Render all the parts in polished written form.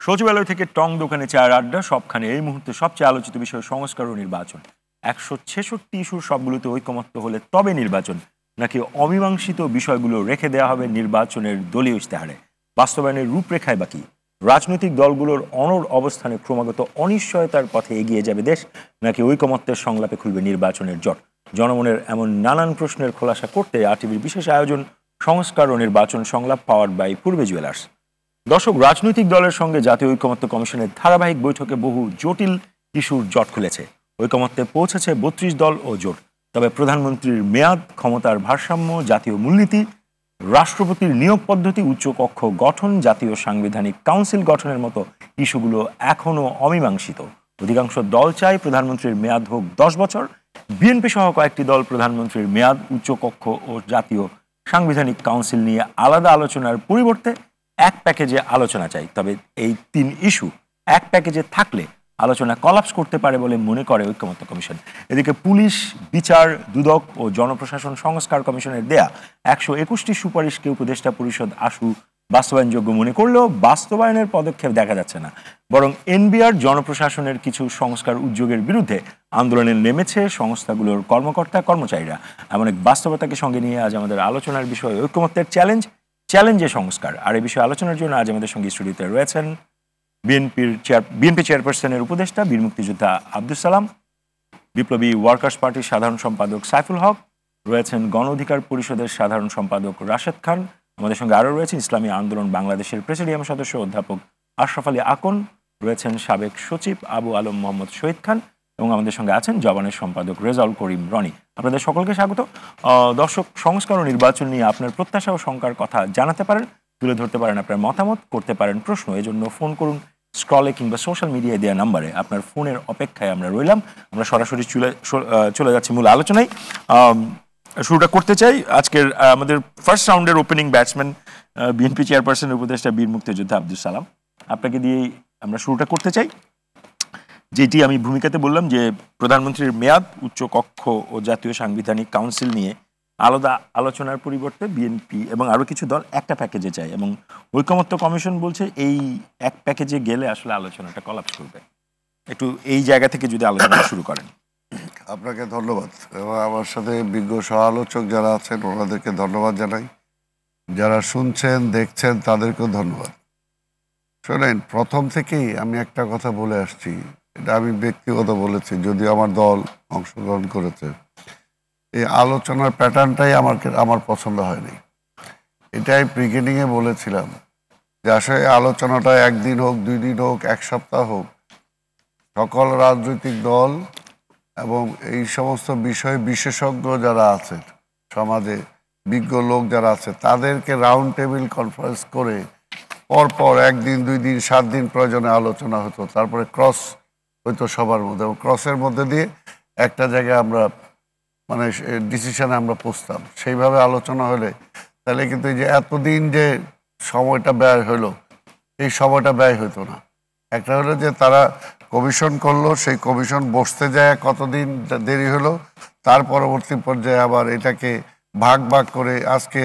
সচিবালয় থেকে টং দোকানে চায়ের আড্ডা সবখানে এই মুহূর্তে সবচেয়ে আলোচিত বিষয় সংস্কার ও নির্বাচন। 166 ইস্যুর সবগুলোতে ঐকমত্য হলে তবে নির্বাচন, নাকি অমীমাংসিত বিষয়গুলো রেখে দেওয়া হবে নির্বাচনের দলীয় ইশতেহারে? বাস্তবায়নের রূপরেখায় বাকি রাজনৈতিক দলগুলোর অনড় অবস্থানে ক্রমাগত অনিশ্চয়তার পথে এগিয়ে যাবে দেশ, নাকি ঐকমত্যের সংলাপে খুলবে নির্বাচনের জট? জনমনের এমন নানান প্রশ্নের খোলাসা করতে আরটিভির বিশেষ আয়োজন সংস্কার ও নির্বাচন সংলাপ, পাওয়ার্ড বাই পূর্বে জুয়েলার্স। দর্শক, রাজনৈতিক দলের সঙ্গে জাতীয় ঐকমত্য কমিশনের ধারাবাহিক বৈঠকে বহু জটিল ইস্যুর জট খুলেছে। ঐকমত্যে পৌঁছেছে 32 দল ও জোট। তবে প্রধানমন্ত্রীর মেয়াদ, ক্ষমতার ভারসাম্য, জাতীয় মূলনীতি, রাষ্ট্রপতির নিয়োগ পদ্ধতি, উচ্চকক্ষ গঠন, জাতীয় সাংবিধানিক কাউন্সিল গঠনের মতো ইস্যুগুলো এখনও অমীমাংসিত। অধিকাংশ দল চায় প্রধানমন্ত্রীর মেয়াদ হোক 10 বছর। বিএনপি সহ কয়েকটি দল প্রধানমন্ত্রীর মেয়াদ, উচ্চকক্ষ ও জাতীয় সাংবিধানিক কাউন্সিল নিয়ে আলাদা আলোচনার পরিবর্তে এক প্যাকেজে আলোচনা চাই। তবে এই 3 ইস্যু এক প্যাকেজে থাকলে আলোচনা কলাপস করতে পারে বলে মনে করে ঐকমত্য কমিশন। এদিকে পুলিশ, বিচার, দুদক ও জনপ্রশাসন সংস্কার কমিশনের দেয়া 121টি সুপারিশকে উপদেষ্টা পরিষদ আশু বাস্তবায়নযোগ্য মনে করলেও বাস্তবায়নের পদক্ষেপ দেখা যাচ্ছে না। বরং এনবিআর জনপ্রশাসনের কিছু সংস্কার উদ্যোগের বিরুদ্ধে আন্দোলনে নেমেছে সংস্থাগুলোর কর্মকর্তা কর্মচারীরা। এমন এক বাস্তবতাকে সঙ্গে নিয়ে আজ আমাদের আলোচনার বিষয় ঐকমত্যের চ্যালেঞ্জে সংস্কার। আর এই বিষয়ে আলোচনার জন্য আজ আমাদের সঙ্গে স্টুডিওতে রয়েছেন বিএনপি চেয়ারপারসনের উপদেষ্টা বীর মুক্তিযোদ্ধা আব্দুস সালাম, বিপ্লবী ওয়ার্কার্স পার্টির সাধারণ সম্পাদক সাইফুল হক, রয়েছেন গণ অধিকার পরিষদের সাধারণ সম্পাদক রাশেদ খান, আমাদের সঙ্গে আরও রয়েছেন ইসলামী আন্দোলন বাংলাদেশের প্রেসিডিয়াম সদস্য অধ্যাপক আশরাফ আলী আকন, রয়েছেন সাবেক সচিব আবু আলম মোহাম্মদ শহীদ খান এবং আমাদের সঙ্গে আছেন জবানের সম্পাদক রেজাউল করিম রনি। আপনাদের সকলকে স্বাগত। দর্শক, সংস্কার ও নির্বাচন নিয়ে আপনার প্রত্যাশা ও শঙ্কার কথা জানাতে পারেন, তুলে ধরতে পারেন আপনার মতামত, করতে পারেন প্রশ্ন। এজন্য ফোন করুন স্ক্রলে কিংবা সোশ্যাল মিডিয়ায় দেওয়া নাম্বারে। আপনার ফোনের অপেক্ষায় আমরা রইলাম। আমরা সরাসরি চলে যাচ্ছি মূল আলোচনায়। শুরুটা করতে চাই আজকের আমাদের ফার্স্ট রাউন্ডের ওপেনিং ব্যাটসম্যান বিএনপি চেয়ারপারসনের উপদেষ্টা বীর মুক্তিযোদ্ধা আব্দুস সালাম। আপনাকে দিয়েই আমরা শুরুটা করতে চাই। যেটি আমি ভূমিকাতে বললাম যে প্রধানমন্ত্রীর মেয়াদ, উচ্চকক্ষ ও জাতীয় সাংবিধানিক কাউন্সিল নিয়ে আলাদা আলোচনার পরিবর্তে বিএনপি এবং আরও কিছু দল একটা প্যাকেজে চায় এবং ঐকমত্য কমিশন বলছে এই এক প্যাকেজে গেলে আসলে আলোচনাটা কলাপস করবে। একটু এই জায়গা থেকে যদি আলোচনা শুরু করেন। আপনাকে ধন্যবাদ এবং আমার সাথে বিজ্ঞ সহ-আলোচক যারা আছেন ওনাদেরকে ধন্যবাদ জানাই। যারা শুনছেন, দেখছেন তাদেরকেও ধন্যবাদ। শোনেন, প্রথম থেকেই আমি একটা কথা বলে আসছি, এটা আমি ব্যক্তিগত বলেছি, যদিও আমার দল অংশগ্রহণ করেছে। এই আলোচনার প্যাটার্নটাই আমার পছন্দ হয়নি। এটাই বিগিনিংয়ে বলেছিলাম যে আসলে আলোচনাটা একদিন হোক, 2 দিন হোক, 1 সপ্তাহ হোক, সকল রাজনৈতিক দল এবং এই সমস্ত বিষয়ে বিশেষজ্ঞ যারা আছেন সমাজে, বিজ্ঞ লোক যারা আছে, তাদেরকে রাউন্ড টেবিল কনফারেন্স করে পরপর 1 দিন, 2 দিন, 7 দিন প্রয়োজনে আলোচনা হতো। তারপরে ক্রস হইতো সবার মধ্যে এবং ক্রসের মধ্যে দিয়ে একটা জায়গায় আমরা মানে ডিসিশনে আমরা পৌঁছতাম। সেইভাবে আলোচনা হলে তাহলে কিন্তু এই যে এতদিন যে সময়টা ব্যয় হলো, এই সময়টা ব্যয় হতো না। একটা হলো যে তারা কমিশন করলো, সেই কমিশন বসতে যায় কতদিন দেরি হলো, তার পরবর্তী পর্যায়ে আবার এটাকে ভাগ ভাগ করে আজকে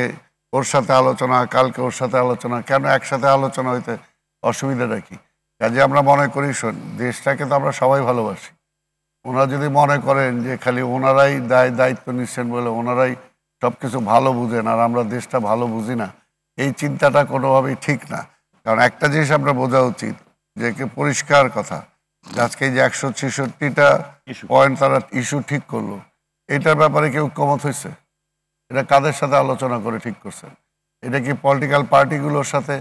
ওর সাথে আলোচনা, কালকে ওর সাথে আলোচনা। কেন একসাথে আলোচনা হইতে অসুবিধাটা কি? কাজে আমরা মনে করি দেশটাকে তো আমরা সবাই ভালোবাসি। ওনারা যদি মনে করেন যে খালি ওনারাই দায়িত্ব নিচ্ছেন বলে ওনারাই সব কিছু ভালো বুঝেন আর আমরা দেশটা ভালো বুঝি না, এই চিন্তাটা কোনোভাবেই ঠিক না। কারণ একটা জিনিস আমরা বোঝা উচিত যে পরিষ্কার কথা, আজকে এই যে 166টা পয়েন্ট তারা ইস্যু ঠিক করলো, এটার ব্যাপারে কেউ ঐকমত হয়েছে? এটা কাদের সাথে আলোচনা করে ঠিক করছেন? এটা কি পলিটিক্যাল পার্টিগুলোর সাথে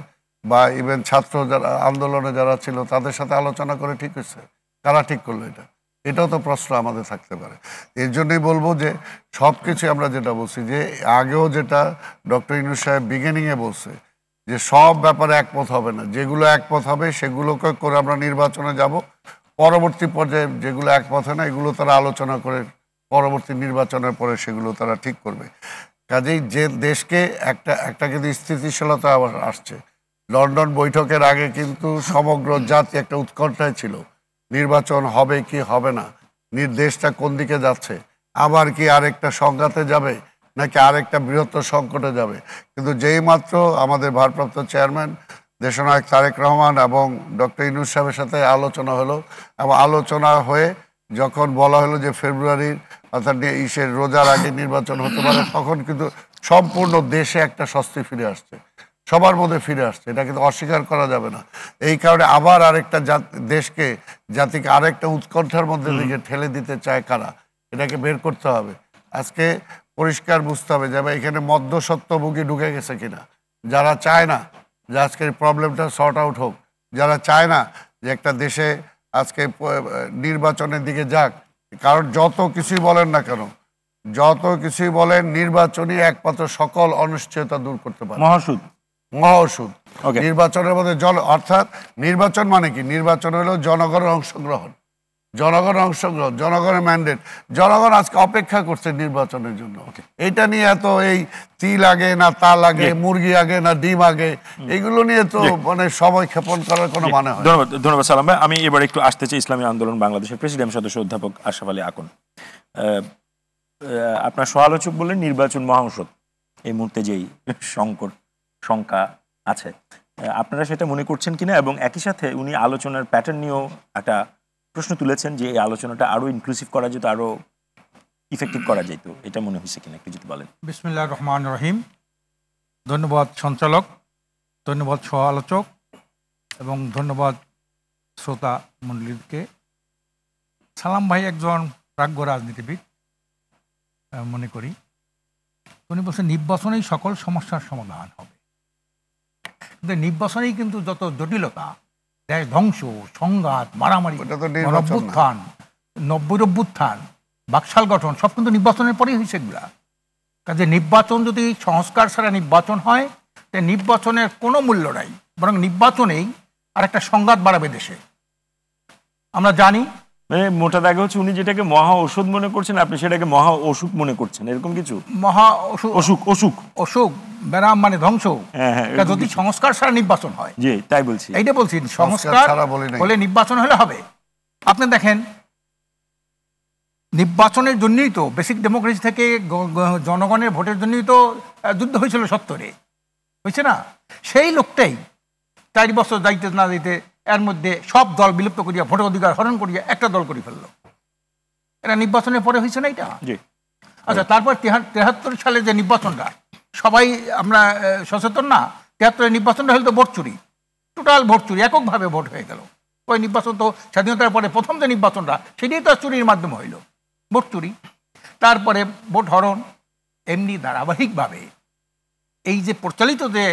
বা ইভেন ছাত্র যারা আন্দোলনে যারা ছিল তাদের সাথে আলোচনা করে ঠিক হয়েছে? কারা ঠিক করলো এটা? এটাও তো প্রশ্ন আমাদের থাকতে পারে। এর জন্যই বলবো যে সব কিছু আমরা যেটা বলছি, যে আগেও যেটা ডক্টর ইউনূস সাহেব বিগিনিংয়ে বলছে যে সব ব্যাপারে একমত হবে না, যেগুলো একমত হবে সেগুলোকে করে আমরা নির্বাচনে যাব, পরবর্তী পর্যায়ে যেগুলো একমত হয় না এগুলো তারা আলোচনা করে পরবর্তী নির্বাচনের পরে সেগুলো তারা ঠিক করবে। কাজেই যে দেশকে একটা কিন্তু স্থিতিশীলতা আবার আসছে। লন্ডন বৈঠকের আগে কিন্তু সমগ্র জাতি একটা উৎকণ্ঠায় ছিল, নির্বাচন হবে কি হবে না, দেশটা কোন দিকে যাচ্ছে, আবার কি আরেকটা সংঘাতে যাবে নাকি আরেকটা বৃহত্তর সংকটে যাবে। কিন্তু যেই মাত্র আমাদের ভারপ্রাপ্ত চেয়ারম্যান দেশনায়ক তারেক রহমান এবং ডক্টর ইউনূস সাহেবের সাথে আলোচনা হলো, এবং আলোচনা হয়ে যখন বলা হলো যে ফেব্রুয়ারির অর্থাৎ রোজার আগে নির্বাচন হতে পারে, তখন কিন্তু সম্পূর্ণ দেশে একটা স্বস্তি ফিরে আসছে, সবার মধ্যে ফিরে আসছে। এটা কিন্তু অস্বীকার করা যাবে না। এই কারণে আবার আরেকটা দেশকে, জাতিকে আরেকটা উৎকণ্ঠার মধ্যে দিকে ঠেলে দিতে চায় কারা, এটাকে বের করতে হবে। আজকে পরিষ্কার বুঝতে হবে যে এখানে মধ্যসত্ত্বভোগী ঢুকে গেছে কিনা, যারা চায় না যে আজকের প্রবলেমটা সর্ট আউট হোক, যারা চায় না যে একটা দেশে আজকে নির্বাচনের দিকে যাক। কারণ যত কিছুই বলেন না কেন, যত কিছুই বলেন, নির্বাচনই একমাত্র সকল অনিশ্চয়তা দূর করতে পারে। মহাওষুধ নির্বাচনের মধ্যে অর্থাৎ নির্বাচন মানে কি? নির্বাচন হলো জনগণের অংশগ্রহণ, জনগণের ম্যান্ডেট। জনগণ আজকে অপেক্ষা করছে নির্বাচনের জন্য। এটা নিয়ে এত এই তিল আগে না তাল আগে, মুরগি আগে না ডিম আগে, এগুলো নিয়ে তো মানে সময় ক্ষেপণ করার কোনো মানে হয়। ধন্যবাদ সালাম ভাই। আমি এবার একটু আসতে চাই ইসলামী আন্দোলন বাংলাদেশের প্রেসিডেন্ট সদস্য অধ্যাপক আশরাফ আলী আকন। আপনার সহালোচক বললেন নির্বাচন মহাঔষধ, এই মুহূর্তে যেই শঙ্কা আছে, আপনারা সেটা মনে করছেন কিনা? এবং একই সাথে উনি আলোচনার প্যাটার্ন নিয়েও একটা প্রশ্ন তুলেছেন যে এই আলোচনাটা আরো ইনক্লুসিভ করা যেত, আরো ইফেক্টিভ করা যেত, এটা মনে হয়েছে কিনা একটু যদি বলেন। বিসমিল্লাহির রহমানির রহিম। ধন্যবাদ সঞ্চালক, ধন্যবাদ সহ আলোচক, এবং ধন্যবাদ শ্রোতা মণ্ডলীকে। সালাম ভাই একজন প্রাজ্ঞ রাজনীতিবিদ মনে করি। উনি বলছেন নির্বাচনেই সকল সমস্যার সমাধান হবে। কিন্তু নির্বাচনেই কিন্তু যত জটিলতা, দেশ ধ্বংস, সংঘাত, মারামারি, অভ্যুত্থান, অভ্যুত্থান, বাকশাল গঠন, সব কিন্তু নির্বাচনের পরেই হয়েছে এগুলা। কাজে নির্বাচন যদি সংস্কার ছাড়া নির্বাচন হয়, নির্বাচনের কোনো মূল্য নাই, বরং নির্বাচনেই আর একটা সংঘাত বাড়াবে দেশে। আমরা জানি মানে মোটা দাগে হচ্ছে উনি যেটাকে মহা ওষুধ মনে করছেন, আপনি সেটাকে মহা অসুখ মনে করছেন, এরকম কিছু। মহা অসুখ ব্যারাম মানে ধ্বংস। যদি সংস্কার ছাড়া নির্বাচন হয়, জি তাই বলছি, এইটা বলছি, সংস্কার হলে নির্বাচন হলে হবে। আপনি দেখেন নির্বাচনের জন্যই তো, বেসিক ডেমোক্রেসি থেকে জনগণের ভোটের জন্যই তো যুদ্ধ হয়েছিল 70-এ, হয়েছে না? সেই লোকটাই 4 বছর যাইতে না দিতে এর মধ্যে সব দল বিলুপ্ত করিয়া, ভোটের অধিকার হরণ করিয়া একটা দল করে ফেললো। এটা নির্বাচনের পরে হয়েছে না এটা? আচ্ছা, তারপর 73 সালে যে নির্বাচনটা, সবাই আমরা সচেতন না? 73-এর নির্বাচনটা হলো তো ভোট চুরি, টোটাল ভোট চুরি, এককভাবে ভোট হয়ে গেল। ওই নির্বাচন তো স্বাধীনতার পরে প্রথম যে নির্বাচনটা, সেটাই তো চুরির মাধ্যমে হইল, ভোট চুরি। তারপরে ভোট হরণ। এমনি ধারাবাহিকভাবে এই যে প্রচলিত যে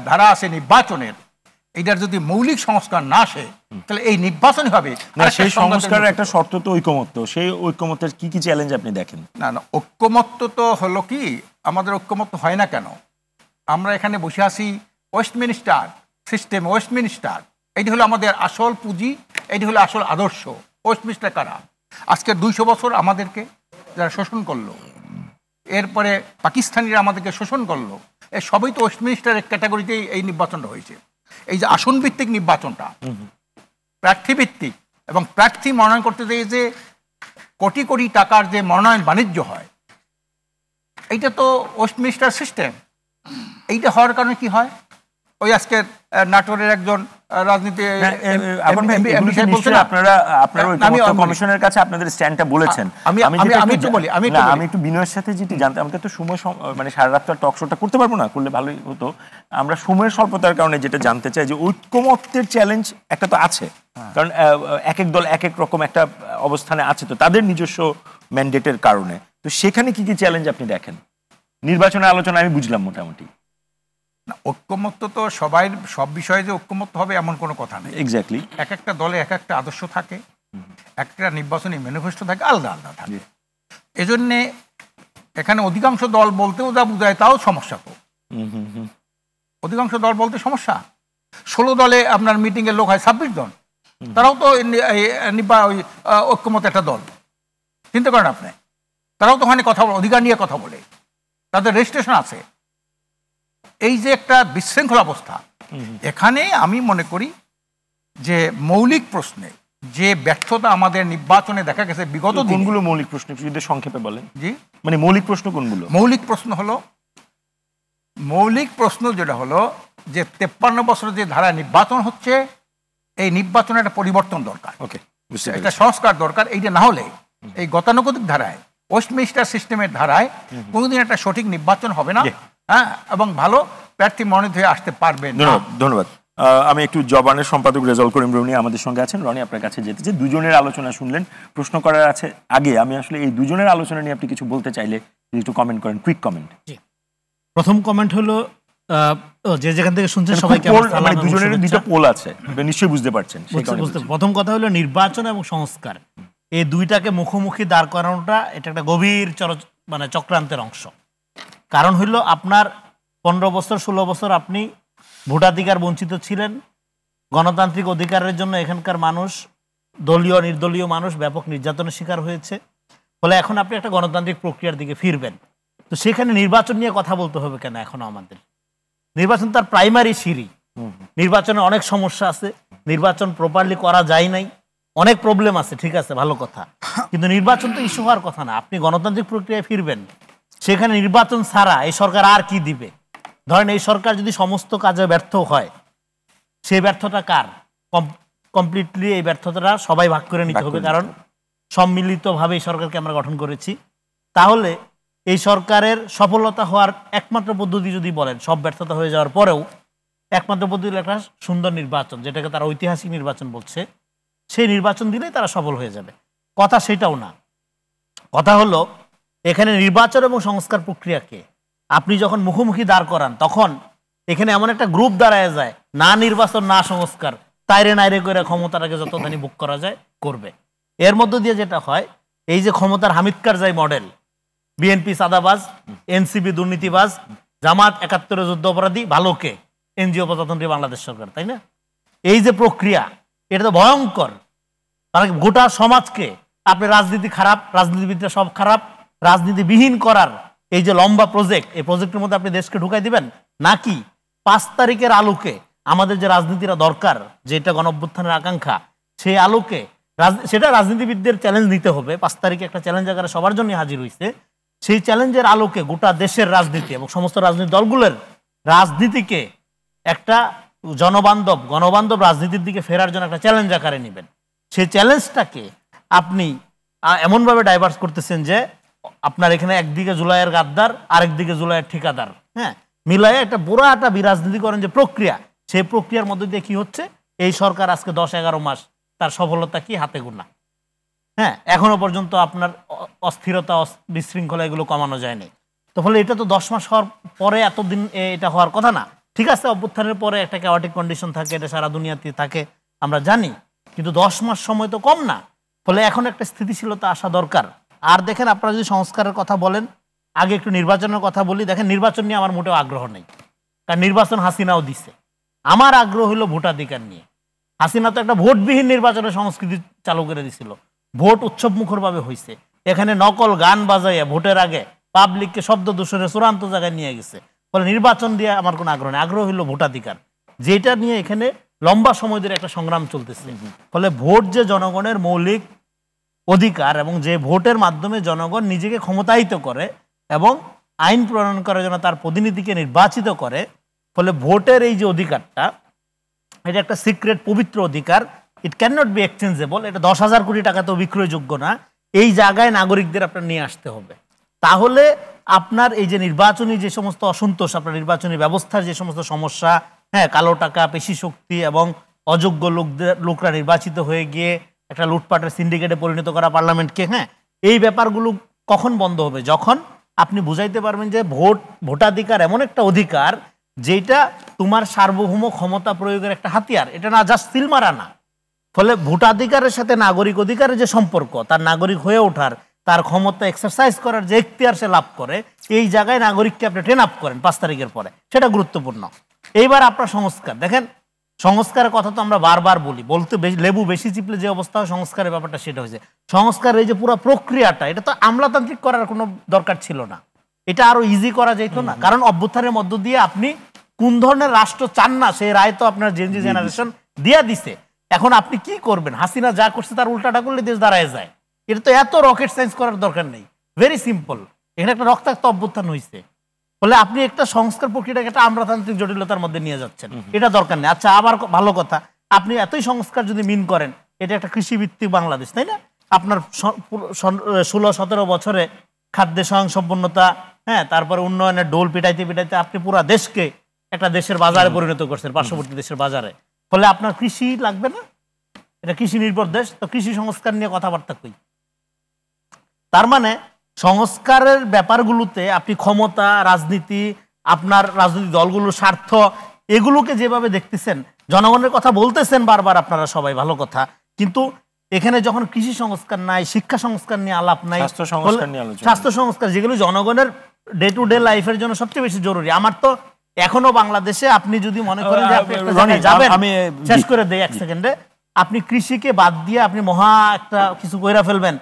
ধারা আছে নির্বাচনের, এইটার যদি মৌলিক সংস্কার না আসে, তাহলে এই নির্বাচনই হবে। সেই সংস্কারের একটা শর্ত তো ঐকমত্য। সেই ঐকমত্যের কি কি চ্যালেঞ্জ আপনি দেখেন? না, ঐকমত্য তো হলো কি, আমাদের ঐকমত্য হয় না কেন? আমরা এখানে বসে আছি ওয়েস্টমিনিস্টার সিস্টেম, ওয়েস্টমিনিস্টার এইটি হলো আমাদের আসল পুঁজি, এইটি হলো আসল আদর্শ। ওয়েস্টমিনিস্টার কারা? আজকে 200 বছর আমাদেরকে যারা শোষণ করলো, এরপরে পাকিস্তানিরা আমাদেরকে শোষণ করলো, এই সবই তো ওয়েস্টমিনিস্টারের ক্যাটাগরিতেই এই নির্বাচনটা হয়েছে। এই যে আসন ভিত্তিক নির্বাচনটা, প্রার্থী ভিত্তিক, এবং প্রার্থী মনোনয়ন করতে যে কোটি কোটি টাকার যে মনোনয়ন বাণিজ্য হয়, এইটা তো ওয়েস্টমিনিস্টার সিস্টেম। এইটা হওয়ার কারণে কি হয়? ওই আজকে নাটোরের একজন রাজনীতি কমিশনের কাছে আপনাদের স্ট্যান্ডটা বলেছেন। আমি একটু বিনয়ের সাথে যেটি জানতে, আমাকে তো সময় মানে সারা রাত টক শোটা করতে পারবো না, করলে ভালোই হতো। আমরা সময়ের স্বল্পতার কারণে যেটা জানতে চাই যে ঐক্যমত্যের চ্যালেঞ্জ একটা তো আছে, কারণ এক এক দল এক এক রকম একটা অবস্থানে আছে, তো তাদের নিজস্ব ম্যান্ডেটের কারণে। তো সেখানে কি কি চ্যালেঞ্জ আপনি দেখেন? নির্বাচনের আলোচনা আমি বুঝলাম মোটামুটি। ঐক্যমত্য তো সবাই সব বিষয়ে যে ঐক্যমত্য হবে এমন কোনো কথা নেই। এক্স্যাক্টলি, এক একটা দলে এক একটা আদর্শ থাকে, একটা নির্বাচনী ম্যানিফেস্টো থাকে, আলাদা আলাদা থাকে। এজন্যে এখানে অধিকাংশ দল বলতেও যা বোঝায় তাও সমস্যা। তো অধিকাংশ দল বলতে সমস্যা। 16 দলে আপনার মিটিংয়ের লোক হয় 26 জন, তারাও তো ঐক্যমত একটা দল। চিন্তা করেন আপনি, তারাও তো ওখানে কথা বলে, অধিকার নিয়ে কথা বলে, তাদের রেজিস্ট্রেশন আছে। এই যে একটা বিশৃঙ্খল অবস্থা, এখানে আমি মনে করি যে মৌলিক প্রশ্নে যে ব্যর্থতা আমাদের নির্বাচনে দেখা গেছে বিগত দিনে। কোনগুলো মৌলিক প্রশ্ন যদি সংক্ষেপে বলেন? জি, মানে মৌলিক প্রশ্ন কোনগুলো? মৌলিক প্রশ্ন হলো মৌলিক প্রশ্ন যেটা হলো যে 53 বছরের যে ধারা নির্বাচন হচ্ছে, এই নির্বাচনের একটা পরিবর্তন দরকার, ওকে, একটা সংস্কার দরকার। এইটা না হলে এই গতানুগতিক ধারায়, ওয়েস্টমিনিস্টার সিস্টেমের ধারায় কোনোদিন একটা সঠিক নির্বাচন হবে না, হ্যাঁ, এবং ভালো প্রার্থী মনোনীত হয়ে আসতে পারবে না। ধন্যবাদ। আমি একটু জবানের সম্পাদক রেজাউল করিম রনি আমাদের সঙ্গে আছেন। রনি, আপনার কাছে যেতে চাই, দুজনের আলোচনা শুনলেন, প্রশ্ন করার আছে আগে আমি আসলে এই দুজনের আলোচনা নিয়ে আপনি কিছু বলতে চাইলে একটু কমেন্ট করেন, কুইক কমেন্ট। প্রথম কমেন্ট হলো যে যেখান থেকে শুনছেন সবাইকে মানে দুজনের দুটো পোল আছে, আপনি নিশ্চয়ই বুঝতে পারছেন। প্রথম কথা হলো নির্বাচন এবং সংস্কার, এই দুইটাকে মুখোমুখি দাঁড় করানোটা এটা একটা গভীর মানে চক্রান্তের অংশ। কারণ হইল আপনার 15 বছর 16 বছর আপনি ভোটাধিকার বঞ্চিত ছিলেন, গণতান্ত্রিক অধিকারের জন্য এখানকার মানুষ, দলীয় নির্দলীয় মানুষ ব্যাপক নির্যাতনের শিকার হয়েছে। ফলে এখন আপনি একটা গণতান্ত্রিক প্রক্রিয়ার দিকে ফিরবেন, তো সেখানে নির্বাচন নিয়ে কথা বলতে হবে কেন? এখনো আমাদের নির্বাচন তার প্রাইমারি সিঁড়ি, নির্বাচনে অনেক সমস্যা আছে, নির্বাচন প্রপারলি করা যায় নাই, অনেক প্রবলেম আছে, ঠিক আছে, ভালো কথা, কিন্তু নির্বাচন তো ইস্যু হওয়ার কথা না। আপনি গণতান্ত্রিক প্রক্রিয়ায় ফিরবেন, সেখানে নির্বাচন ছাড়া এই সরকার আর কি দিবে? ধরেন এই সরকার যদি সমস্ত কাজে ব্যর্থ হয়, সেই ব্যর্থতা কার? কমপ্লিটলি এই ব্যর্থতাটা সবাই ভাগ করে নিতে হবে, কারণ সম্মিলিতভাবে এই সরকারকে আমরা গঠন করেছি। তাহলে এই সরকারের সফলতা হওয়ার একমাত্র পদ্ধতি যদি বলেন, সব ব্যর্থতা হয়ে যাওয়ার পরেও একমাত্র পদ্ধতি একটা সুন্দর নির্বাচন, যেটাকে তারা ঐতিহাসিক নির্বাচন বলছে, সেই নির্বাচন দিলেই তারা সফল হয়ে যাবে। কথা সেটাও না, কথা হলো এখানে নির্বাচন এবং সংস্কার প্রক্রিয়াকে আপনি যখন মুখোমুখি দাঁড় করান, তখন এখানে এমন একটা গ্রুপ দাঁড়ায় যায়, না নির্বাচন না সংস্কার, তাইরে নাইরে করে ক্ষমতাটাকে যতখানি বুক করা যায় করবে। এর মধ্য দিয়ে যেটা হয়, এই যে ক্ষমতার হামিদ কারজাই মডেল, বিএনপি সাদাবাজ, এনসিপি দুর্নীতিবাজ, জামাত 71 যুদ্ধ অপরাধী, ভালোকে এনজিও প্রজাতন্ত্রী বাংলাদেশ সরকার, তাই না? এই যে প্রক্রিয়া, এটা তো ভয়ঙ্কর। মানে গোটা সমাজকে আপনি রাজনীতি খারাপ, রাজনীতিবিদরা সব খারাপ, রাজনীতিবিহীন করার এই যে লম্বা প্রজেক্ট, এই প্রজেক্টের মধ্যে আপনি দেশকে ঢুকাই দিবেন নাকি 5 তারিখের আলোকে আমাদের যে রাজনীতিটা দরকার, যেটা গণঅভ্যুত্থানের আকাঙ্ক্ষা, সেই আলোকে সেটা রাজনীতিবিদদের চ্যালেঞ্জ নিতে হবে। 5 তারিখে একটা চ্যালেঞ্জ আকারে সবার জন্য হাজির হয়েছে, সেই চ্যালেঞ্জের আলোকে গোটা দেশের রাজনীতি এবং সমস্ত রাজনৈতিক দলগুলোর রাজনীতিকে একটা গণবান্ধব রাজনীতির দিকে ফেরার জন্য একটা চ্যালেঞ্জ আকারে নেবেন। সেই চ্যালেঞ্জটাকে আপনি এমনভাবে ডাইভার্স করতেছেন যে আপনার এখানে একদিকে জুলাইয়ের গাদ্দার, আরেকদিকে জুলাইয়ের ঠিকাদার, হ্যাঁ, মিলাইয়ে একটা বড় একটা বিরাজনীতিকরণ যে প্রক্রিয়া, সেই প্রক্রিয়ার মধ্যে দিয়ে কি হচ্ছে, এই সরকার আজকে 10-11 মাস তার সফলতা কি হাতে গোনা। হ্যাঁ, এখনো পর্যন্ত আপনার অস্থিরতা, বিশৃঙ্খলা এগুলো কমানো যায়নি। তো ফলে এটা তো 10 মাস হওয়ার পরে এতদিন এটা হওয়ার কথা না। ঠিক আছে, অভ্যুত্থানের পরে একটা ক্যাওয়াটিক কন্ডিশন থাকে, এটা সারা দুনিয়াতে থাকে, আমরা জানি, কিন্তু 10 মাস সময় তো কম না। ফলে এখন একটা স্থিতিশীলতা আসা দরকার। আর দেখেন, আপনারা যদি সংস্কারের কথা বলেন, আগে একটু নির্বাচনের কথা বলি। দেখেন, নির্বাচন নিয়ে আমার মোটেও আগ্রহ নেই, কারণ নির্বাচন হাসিনাও দিছে। আমার আগ্রহ হলো ভোটাধিকার নিয়ে। হাসিনা তো একটা ভোটবিহীন নির্বাচনের সংস্কৃতি চালু করে দিছিল, ভোট উৎসব মুখরভাবে হয়েছে, এখানে নকল গান বাজাইয়া ভোটের আগে পাবলিককে শব্দ দূষণের চূড়ান্ত জায়গায় নিয়ে গেছে। ফলে নির্বাচন দিয়ে আমার কোনো আগ্রহ নেই, আগ্রহ হলো ভোটাধিকার, যেটা নিয়ে এখানে লম্বা সময় ধরে একটা সংগ্রাম চলতেছে। ফলে ভোট যে জনগণের মৌলিক অধিকার, এবং যে ভোটের মাধ্যমে জনগণ নিজেকে ক্ষমতায়িত করে এবং আইন প্রণয়ন করার জন্য তার প্রতিনিধিকে নির্বাচিত করে, ফলে ভোটের এই যে অধিকারটা, এটা একটা সিক্রেট পবিত্র অধিকার, ইট ক্যান নট বি এক্সচেঞ্জেবল, এটা 10,000 কোটি টাকাতেও বিক্রয়যোগ্য না। এই জায়গায় নাগরিকদের আপনার নিয়ে আসতে হবে। তাহলে আপনার এই যে নির্বাচনী যে সমস্ত অসন্তোষ, আপনার নির্বাচনী ব্যবস্থার যে সমস্ত সমস্যা, হ্যাঁ, কালো টাকা, পেশি শক্তি এবং অযোগ্য লোকরা নির্বাচিত হয়ে গিয়ে একটা লুটপাটের সিন্ডিকেটে পরিণত করা পার্লামেন্টকে, হ্যাঁ, এই ব্যাপারগুলো কখন বন্ধ হবে? যখন আপনি বুঝাইতে পারবেন যে ভোটাধিকার এমন একটা অধিকার যেটা তোমার সার্বভৌম ক্ষমতা প্রয়োগের একটা হাতিয়ার, এটা না জাস্ট সিল মারা না। ফলে ভোটাধিকারের সাথে নাগরিক অধিকারের যে সম্পর্ক, তার নাগরিক হয়ে ওঠার, তার ক্ষমতা এক্সারসাইজ করার যে এখতিয়ার সে লাভ করে, এই জায়গায় নাগরিককে আপনি ট্রেন আপ করেন 5 তারিখের পরে, সেটা গুরুত্বপূর্ণ। এইবার আপনার সংস্কার দেখেন, সংস্কারের কথা তো আমরা বারবার বলতে লেবু বেশি চিপলে যে অবস্থা হয় সংস্কারের ব্যাপারটা সেটা হয়েছে। সংস্কার এই যে পুরো প্রক্রিয়াটা, এটা তো আমলাতান্ত্রিক করার কোনো দরকার ছিল না, এটা আরো ইজি করা যেত না? কারণ অভ্যুত্থানের মধ্য দিয়ে আপনি কোন ধরনের রাষ্ট্র চান না, সেই রায় তো আপনার জেনজি জেনারেশন দিয়া দিছে। এখন আপনি কি করবেন? হাসিনা যা করছে তার উল্টাটা করলে দেশ দাঁড়ায় যায়। এটা তো এত রকেট সায়েন্স করার দরকার নেই, ভেরি সিম্পল। এখানে একটা রক্তাক্ত অভ্যুত্থান হয়েছে, ফলে আপনি একটা সংস্কার প্রক্রিয়াটাকে একটা আমলাতান্ত্রিক জটিলতার মধ্যে নিয়ে যাচ্ছেন, এটা দরকার নেই। আচ্ছা, আবার ভালো কথা, আপনি এতই সংস্কার যদি মিন করেন, এটা একটা কৃষিভিত্তিক বাংলাদেশ, তাই না? আপনার 16-17 বছরে খাদ্যে স্বয়ংসম্পন্নতা, হ্যাঁ, তারপরে উন্নয়নের ডোল পিটাইতে পিটাইতে আপনি পুরো দেশকে একটা দেশের বাজারে পরিণত করছেন, পার্শ্ববর্তী দেশের বাজারে। ফলে আপনার কৃষি লাগবে না, এটা কৃষি নির্ভর দেশ, তো কৃষি সংস্কার নিয়ে কথাবার্তা কই? তার মানে সংস্কারের ব্যাপারগুলোতে আপনি ক্ষমতা, রাজনীতি, আপনার রাজনৈতিক দলগুলোর স্বার্থ, এগুলোকে যেভাবে দেখতেছেন, জনগণের কথা বলতেছেন বারবার আপনারা সবাই, ভালো কথা, কিন্তু এখানে যখন কৃষি সংস্কার নাই, শিক্ষা সংস্কার নিয়ে আলাপ নাই, স্বাস্থ্য সংস্কার, যেগুলো জনগণের ডে টু ডে লাইফের জন্য সবচেয়ে বেশি জরুরি। আমার তো এখনো বাংলাদেশে আপনি যদি মনে করেন যে আপনি একটা জায়গায় যাবেন, আমি শেষ করে দেই 1 সেকেন্ডে, আপনি কৃষিকে বাদ দিয়ে আপনি মহা একটা কিছু কইরা ফেলবেন,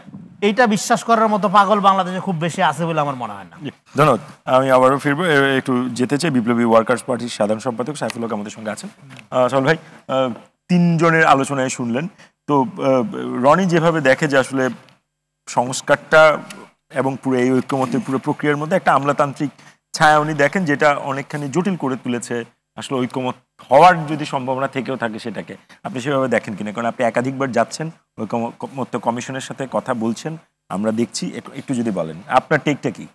এইটা বিশ্বাস করার মতো পাগল বাংলাদেশে খুব বেশি আছে বলে আমার মনে হয় না। ধন্যবাদ। আমি আবারও ফিরবো, একটু যেতে চাই বিপ্লবী ওয়ার্কার্স পার্টির সাধারণ সম্পাদক সাইফুল হক আমাদের সঙ্গে আছেন। সাইফুল ভাই, 3 জনের আলোচনায় শুনলেন, তো রনি যেভাবে দেখে যে আসলে সংস্কারটা এবং পুরো এই ঐক্যমতের পুরো প্রক্রিয়ার মধ্যে একটা আমলাতান্ত্রিক ছায়া উনি দেখেন, যেটা অনেকখানি জটিল করে তুলেছে আসলে ঐক্যমত হওয়ার যদি সম্ভাবনা থেকেও থাকে সেটাকে। আপনি সেভাবে দেখেন কিনা? কারণ আপনি একাধিকবার যাচ্ছেন, ঐক্যমত্য কমিশনের সাথে কথা বলছেন, আমরা দেখছি, একটু যদি বলেন আপনার টেকটা কি?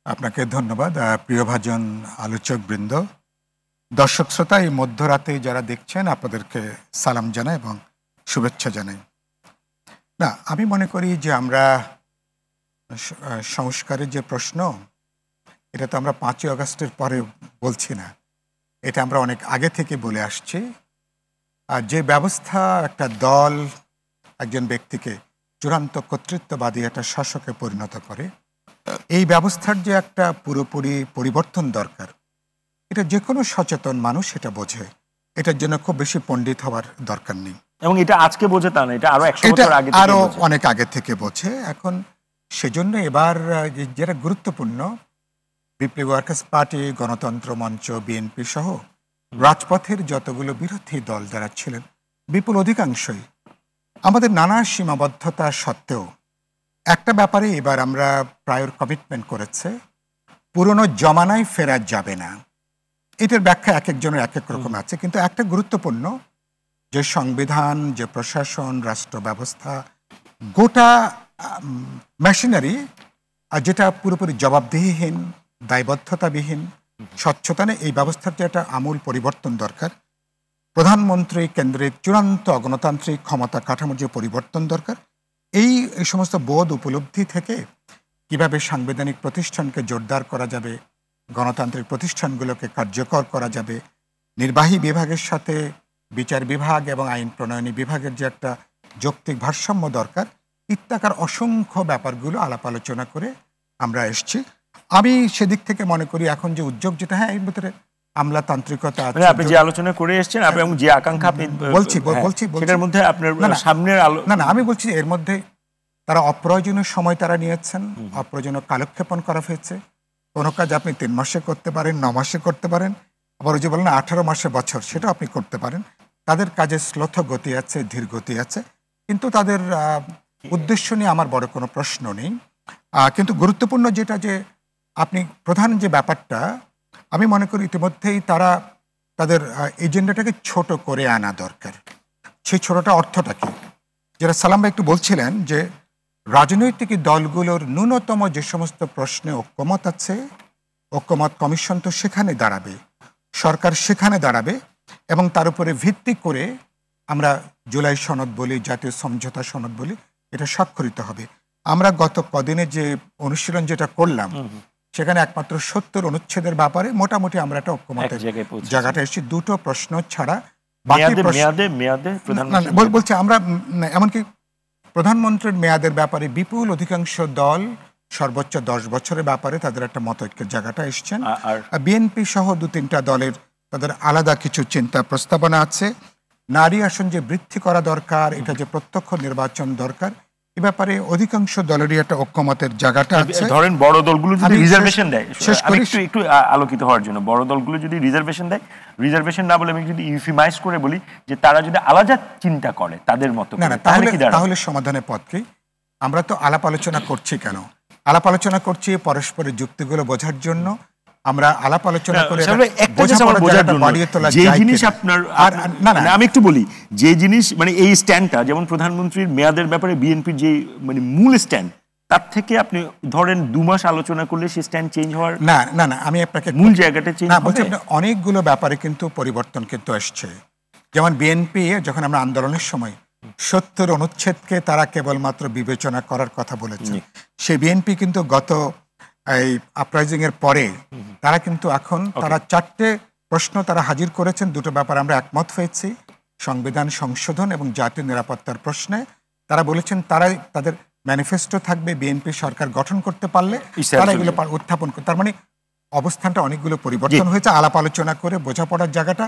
আপনাকে ধন্যবাদ। প্রিয়ভাজন আলোচক বৃন্দ, দর্শক শ্রোতা, এই মধ্যরাতে যারা দেখছেন আপনাদেরকে সালাম জানাই এবং শুভেচ্ছা জানাই। না, আমি মনে করি যে আমরা সংস্কারের যে প্রশ্ন, এটা তো আমরা 5ই আগস্টের পরে বলছি না, এটা আমরা অনেক আগে থেকে বলে আসছি। আর যে ব্যবস্থা একটা দল একজন ব্যক্তিকে চূড়ান্ত কর্তৃত্ববাদী একটা শাসকে পরিণত করে, এই ব্যবস্থার যে একটা পুরোপুরি পরিবর্তন দরকার, এটা যে কোনো সচেতন মানুষ এটা বোঝে। এটার জন্য খুব বেশি পণ্ডিত হওয়ার দরকার নেই। এবং এটা আজকে বোঝে তা না, এটা আরো 100 বছর আগে, আরো অনেক আগে থেকে বোঝে। এখন সেজন্য এবার যেটা গুরুত্বপূর্ণ, বিপ্লবী ওয়ার্কার্স পার্টি, গণতন্ত্র মঞ্চ, বিএনপি সহ রাজপথের যতগুলো বিরোধী দল যারা ছিলেন, বিপুল অধিকাংশই আমাদের নানা সীমাবদ্ধতা সত্ত্বেও একটা ব্যাপারে এবার আমরা প্রায় কমিটমেন্ট করেছে, পুরনো জমানায় ফেরা যাবে না। এটার ব্যাখ্যা এক একজনের এক এক রকম আছে, কিন্তু একটা গুরুত্বপূর্ণ, যে সংবিধান, যে প্রশাসন, রাষ্ট্র ব্যবস্থা, গোটা মেশিনারি, আর যেটা পুরোপুরি জবাবদিহিহীন, দায়বদ্ধতাবিহীন, স্বচ্ছতা নেই, এই ব্যবস্থার যে একটা আমূল পরিবর্তন দরকার। প্রধানমন্ত্রী কেন্দ্রিক চূড়ান্ত গণতান্ত্রিক ক্ষমতা কাঠামোর যে পরিবর্তন দরকার, এই সমস্ত বোধ উপলব্ধি থেকে কিভাবে সাংবিধানিক প্রতিষ্ঠানকে জোরদার করা যাবে, গণতান্ত্রিক প্রতিষ্ঠানগুলোকে কার্যকর করা যাবে, নির্বাহী বিভাগের সাথে বিচার বিভাগ এবং আইন প্রণয়নী বিভাগের যে একটা যৌক্তিক ভারসাম্য দরকার, ইত্যাকার অসংখ্য ব্যাপারগুলো আলাপ আলোচনা করে আমরা এসছি। আমি সেদিক থেকে মনে করি এখন যে উদ্যোগ যেটা, হ্যাঁ, এর ভিতরে আমলাতান্ত্রিকতা আছে, আপনি যে আলোচনা করে এসেছেন এবং যে আকাঙ্ক্ষা আপনি বলছি সেটার মধ্যে আপনার সামনের না, আমি বলছি এর মধ্যে তারা অপ্রয়োজনীয় সময় তারা নিয়েছেন, অপ্রয়োজনীয় কালক্ষেপণ করা হয়েছে। কোনো কাজ আপনি 3 মাসে করতে পারেন, 9 মাসে করতে পারেন, আবার ওই যে বলেন 18 মাসে বছর, সেটা আপনি করতে পারেন। তাদের কাজে শ্লথ গতি আছে, ধীর গতি আছে, কিন্তু তাদের উদ্দেশ্য নিয়ে আমার বড় কোনো প্রশ্ন নেই। কিন্তু গুরুত্বপূর্ণ যেটা, যে আপনি প্রধান যে ব্যাপারটা, আমি মনে করি ইতিমধ্যেই তারা তাদের এজেন্ডাটাকে ছোট করে আনা দরকার। সেই ছোটটা অর্থটা কি, যেটা সালাম ভাই একটু বলছিলেন, যে রাজনৈতিক দলগুলোর ন্যূনতম যে সমস্ত প্রশ্নে ঐক্যমত আছে, ঐক্যমত কমিশন তো সেখানে দাঁড়াবে, সরকার সেখানে দাঁড়াবে, এবং তার উপরে ভিত্তি করে আমরা জুলাই সনদ বলি, জাতীয় সমঝোতা সনদ বলি, এটা স্বাক্ষরিত হবে। আমরা গত কদিনে যে অনুশীলন যেটা করলাম, সেখানে একমাত্র 70 অনুচ্ছেদের ব্যাপারে মোটামুটি আমরা একটা ঐক্যমতের জায়গাটা এসেছি। 2টো প্রশ্ন ছাড়া বলছি আমরা, এমনকি প্রধানমন্ত্রীর মেয়াদের ব্যাপারে বিপুল অধিকাংশ দল সর্বোচ্চ 10 বছরের ব্যাপারে তাদের একটা মতৈক্যের জায়গাটা এসছেন। বিএনপি সহ 2-3টা দলের তাদের আলাদা কিছু চিন্তা প্রস্তাবনা আছে। নারী আসন যে বৃদ্ধি করা দরকার, এটা যে প্রত্যক্ষ নির্বাচন দরকার, এ ব্যাপারে অধিকাংশ দলেরই একটা ঐক্যমতের জায়গাটা আছে। ধরেন বড় দলগুলো যদি রিজার্ভেশন দেয়, একটু আলোকিত হওয়ার জন্য, বড় দলগুলো যদি রিজার্ভেশন দেয়, রিজার্ভেশন না বলে আমি যদি ইউফিমাইজ করে বলি যে তারা যদি আলাদা চিন্তা করে তাদের মতো, না, তাহলে সমাধানের পথ কি? আমরা তো আলাপ আলোচনা করছি কেন? আলাপ আলোচনা করছি পরস্পরের যুক্তিগুলো বোঝার জন্য। আমরা আলাপ আলোচনা করে একটা জিনিস আমার বোঝার জন্য, যে জিনিস আপনার আমি একটু বলি, যে জিনিস মানে এই স্ট্যান্ডটা, যেমন প্রধানমন্ত্রীর মেয়াদের ব্যাপারে বিএনপির যে মানে মূল স্ট্যান্ড, তার থেকে আপনি ধরেন 2 মাস আলোচনা করলে সেই স্ট্যান্ড চেঞ্জ হওয়ার না আমি আপনাকে মূল জায়গাটা চেঞ্জ বলছি। অনেকগুলো ব্যাপারে কিন্তু পরিবর্তন কিন্তু আসছে। যেমন বিএনপি যখন আমরা আন্দোলনের সময় 70 অনুচ্ছেদকে তারা কেবলমাত্র বিবেচনা করার কথা বলেছে, সেই বিএনপি কিন্তু গত এই আপরাইজিং এর পরে তারা কিন্তু এখন তারা 4টে প্রশ্ন তারা হাজির করেছেন। 2টো ব্যাপার আমরা একমত হয়েছি, সংবিধান সংশোধন এবং জাতীয় নিরাপত্তার প্রশ্নে। তারা বলেছেন তারা তাদের ম্যানিফেস্টো থাকবে, বিএনপি সরকার গঠন করতে পারলে তারা এগুলো উত্থাপন করে। তার মানে অবস্থানটা অনেকগুলো পরিবর্তন হয়েছে। আলাপ আলোচনা করে বোঝাপড়ার জায়গাটা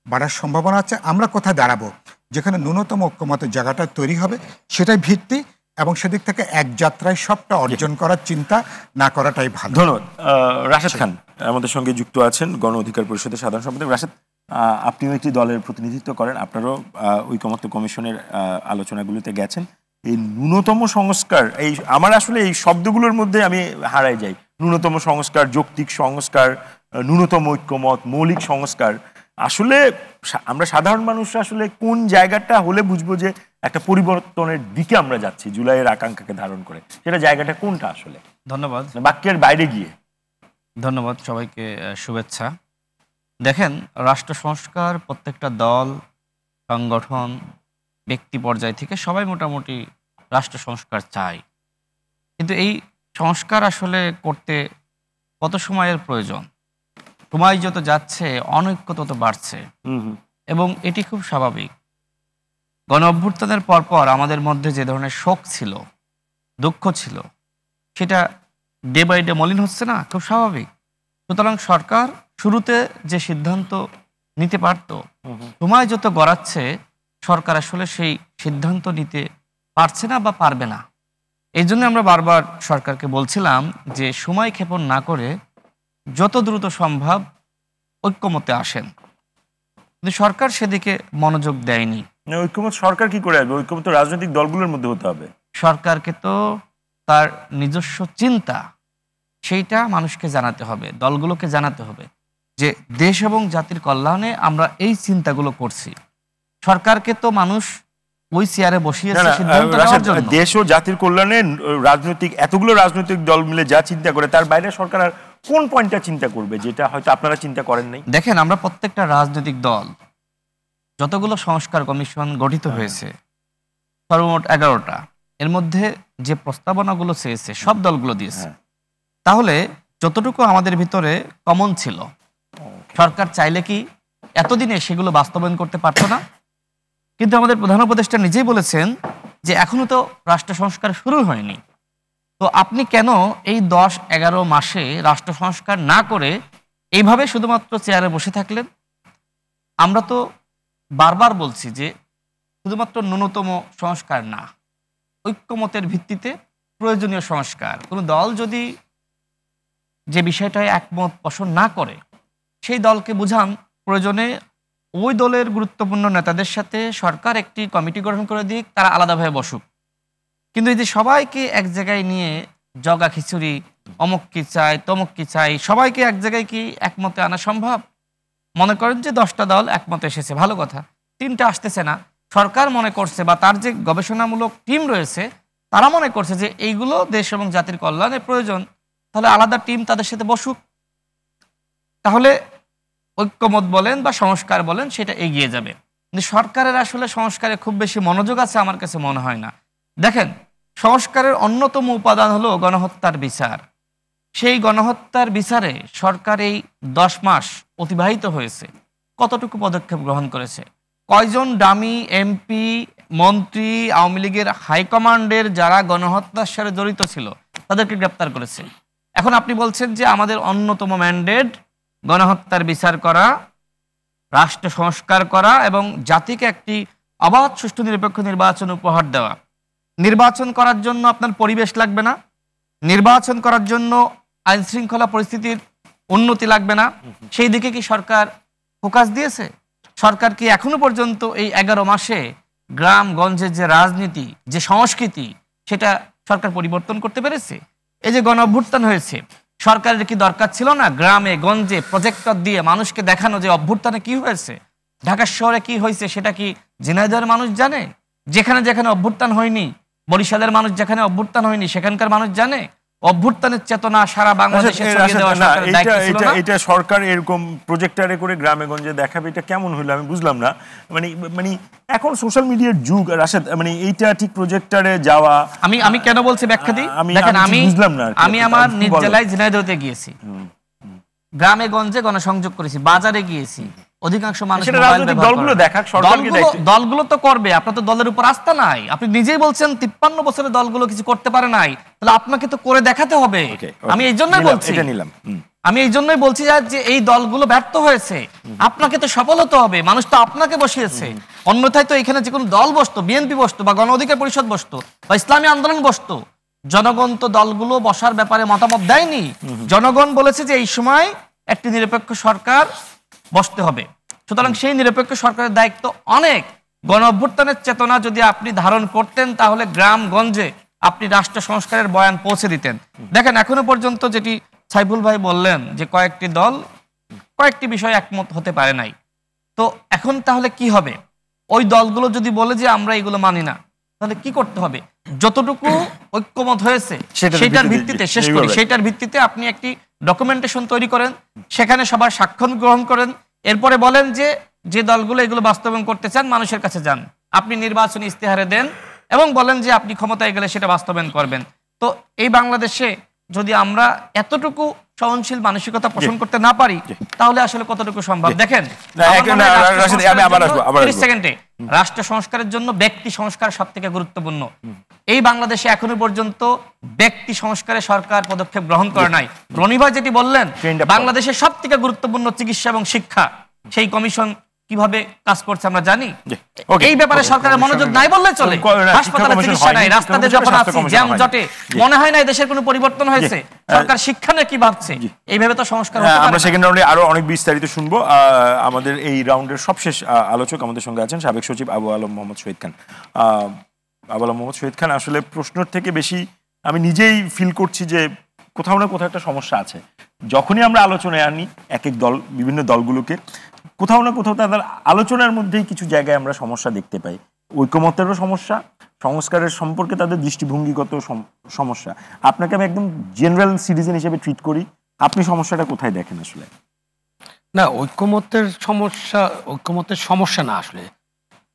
বাড়ার সম্ভাবনা আছে। আমরা কোথায় দাঁড়াবো, যেখানে ন্যূনতম ঐক্যমতের জায়গাটা তৈরি হবে সেটাই ভিত্তি, এবং সেদিক থেকে এক যাত্রায় সবটা অর্জন করার চিন্তা না করাটাই ভালো। ধন্যবাদ। রাশেদ খান আমাদের সঙ্গে যুক্ত আছেন, গণ অধিকার পরিষদের সাধারণ সম্পাদক। রাশেদ, আপনিও একটি দলের প্রতিনিধিত্ব করেন, আপনারও ঐকমত্য কমিশনের আলোচনাগুলোতে গেছেন। এই ন্যূনতম সংস্কার, এই আমার আসলে এই শব্দগুলোর মধ্যে আমি হারাই যাই। ন্যূনতম সংস্কার, যৌক্তিক সংস্কার, ন্যূনতম ঐক্যমত, মৌলিক সংস্কার, আসলে আমরা সাধারণ মানুষরা আসলে কোন জায়গাটা হলে বুঝবো যে একটা পরিবর্তনের দিকে আমরা যাচ্ছি জুলাইয়ের আকাঙ্ক্ষাকে ধারণ করে, সেটা জায়গাটা কোনটা আসলে? ধন্যবাদ। বাক্যের বাইরে গিয়ে ধন্যবাদ, সবাইকে শুভেচ্ছা। দেখেন, রাষ্ট্র সংস্কার প্রত্যেকটা দল, সংগঠন, ব্যক্তি পর্যায় থেকে সবাই মোটামুটি রাষ্ট্র সংস্কার চায়, কিন্তু এই সংস্কার আসলে করতে কত সময়ের প্রয়োজন? সময় যত যাচ্ছে অনৈক্য তত বাড়ছে, এবং এটি খুব স্বাভাবিক। গণ অভ্যুত্থানের পরপর আমাদের মধ্যে যে ধরনের শোক ছিল, দুঃখ ছিল, সেটা ডে বাই ডে মলিন হচ্ছে না, খুব স্বাভাবিক। সুতরাং সরকার শুরুতে যে সিদ্ধান্ত নিতে পারত, সময় যত গড়াচ্ছে সরকার আসলে সেই সিদ্ধান্ত নিতে পারছে না বা পারবে না। এই জন্য আমরা বারবার সরকারকে বলছিলাম যে সময় ক্ষেপণ না করে যত দ্রুত সম্ভব ঐক্যমতে আসেন, কিন্তু সরকার সেদিকে মনোযোগ দেয়নি। ঐক্যমত সরকার কি করে আসবে? ঐক্যমত রাজনৈতিক দলগুলোর মধ্যে হতে হবে। সরকারকে তো তার নিজস্ব চিন্তা সেইটা মানুষকে জানাতে হবে, দলগুলোকে জানাতে হবে যে দেশ এবং জাতির কল্যাণে আমরা এই চিন্তাগুলো করছি। সরকারকে তো মানুষ ওই চেয়ারে বসিয়েছে সিদ্ধান্ত নেওয়ার জন্য। দেশ ও জাতির কল্যাণে এতগুলো রাজনৈতিক দল মিলে যা চিন্তা করে, তার বাইরে সরকার আর কোন পয়েন্টটা চিন্তা করবে যেটা হয়তো আপনারা চিন্তা করেন নাই? দেখেন, আমরা প্রত্যেকটা রাজনৈতিক দল, যতগুলো সংস্কার কমিশন গঠিত হয়েছে সর্বমোট 11টা, এর মধ্যে যে প্রস্তাবনাগুলো চেয়েছে সব দলগুলো দিয়েছে। তাহলে যতটুকু আমাদের ভিতরে কমন ছিল, সরকার চাইলে কি এতদিনে সেগুলো বাস্তবায়ন করতে পারতো না? কিন্তু আমাদের প্রধান উপদেষ্টা নিজেই বলেছেন যে এখনো তো রাষ্ট্র সংস্কার শুরু হয়নি, তো আপনি কেন এই 10-11 মাসে রাষ্ট্র সংস্কার না করে এইভাবে শুধুমাত্র চেয়ারে বসে থাকলেন? আমরা তো বারবার বলছি যে শুধুমাত্র ন্যূনতম সংস্কার না, ঐক্যমতের ভিত্তিতে প্রয়োজনীয় সংস্কার। কোনো দল যদি যে বিষয়টায় একমত পোষণ না করে, সেই দলকে বুঝান, প্রয়োজনে ওই দলের গুরুত্বপূর্ণ নেতাদের সাথে সরকার একটি কমিটি গঠন করে দিক, তারা আলাদাভাবে বসুক। কিন্তু এই যে সবাইকে এক জায়গায় নিয়ে জগা খিচুড়ি, অমুক কি চাই তমুক কি চাই, সবাইকে এক জায়গায় কি একমতে আনা সম্ভব? মনে করেন যে 10টা দল একমতে এসেছে, ভালো কথা, 3টা আসতেছে না। সরকার মনে করছে বা তার যে গবেষণামূলক টিম রয়েছে তারা মনে করছে যে এইগুলো দেশ এবং জাতির কল্যাণে প্রয়োজন, তাহলে আলাদা টিম তাদের সাথে বসুক। তাহলে ঐক্যমত বলেন বা সংস্কার বলেন, সেটা এগিয়ে যাবে। কিন্তু সরকারের আসলে সংস্কারে খুব বেশি মনোযোগ আছে আমার কাছে মনে হয় না। দেখেন, সংস্কারের অন্যতম উপাদান হলো গণহত্যার বিচার। সেই গণহত্যার বিচারে সরকার এই 10 মাস অতিবাহিত হয়েছে, কতটুকু পদক্ষেপ গ্রহণ করেছে? কয়জন ডামি এমপি, মন্ত্রী, আওয়ামী লীগের হাইকমান্ডের যারা গণহত্যার সাথে জড়িত ছিল তাদেরকে গ্রেপ্তার করেছে। এখন আপনি বলছেন যে আমাদের অন্যতম ম্যান্ডেট গণহত্যার বিচার করা, রাষ্ট্র সংস্কার করা এবং জাতিকে একটি অবাধ, সুষ্ঠু, নিরপেক্ষ নির্বাচন উপহার দেওয়া। নির্বাচন করার জন্য আপনার পরিবেশ লাগবে না, নির্বাচন করার জন্য আইন শৃঙ্খলা পরিস্থিতির উন্নতি লাগবে না। সেই দিকে কি সরকার ফোকাস দিয়েছে? সরকার কি এখনো পর্যন্ত এই 11 মাসে গ্রামগঞ্জের যে রাজনীতি, যে সংস্কৃতি, সেটা সরকার পরিবর্তন করতে পেরেছে? এই যে গণ অভ্যুত্থান হয়েছে, সরকারের কি দরকার ছিল না গ্রামে গঞ্জে প্রজেক্টর দিয়ে মানুষকে দেখানো যে অভ্যুত্থানে কি হয়েছে, ঢাকা শহরে কি হয়েছে সেটা কি ঝিনাইদহের মানুষ জানে? যেখানে যেখানে অভ্যুত্থান হয়নি, বরিশালের মানুষ যেখানে অভ্যুত্থান হয়নি সেখানকার মানুষ জানে? অভ্যুত্থানের চেতনা সারা বাংলাদেশে ছড়িয়ে দেওয়া সরকারের দায়িত্ব ছিল না? এটা সরকার এরকম প্রজেক্টরে করে গ্রামে গঞ্জে দেখাবে, এটা কেমন হলো আমি বুঝলাম না। মানে এখন সোশ্যাল মিডিয়ার যুগ রাশেদ, মানে এইটা ঠিক প্রজেক্টরে যাওয়া। আমি কেন বলছি ব্যাখ্যা দিই। দেখেন, বুঝলাম না। আমি আমার নিজ জেলায় ঝিনাইদহতে গিয়েছি, গ্রামে গঞ্জে গণসংযোগ করেছি, বাজারে গিয়েছি, অধিকাংশ মানুষ দলগুলো তো করবে, আপনার তো দলের উপর আস্থা নাই। আপনি নিজেই বলছেন 53 বছরের দলগুলো কিছু করতে পারে নাই, তাহলে আপনাকে তো করে দেখাতে হবে। আমি এই জন্যই বলছি যে এই দলগুলো ব্যর্থ হয়েছে, আপনাকে তো সফল হতে হবে, মানুষ তো আপনাকে বসিয়েছে। অন্যথায় তো এখানে যে কোনো দল বসতো, বিএনপি বসতো বা গণ অধিকার পরিষদ বসতো বা ইসলামী আন্দোলন বসতো, জনগণ তো দলগুলো বসার ব্যাপারে মতামত দেয়নি। জনগণ বলেছে যে এই সময় একটি নিরপেক্ষ সরকার বসতে হবে। সুতরাং সেই নিরপেক্ষ সরকারের দায়িত্ব অনেক। গণ অভ্যুত্থানের চেতনা যদি আপনি ধারণ করতেন তাহলে গ্রামগঞ্জে আপনি রাষ্ট্র সংস্কারের বয়ান পৌঁছে দিতেন। দেখেন, এখনো পর্যন্ত যেটি সাইফুল ভাই বললেন যে কয়েকটি দল কয়েকটি বিষয় একমত হতে পারে নাই, তো এখন তাহলে কি হবে? ওই দলগুলো যদি বলে যে আমরা এগুলো মানি না, তাহলে কি করতে হবে? যতটুকু ঐক্যমত হয়েছে সেটার ভিত্তিতে শেষ করি, সেটার ভিত্তিতে আপনি একটি ডকুমেন্টেশন তৈরি করেন, সেখানে সবার সাক্ষ্য গ্রহণ করেন, এরপরে বলেন যে দলগুলো এগুলো বাস্তবায়ন করতে চান মানুষের কাছে যান, আপনি নির্বাচনী ইস্তেহারে দেন এবং বলেন যে আপনি ক্ষমতায় গেলে সেটা বাস্তবায়ন করবেন। তো এই বাংলাদেশে যদি আমরা এতটুকু সহনশীল মানসিকতা পোষণ করতে না পারি তাহলে আসলে কতটুকু সম্ভব? দেখেন, রাষ্ট্র সংস্কারের জন্য ব্যক্তি সংস্কার সব থেকে গুরুত্বপূর্ণ। এই বাংলাদেশে এখনো পর্যন্ত ব্যক্তি সংস্কারে সরকার পদক্ষেপ গ্রহণ করে নাই। রনিভা যেটি বললেন, বাংলাদেশের সব থেকে গুরুত্বপূর্ণ চিকিৎসা এবং শিক্ষা, সেই কমিশন কিভাবে কাজ করছে আমরা জানি। এই ব্যাপারে সরকারের মনোযোগ নাই বললে চলে। হাসপাতালে চিকিৎসা নাই, রাস্তাতে যখন আছি জ্যাম জটে, মনে হয় না দেশের কোনো পরিবর্তন হয়েছে। সরকার শিক্ষা নিয়ে কি ভাবছে? এইভাবে তো সংস্কার হতে পারে না। আমরা সেকেন্ড রাউন্ডে আরো অনেক বিস্তারিত শুনবো। আমাদের এই রাউন্ডের সবশেষ আলোচক আমাদের সঙ্গে আছেন সাবেক সচিব আবু আলম মোহাম্মদ শহীদ খান। আবু আলম মোহাম্মদ শহীদ খান, আসলে প্রশ্নের থেকে বেশি আমি নিজেই ফিল করছি যে কোথাও না কোথাও একটা সমস্যা আছে। যখনই আমরা আলোচনায় আনি এক এক দল, বিভিন্ন দলগুলোকে, কোথাও না কোথাও তাদের আলোচনার মধ্যেই কিছু জায়গায় আমরা সমস্যা দেখতে পাই। ঐকমত্যেরও সমস্যা, সংস্কারের সম্পর্কে তাদের দৃষ্টিভঙ্গিগত সমস্যা। আপনাকে আমি একদম জেনারেল সিটিজেন হিসেবে ট্রিট করি, আপনি সমস্যাটা কোথায় দেখেন আসলে? না, ঐকমত্যের সমস্যা না, আসলে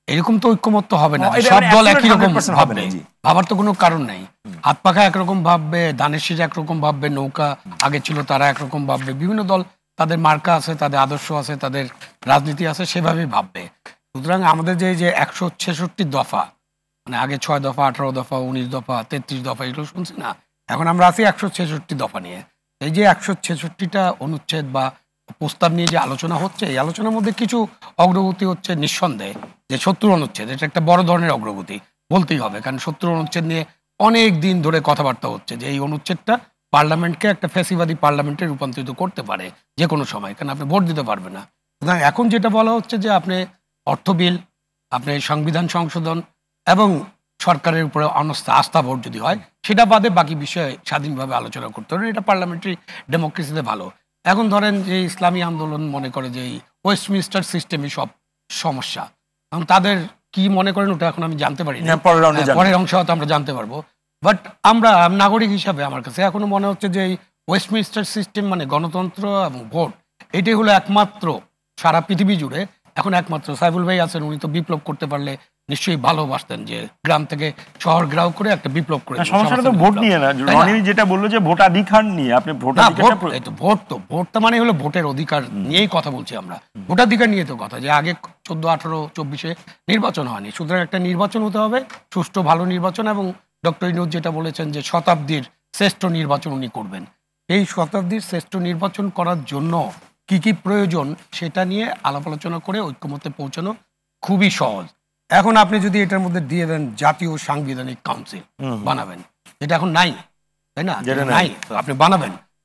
এরকম তো ঐকমত্য হবে না, সব দল একই রকম ভাববে, ভাবার তো কোনো কারণ নাই। হাত পাখা একরকম ভাববে, ধানের শীষ একরকম ভাববে, নৌকা আগে ছিল তারা একরকম ভাববে, বিভিন্ন দল তাদের মার্কা আছে, তাদের আদর্শ আছে, তাদের রাজনীতি আছে, সেভাবেই ভাববে। সুতরাং আমাদের যে 166 দফা, মানে আগে 6 দফা, 18 দফা, 19 দফা, 33 দফা, এগুলো শুনছি না, এখন আমরা আছি 166 দফা নিয়ে। এই যে 166টা অনুচ্ছেদ বা প্রস্তাব নিয়ে যে আলোচনা হচ্ছে, এই আলোচনার মধ্যে কিছু অগ্রগতি হচ্ছে নিঃসন্দেহে। যে 70 অনুচ্ছেদ, এটা একটা বড় ধরনের অগ্রগতি বলতেই হবে, কারণ 70 অনুচ্ছেদ নিয়ে অনেক দিন ধরে কথাবার্তা হচ্ছে যে এই অনুচ্ছেদটা পার্লামেন্টকে একটা ফ্যাসিবাদী পার্লামেন্টে রূপান্তরিত করতে পারে যে কোনো সময়, কারণ আপনি ভোট দিতে পারবেন না। সুতরাং এখন যেটা বলা হচ্ছে যে আপনি অর্থ বিল, আপনি সংবিধান সংশোধন এবং সরকারের উপরে আস্থা ভোট যদি হয়, সেটা বাদে বাকি বিষয়ে স্বাধীনভাবে আলোচনা করতে পারেন। এটা পার্লামেন্টারি ডেমোক্রেসিতে ভালো। এখন ধরেন যে ইসলামী আন্দোলন মনে করে যে এই ওয়েস্টমিনিস্টার সিস্টেমই সব সমস্যা, এবং তাদের কি মনে করেন ওটা এখন আমি জানতে পারি না, পরের অংশ হয়তো আমরা জানতে পারবো। বাট আমরা নাগরিক হিসাবে আমার কাছে এখনো মনে হচ্ছে যে এই ওয়েস্টমিনিস্টার সিস্টেম মানে গণতন্ত্র এবং ভোট, এটাই হলো একমাত্র সারা পৃথিবী জুড়ে এখন একমাত্র। সাইফুল ভাই আছেন, উনি তো বিপ্লব করতে পারলে নিশ্চয়ই ভালোবাসতেন যে গ্রাম থেকে শহর গ্রাও করে একটা বিপ্লব করে। সমস্যাটা তো ভোট নিয়ে না, রনি যেটা বললো যে ভোটাধিকার নিয়ে। আপনি ভোটটা মানে হলো ভোটের অধিকার নিয়েই কথা বলছি আমরা, ভোটাধিকার নিয়ে তো কথা, যে আগে 14, 18, 24-এ নির্বাচন হয়নি। সুতরাং একটা নির্বাচন হতে হবে, সুষ্ঠু ভালো নির্বাচন, এবং ডক্টর ইউনূস যেটা বলেছেন যে শতাব্দীর শ্রেষ্ঠ নির্বাচন উনি করবেন। এই শতাব্দীর শ্রেষ্ঠ নির্বাচন করার জন্য কি কি প্রয়োজন সেটা নিয়ে আলাপ আলোচনা করে ঐক্যমত্যে পৌঁছানো খুবই সহজ। এখন আপনি যদি এটার মধ্যে দিয়ে দেন জাতীয় সাংবিধানিক কাউন্সিল বানাবেন, এটা এখন নাই, তাই না? নাই, আপনি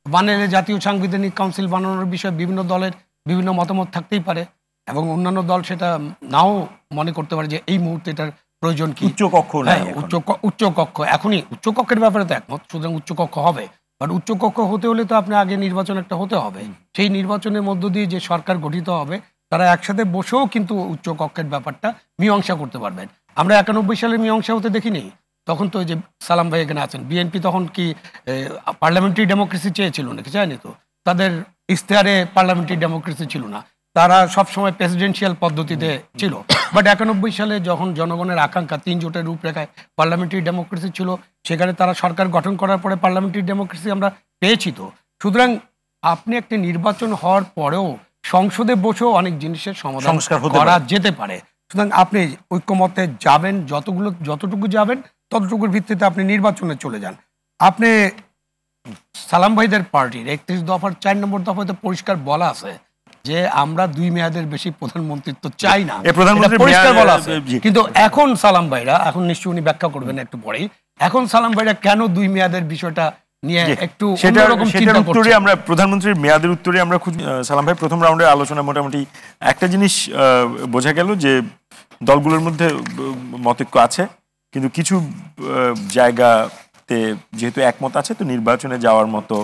বানালে জাতীয় সাংবিধানিক কাউন্সিল বানানোর বিষয়ে বিভিন্ন দলের বিভিন্ন মতামত থাকতেই পারে, এবং অন্যান্য দল সেটা নাও মনে করতে পারে যে এই মুহূর্তে এটার প্রয়োজন কি। উচ্চকক্ষ নাই এখন। উচ্চকক্ষ এখনই উচ্চকক্ষের ব্যাপারে তো একমত, সুতরাং উচ্চকক্ষ হবে। বাট উচ্চকক্ষ হতে হলে তো আপনি আগে নির্বাচন একটা হতে হবে। সেই নির্বাচনের মধ্য দিয়ে যে সরকার গঠিত হবে তারা একসাথে বসেও কিন্তু উচ্চকক্ষের ব্যাপারটা মীমাংসা করতে পারবেন। আমরা 91 সালে মীমাংসা হতে দেখিনি। তখন তো ওই যে সালাম ভাই এখানে আছেন, বিএনপি তখন কি পার্লামেন্টারি ডেমোক্রেসি চেয়েছিল নাকি? চায়নি তো। তাদের ইশতেহারে পার্লামেন্টারি ডেমোক্রেসি ছিল না, তারা সবসময় প্রেসিডেন্সিয়াল পদ্ধতিতে ছিল। বাট 91 সালে যখন জনগণের আকাঙ্ক্ষা 3 জোটের রূপরেখায় পার্লামেন্টারি ডেমোক্রেসি ছিল, সেখানে তারা সরকার গঠন করার পরে পার্লামেন্টারি ডেমোক্রেসি আমরা পেয়েছি তো। সুতরাং আপনি একটি নির্বাচন হওয়ার পরেও সংসদে বসেও অনেক জিনিসের সমাধান করা যেতে পারে। সুতরাং আপনি ঐক্যমতে যাবেন, যতটুকু যাবেন ততটুকুর ভিত্তিতে আপনি নির্বাচনে চলে যান। আপনি সালাম ভাইদের পার্টির 31 দফার 4 নম্বর দফাতে পরিষ্কার বলা আছে যে আমরা 2 মেয়াদের বেশি প্রধানমন্ত্রিত্ব চাই না, পরিষ্কার বলা আছে। কিন্তু এখন সালাম ভাইরা, এখন নিশ্চয়ই উনি ব্যাখ্যা করবেন একটু পরেই, এখন সালাম ভাইরা কেন 2 মেয়াদের বিষয়টা নিয়ে একটু অন্যরকম চিন্তা করছে? আমরা প্রধানমন্ত্রীর মেয়াদের উত্তরে আমরা সালাম ভাই প্রথম রাউন্ডের আলোচনা মোটামুটি একটা জিনিস বোঝা গেল যে দলগুলোর মধ্যে মতৈক্য আছে, কিন্তু কিছু জায়গাতে যেহেতু একমত আছে, তো নির্বাচনে যাওয়ার মতো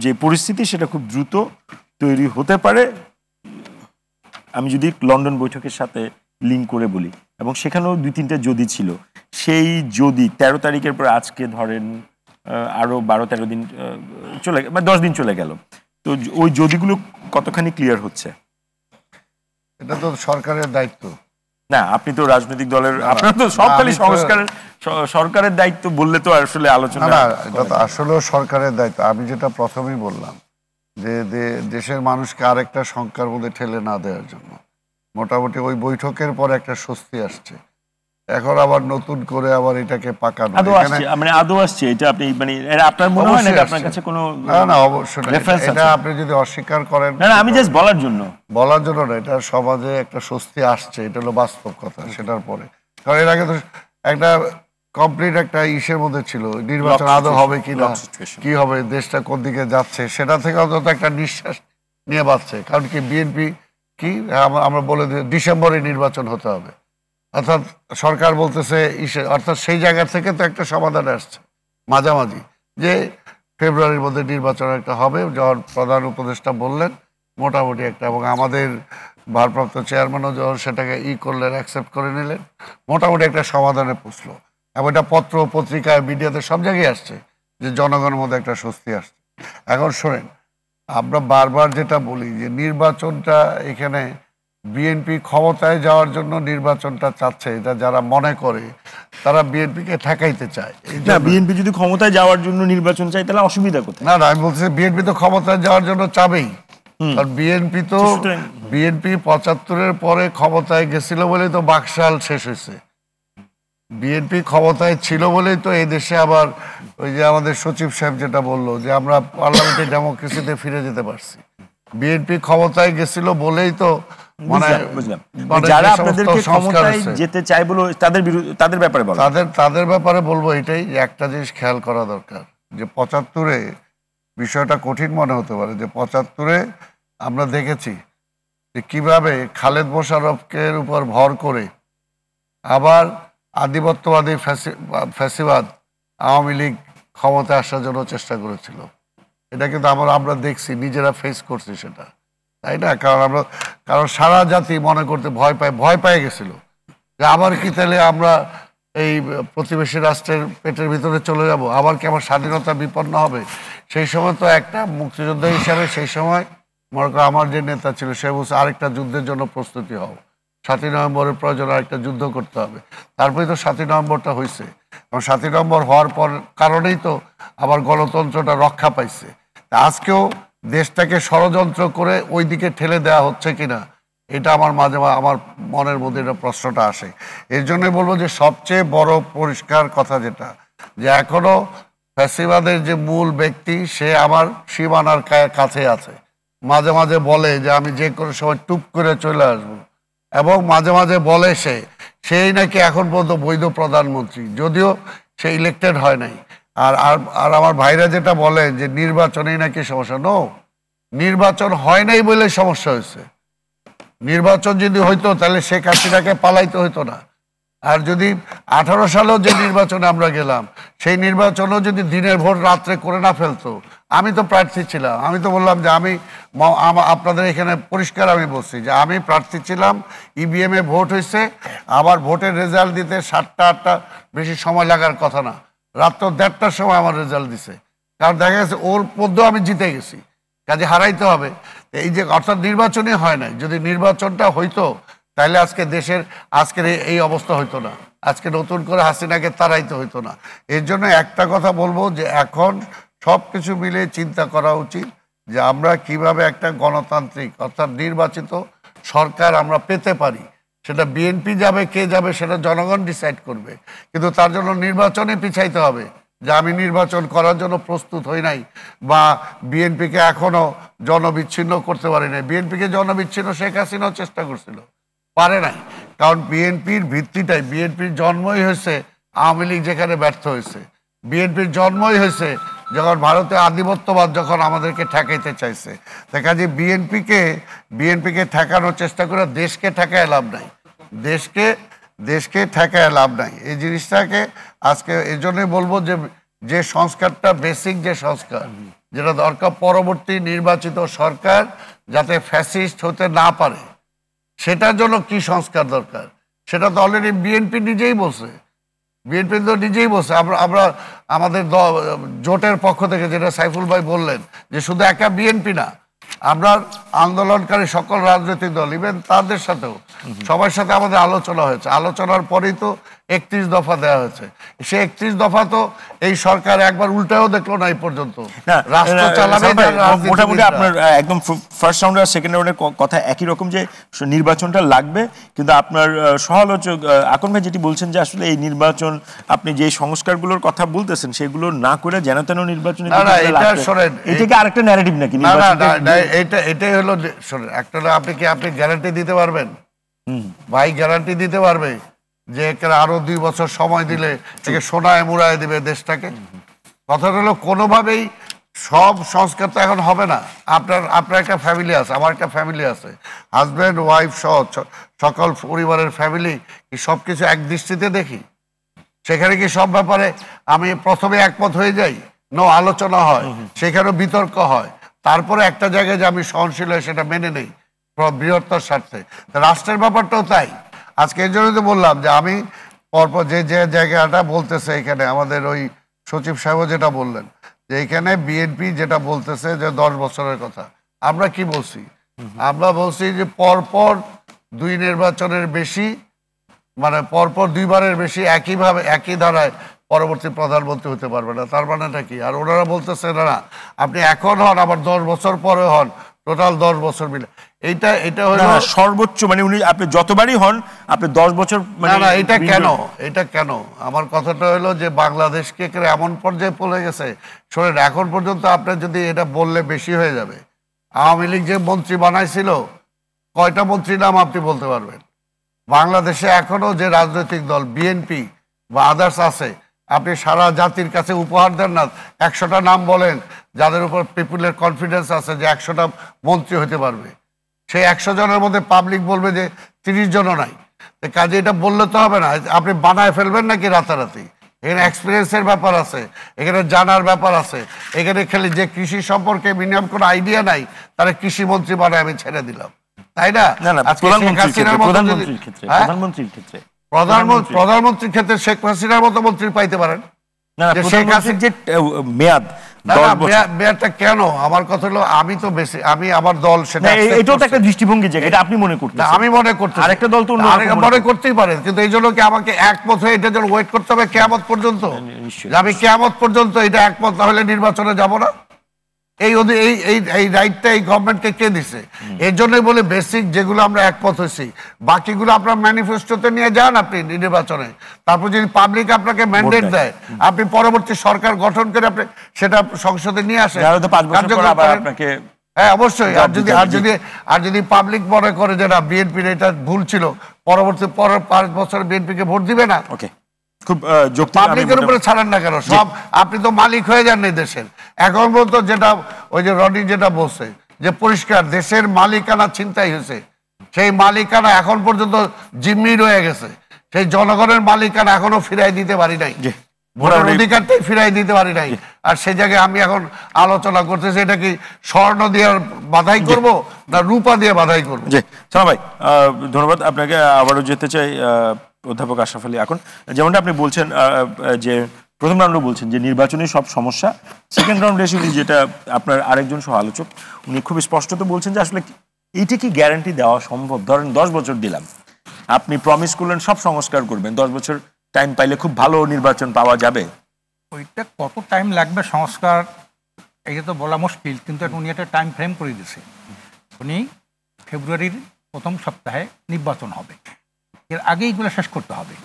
যে পরিস্থিতি সেটা খুব দ্রুত তৈরি হতে পারে। আমি যদি লন্ডন বৈঠকের সাথে লিঙ্ক করে বলি, এবং সেখানেও 2-3টা যদি ছিল, সেই যদি 13 তারিখের পর আজকে ধরেন আরো 12-13 দিন চলে, মানে 10 দিন চলে গেল, তো ওই যদিগুলো কতখানি ক্লিয়ার হচ্ছে? এটা তো সরকারের দায়িত্ব না। আপনি তো রাজনৈতিক দলের, আপনার তো সব খালি সরকারের দায়িত্ব বললে তো আসলে আলোচনা না, এটা তো আসলে সরকারের দায়িত্ব। আমি যেটা প্রথমেই বললাম যে দেশের মানুষকে আরেকটা সংখ্যার মধ্যে ঠেলে না দেওয়ার জন্য মোটামুটি ওই বৈঠকের পর একটা স্বস্তি আসছে। এখন আবার নতুন করে আবার এটাকে পাকানো আদৌ আসছে, এটা আপনি মানে আপনার মনে হয় না আপনার কাছে কোনো? না অবশ্যই এটা আপনি যদি অস্বীকার করেন, না আমি জাস্ট বলার জন্য না, এটা সমাজে একটা স্বস্তি আসছে, এটা হলো বাস্তব কথা। সেটার পরে কারণ এর আগে তো একটা কমপ্লিট একটা ইসের মধ্যে ছিল, নির্বাচন আদৌ হবে কিনা, কি হবে, দেশটা কোন দিকে যাচ্ছে, সেটা থেকে অন্তত একটা নিঃশ্বাস নিয়ে বাঁচছে। কারণ কি বিএনপি কি আমরা বলে ডিসেম্বরে নির্বাচন হতে হবে, অর্থাৎ সরকার বলতেছে অর্থাৎ সেই জায়গা থেকে তো একটা সমাধান আসছে মাঝামাঝি যে ফেব্রুয়ারির মধ্যে নির্বাচন একটা হবে, যখন প্রধান উপদেষ্টা বললেন মোটামুটি একটা, এবং আমাদের ভারপ্রাপ্ত চেয়ারম্যানও যখন সেটাকে করলেন, অ্যাকসেপ্ট করে নিলেন, মোটামুটি একটা সমাধানে পৌঁছলো। এবং এটা পত্র পত্রিকায় মিডিয়াতে সব জায়গায় আসছে যে জনগণের মধ্যে একটা স্বস্তি আসছে। এখন শোনেন, আমরা বারবার যেটা বলি যে নির্বাচনটা এখানে বিএনপি ক্ষমতায় যাওয়ার জন্য নির্বাচনটা চাচ্ছে, এটা যারা মনে করে তারা বিএনপিকে ঠেকাইতে চায়। বিএনপি যদি ক্ষমতায় যাওয়ার জন্য নির্বাচন চায় তাহলে অসুবিধা কোথায়? না আমি বলছি বিএনপি তো ক্ষমতায় যাওয়ার জন্য চাবেই, কারণ বিএনপি 75-এর পরে ক্ষমতায় গেছিল বলেই তো বাকশাল শেষ হয়েছে। বিএনপি ক্ষমতায় ছিল বলেই তো এই দেশে আবার ওই যে আমাদের সচিব সাহেব যেটা বললো যে আমরা পার্লামেন্টারি ডেমোক্রেসিতে ফিরে যেতে পারছি। বিএনপি ক্ষমতায় গেছিল বলেই তো যারা আপনাদেরকে ক্ষমতায় যেতে চায় বলো তাদের ব্যাপারে বলো, তাদের ব্যাপারে বলবো এটাই যে একটা জিনিস খেয়াল করা দরকার যে 75-এ বিষয়টা কঠিন মনে হতে পারে, যে 75-এ আমরা দেখেছি যে কিভাবে খালেদ মোশাররফের উপর ভর করে আবার আধিপত্যবাদী ফ্যাসিবাদ আওয়ামী লীগ ক্ষমতায় আসার জন্য চেষ্টা করেছিল। এটা কিন্তু আমরা দেখছি, নিজেরা ফেস করছি সেটা, তাই না? কারণ সারা জাতি মনে করতে ভয় পেয়ে গেছিল যে আবার কি তাহলে আমরা এই প্রতিবেশী রাষ্ট্রের পেটের ভিতরে চলে যাব, আবার কি আমার স্বাধীনতা বিপন্ন হবে। সেই সময় তো একটা মুক্তিযোদ্ধা হিসাবে সেই সময় মনে করো আমার যে নেতা ছিল সে বলছে আরেকটা যুদ্ধের জন্য প্রস্তুতি হও, 7ই নভেম্বরের প্রয়োজন আরেকটা যুদ্ধ করতে হবে। তারপরে তো 7ই নভেম্বরটা হয়েছে, এবং 7ই নভেম্বর হওয়ার পর কারণেই তো আবার গণতন্ত্রটা রক্ষা পাইছে। আজকেও দেশটাকে ষড়যন্ত্র করে ওই দিকে ঠেলে দেওয়া হচ্ছে কিনা, এটা আমার আমার মনের মধ্যে এটা প্রশ্নটা আসে। এর জন্য বলবো যে সবচেয়ে বড় পরিষ্কার কথা যেটা, যে এখনো ফ্যাসিবাদের যে মূল ব্যক্তি সে আমার সীমানার কাছে আছে। মাঝে মাঝে বলে যে আমি যে কোনো সময় টুপ করে চলে আসবো, এবং মাঝে মাঝে বলে সেই নাকি এখন পর্যন্ত বৈধ প্রধানমন্ত্রী, যদিও সে ইলেক্টেড হয় নাই। আর আমার ভাইরা যেটা বলে যে নির্বাচনেই নাকি সমস্যা, নো, নির্বাচন হয় নাই বলে সমস্যা হয়েছে। নির্বাচন যদি হইতো তাহলে শেখ হাসিনাকে পালাইতে হইতো না, আর যদি 18 সালেও যে নির্বাচনে আমরা গেলাম, সেই নির্বাচনও যদি দিনের ভোট রাত্রে করে না ফেলতো, আমি তো প্রার্থী ছিলাম। আমি তো বললাম যে আমি আপনাদের এখানে পরিষ্কার আমি বলছি যে আমি প্রার্থী ছিলাম, ইভিএম এ ভোট হয়েছে, আবার ভোটের রেজাল্ট দিতে 7টা 8টা বেশি সময় লাগার কথা না, রাত্র 1:30টার সময় আমার রেজাল্ট দিছে। কারণ দেখা গেছে ওর মধ্যেও আমি জিতে গেছি, কাজে হারাইতে হবে। এই যে অর্থাৎ নির্বাচনই হয় নাই, যদি নির্বাচনটা হইতো তাহলে আজকে দেশের আজকের এই অবস্থা হইতো না, আজকে নতুন করে হাসিনাকে তাড়াইতে হইতো না। এর জন্য একটা কথা বলবো যে এখন সব কিছু মিলে চিন্তা করা উচিত যে আমরা কিভাবে একটা গণতান্ত্রিক অর্থাৎ নির্বাচিত সরকার আমরা পেতে পারি। সেটা বিএনপি যাবে, কে যাবে সেটা জনগণ ডিসাইড করবে, কিন্তু তার জন্য নির্বাচনে পিছাইতে হবে। যে আমি নির্বাচন করার জন্য প্রস্তুত হই নাই, বা বিএনপিকে এখনো জনবিচ্ছিন্ন করতে পারি নাই। বিএনপিকে জনবিচ্ছিন্ন শেখ হাসিনাও চেষ্টা করছিল, পারে নাই। কারণ বিএনপির ভিত্তিটাই, বিএনপির জন্মই হয়েছে আওয়ামী লীগ যেখানে ব্যর্থ হয়েছে, বিএনপির জন্মই হয়েছে যখন ভারতে আধিপত্যবাদ যখন আমাদেরকে ঠেকাইতে চাইছে। তাই কাজে বিএনপিকে ঠেকানোর চেষ্টা করে দেশকে ঠেকায় লাভ নাই, দেশকে ঠেকায় লাভ নাই। এই জিনিসটাকে আজকে এই জন্যই বলবো যে সংস্কারটা বেসিক, যে সংস্কার যেটা দরকার, পরবর্তী নির্বাচিত সরকার যাতে ফ্যাসিস্ট হতে না পারে, সেটার জন্য কি সংস্কার দরকার সেটা তো অলরেডি বিএনপি নিজেই বলছে। বিএনপি তো নিজেই বলছে। আমরা আমাদের জোটের পক্ষ থেকে যেটা সাইফুল ভাই বললেন যে শুধু একা বিএনপি না, আমরা আন্দোলনকারী সকল রাজনৈতিক দল, ইভেন তাদের সাথেও সবার সাথে আমাদের আলোচনা হয়েছে। আলোচনার পরেই তো 31 দফা দেওয়া হয়েছে। সে 31 দফা তো এই সরকার একবার উল্টাও দেখলো না এই পর্যন্ত। রাষ্ট্র চালাবে মোটামুটি আপনার একদম ফার্স্ট রাউন্ড আর সেকেন্ড রাউন্ডের কথা একই রকম, যে নির্বাচনটা লাগবে, কিন্তু আপনার সমালোচক আকন ভাই যেটি বলছেন যে আসলে এই নির্বাচন আপনি যে সংস্কারগুলোর কথা বলতেছেন সেগুলো না করে যেন তেন নির্বাচনে, এটাকে আরেকটা ন্যারেটিভ নাকি? এটাই হলো, শোনেন, একটা আপনি গ্যারান্টি দিতে পারবেন ভাই, গ্যারান্টি দিতে পারবে যে আরো 2 বছর সময় দিলে থেকে সোনায় মুড়ায় দিবে দেশটাকে? কথাটা হলো কোনোভাবেই সব সংস্কার তো এখন হবে না। আপনার একটা ফ্যামিলি আছে, আমার একটা ফ্যামিলি আছে, হাজব্যান্ড ওয়াইফ সহ সকল পরিবারের ফ্যামিলি, সব কিছু এক দৃষ্টিতে দেখি? সেখানে কি সব ব্যাপারে আমি প্রথমে একমত হয়ে যাই? আলোচনা হয়, সেখানেও বিতর্ক হয়, তারপরে একটা জায়গায় যে আমি সহনশীল হয়ে সেটা মেনে নেই বৃহত্তর স্বার্থে। রাষ্ট্রের ব্যাপারটাও তাই। আজকে এই জন্য তো বললাম যে আমি পরপর যে জায়গাটা বলতেছে এখানে আমাদের ওই সচিব সাহেব যেটা বললেন যে এখানে বিএনপি যেটা বলতেছে যে 10 বছরের কথা, আমরা কি বলছি? আমরা বলছি যে পরপর 2 নির্বাচনের বেশি, মানে পরপর 2 বারের বেশি একইভাবে একই ধারায় পরবর্তী প্রধানমন্ত্রী হতে পারবে না। তার মানেটা কি? আর ওনারা বলতেছে না আপনি এখন হন, আবার 10 বছর পরে হন, টোটাল 10 বছর মিলে। এটা হলো সর্বোচ্চ, মানে উনি আপনি যতবারই হন আপনি 10 বছর, না এটা কেন আমার কথাটা হলো যে বাংলাদেশকে এমন পর্যায়ে পড়ে গেছে। শোনেন, এখন পর্যন্ত আপনি যদি এটা বললে বেশি হয়ে যাবে। আওয়ামী লীগ যে মন্ত্রী বানাইছিল, কয়টা মন্ত্রী নাম আপনি বলতে পারবেন? বাংলাদেশে এখনো যে রাজনৈতিক দল বিএনপি বা আদার্স আছে, আপনি সারা জাতির কাছে উপহার দেন না, 100টা নাম বলেন যাদের উপর পিপুলের কনফিডেন্স আছে যে 100টা মন্ত্রী হতে পারবে। সেই 100 জনের মধ্যে পাবলিক বলবে যে 30 জনও নাই। কাজে এটা বললে তো হবে না, আপনি বানায় ফেলবেন নাকি রাতারাতি? এখানে এক্সপিরিয়েন্সের ব্যাপার আছে, এখানে জানার ব্যাপার আছে। এখানে খেলে যে কৃষি সম্পর্কে মিনিমাম কোনো আইডিয়া নাই, তারা কৃষি মন্ত্রী বানায় আমি ছেড়ে দিলাম, তাই না? প্রধানমন্ত্রীর ক্ষেত্রে শেখ হাসিনার মতো মন্ত্রী পাইতে পারেন। মেয়াদটা কেন? আমার কথা হলো আমি আমার দল সেটা এটাও তো একটা দৃষ্টিভঙ্গি, এটা আপনি মনে করতেন। আমি মনে করতে আরেকটা দল তো মনে করতেই পারে, কিন্তু এই জন্য কি আমাকে একমত হয়ে এটার জন্য ওয়েট করতে হবে কিয়ামত পর্যন্ত? আমি কিয়ামত পর্যন্ত এটা একমত না হলে নির্বাচনে যাব না? এই রাইটটা এই গভর্নমেন্টকে কে দিছে? এর জন্যই বলে বেসিক যেগুলো আমরা একমত হয়েছি, বাকিগুলো আপনার ম্যানিফেস্টোতে নিয়ে যান আপনি নির্বাচনে। তারপর যদি পাবলিক আপনাকে ম্যান্ডেট দেয়, আপনি পরবর্তী সরকার গঠন করে আপনি সেটা সংসদে নিয়ে আসেন। হ্যাঁ, অবশ্যই। আর যদি পাবলিক মনে করে যে না বিএনপির এটা ভুল ছিল, পরবর্তী 5 বছর বিএনপিকে ভোট দিবে না। খুব পাবলিকের উপরে ছাড়েন না কেন? সব আপনি তো মালিক হয়ে যান এই দেশের। এখন বলতো যেটা ওই যে রনি যেটা বলছে যে পরিষ্কার দেশের মালিকানা ছিনতাই হয়েছে, সেই মালিকানা এখন পর্যন্ত জিম্মি রয়ে গেছে। সেই জনগণের মালিকানা এখনো ফিরাই দিতে পারি নাই, ভোটের অধিকারটাই ফিরাই দিতে পারি নাই। আর সেই জায়গায় আমি এখন আলোচনা করতেছি এটা কি স্বর্ণ দিয়ে বাধাই করব না রূপা দিয়ে বাধাই করবো? জি সালাম ভাই, ধন্যবাদ আপনাকে। আবারও যেতে চাই অধ্যাপক আশরাফ আলী। এখন যেমনটা আপনি বলছেন যে প্রথম রাউন্ডে বলছেন যে নির্বাচনী সব সমস্যা, সেকেন্ড রাউন্ডে এসে উনি যেটা আপনার আরেকজন সহ আলোচক উনি খুব স্পষ্টত বলছেন যে আসলে এইটা কি গ্যারান্টি দেওয়া সম্ভব? ধরেন 10 বছর দিলাম, আপনি প্রমিস করলেন সব সংস্কার করবেন, 10 বছর টাইম পাইলে খুব ভালো নির্বাচন পাওয়া যাবে। ওইটা কত টাইম লাগবে সংস্কার এটা তো বলা মুশকিল, কিন্তু উনি একটা টাইম ফ্রেম করে দিয়েছে। উনি ফেব্রুয়ারির প্রথম সপ্তাহে নির্বাচন হবে, এর আগে এগুলো শেষ করতে হবে।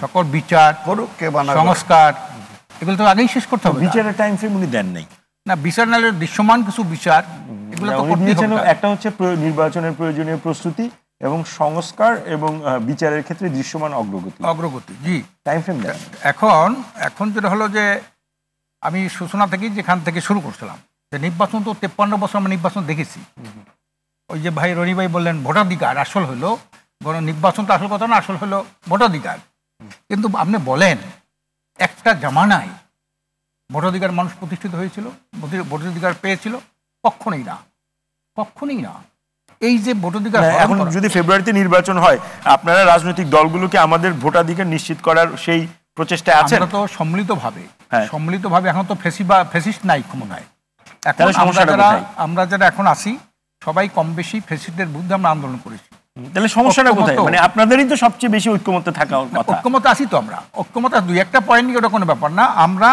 সকল বিচার সংস্কার এগুলো তো আগেই শেষ করতে হবে। বিচারের টাইম ফ্রেম উনি দেন নাই। না, বিচার নাহলে দৃশ্যমান কিছু বিচার এগুলো তো করতেই হবে। একটা হচ্ছে নির্বাচনের প্রয়োজনীয় প্রস্তুতি এবং সংস্কার এবং বিচারের ক্ষেত্রে দৃশ্যমান অগ্রগতি। জি, টাইম ফ্রেম দেন। এখন যেটা হলো যে আমি সূচনা থেকে যেখান থেকে শুরু করছিলাম যে নির্বাচন তো 53 বছর আমরা নির্বাচন দেখেছি। ওই যে ভাই রনি ভাই বললেন ভোটাধিকার আসল হলো, নির্বাচন তো আসল কথা না, আসল হলো ভোটাধিকার। কিন্তু আপনি বলেন একটা জামানায় ভোটাধিকার মানুষ প্রতিষ্ঠিত হয়েছিল, ভোটাধিকার পেয়েছিল? কখনোই না। এই যে ভোটাধিকার, এখন যদি ফেব্রুয়ারিতে নির্বাচন হয়, আপনারা রাজনৈতিক দলগুলোকে আমাদের ভোটাধিকার নিশ্চিত করার সেই প্রচেষ্টা আছে? আমরা তো সম্মিলিতভাবে এখন তো ফেসিস্ট নাই ক্ষমতায়। এখন আমরা যারা এখন আছি সবাই কম বেশি ফেসিস্টদের বিরুদ্ধে আমরা আন্দোলন করেছি। তাহলে সমস্যাটা কোথায়? মানে আপনাদেরই তো সবচেয়ে বেশি ঐক্যমত্য থাকা কথা। ঐক্যমত আছি তো আমরা, ঐক্যমত দুই একটা পয়েন্ট নিয়ে ওটা কোনো ব্যাপার না। আমরা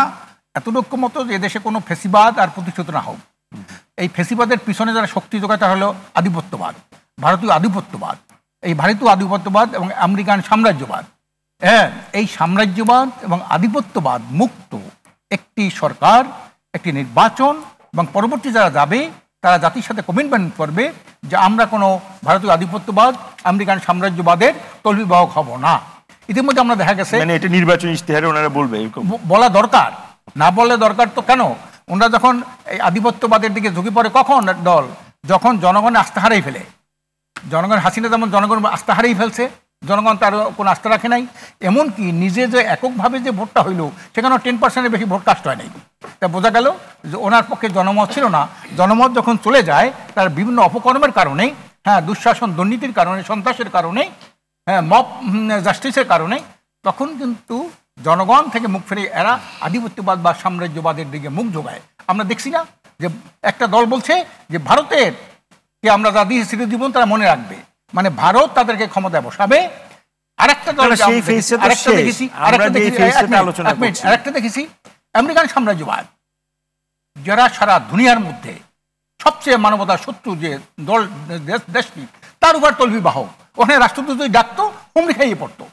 এত ঐক্যমত যে দেশে কোনো ফেসিবাদ আর প্রতিষ্ঠিত না হোক। এই ফেসিবাদের পিছনে যারা শক্তি যোগায় তা হলো আধিপত্যবাদ, ভারতীয় আধিপত্যবাদ, এই ভারতীয় আধিপত্যবাদ এবং আমেরিকান সাম্রাজ্যবাদ। হ্যাঁ, এই সাম্রাজ্যবাদ এবং আধিপত্যবাদ মুক্ত একটি সরকার, একটি নির্বাচন এবং পরবর্তী যারা যাবে তারা জাতির সাথে কমিটমেন্ট করবে যে আমরা কোনো ভারতীয় আধিপত্যবাদ, আমেরিকান সাম্রাজ্যবাদের তলবিবাহক হব না। ইতিমধ্যে আমরা দেখা গেছে মানে এটা নির্বাচনী ইশতেহারে ওনারা বলবে, বলা দরকার। না বললে দরকার তো কেন? ওনারা যখন এই আধিপত্যবাদের দিকে ঝুঁকে পড়ে কখন দল, যখন জনগণের আস্থা হারিয়ে ফেলে। জনগণ হাসিনা যেমন জনগণ আস্থা হারিয়ে ফেলছে, জনগণ তার কোনো আস্থা রাখে নাই। এমনকি নিজে যে এককভাবে যে ভোটটা হইল সেখানেও 10%-এর বেশি ভোট কাস্ট হয় নাই। তা বোঝা গেল যে ওনার পক্ষে জনমত ছিল না। জনমত যখন চলে যায় তার বিভিন্ন অপকর্মের কারণে, হ্যাঁ, দুঃশাসন দুর্নীতির কারণে, সন্ত্রাসের কারণে, হ্যাঁ, মব জাস্টিসের কারণে, তখন কিন্তু জনগণ থেকে মুখ ফিরে এরা আধিপত্যবাদ বা সাম্রাজ্যবাদের দিকে মুখ যোগায়। আমরা দেখছি না যে একটা দল বলছে যে ভারতের কে আমরা যা দিয়েছি জীবন তারা মনে রাখবে, মানে ভারত তাদেরকে ক্ষমতায় বসাবে। আরেকটা দল দেখেছি আমেরিকান সাম্রাজ্যবাদ, যারা সারা দুনিয়ার মধ্যে সবচেয়ে মানবতার শত্রু যে দল দেশটি, তার উপর তলবিবাহ। ওখানে রাষ্ট্রদূত যদি ডাকতো হুমড়ি খাইয়ে পড়তো।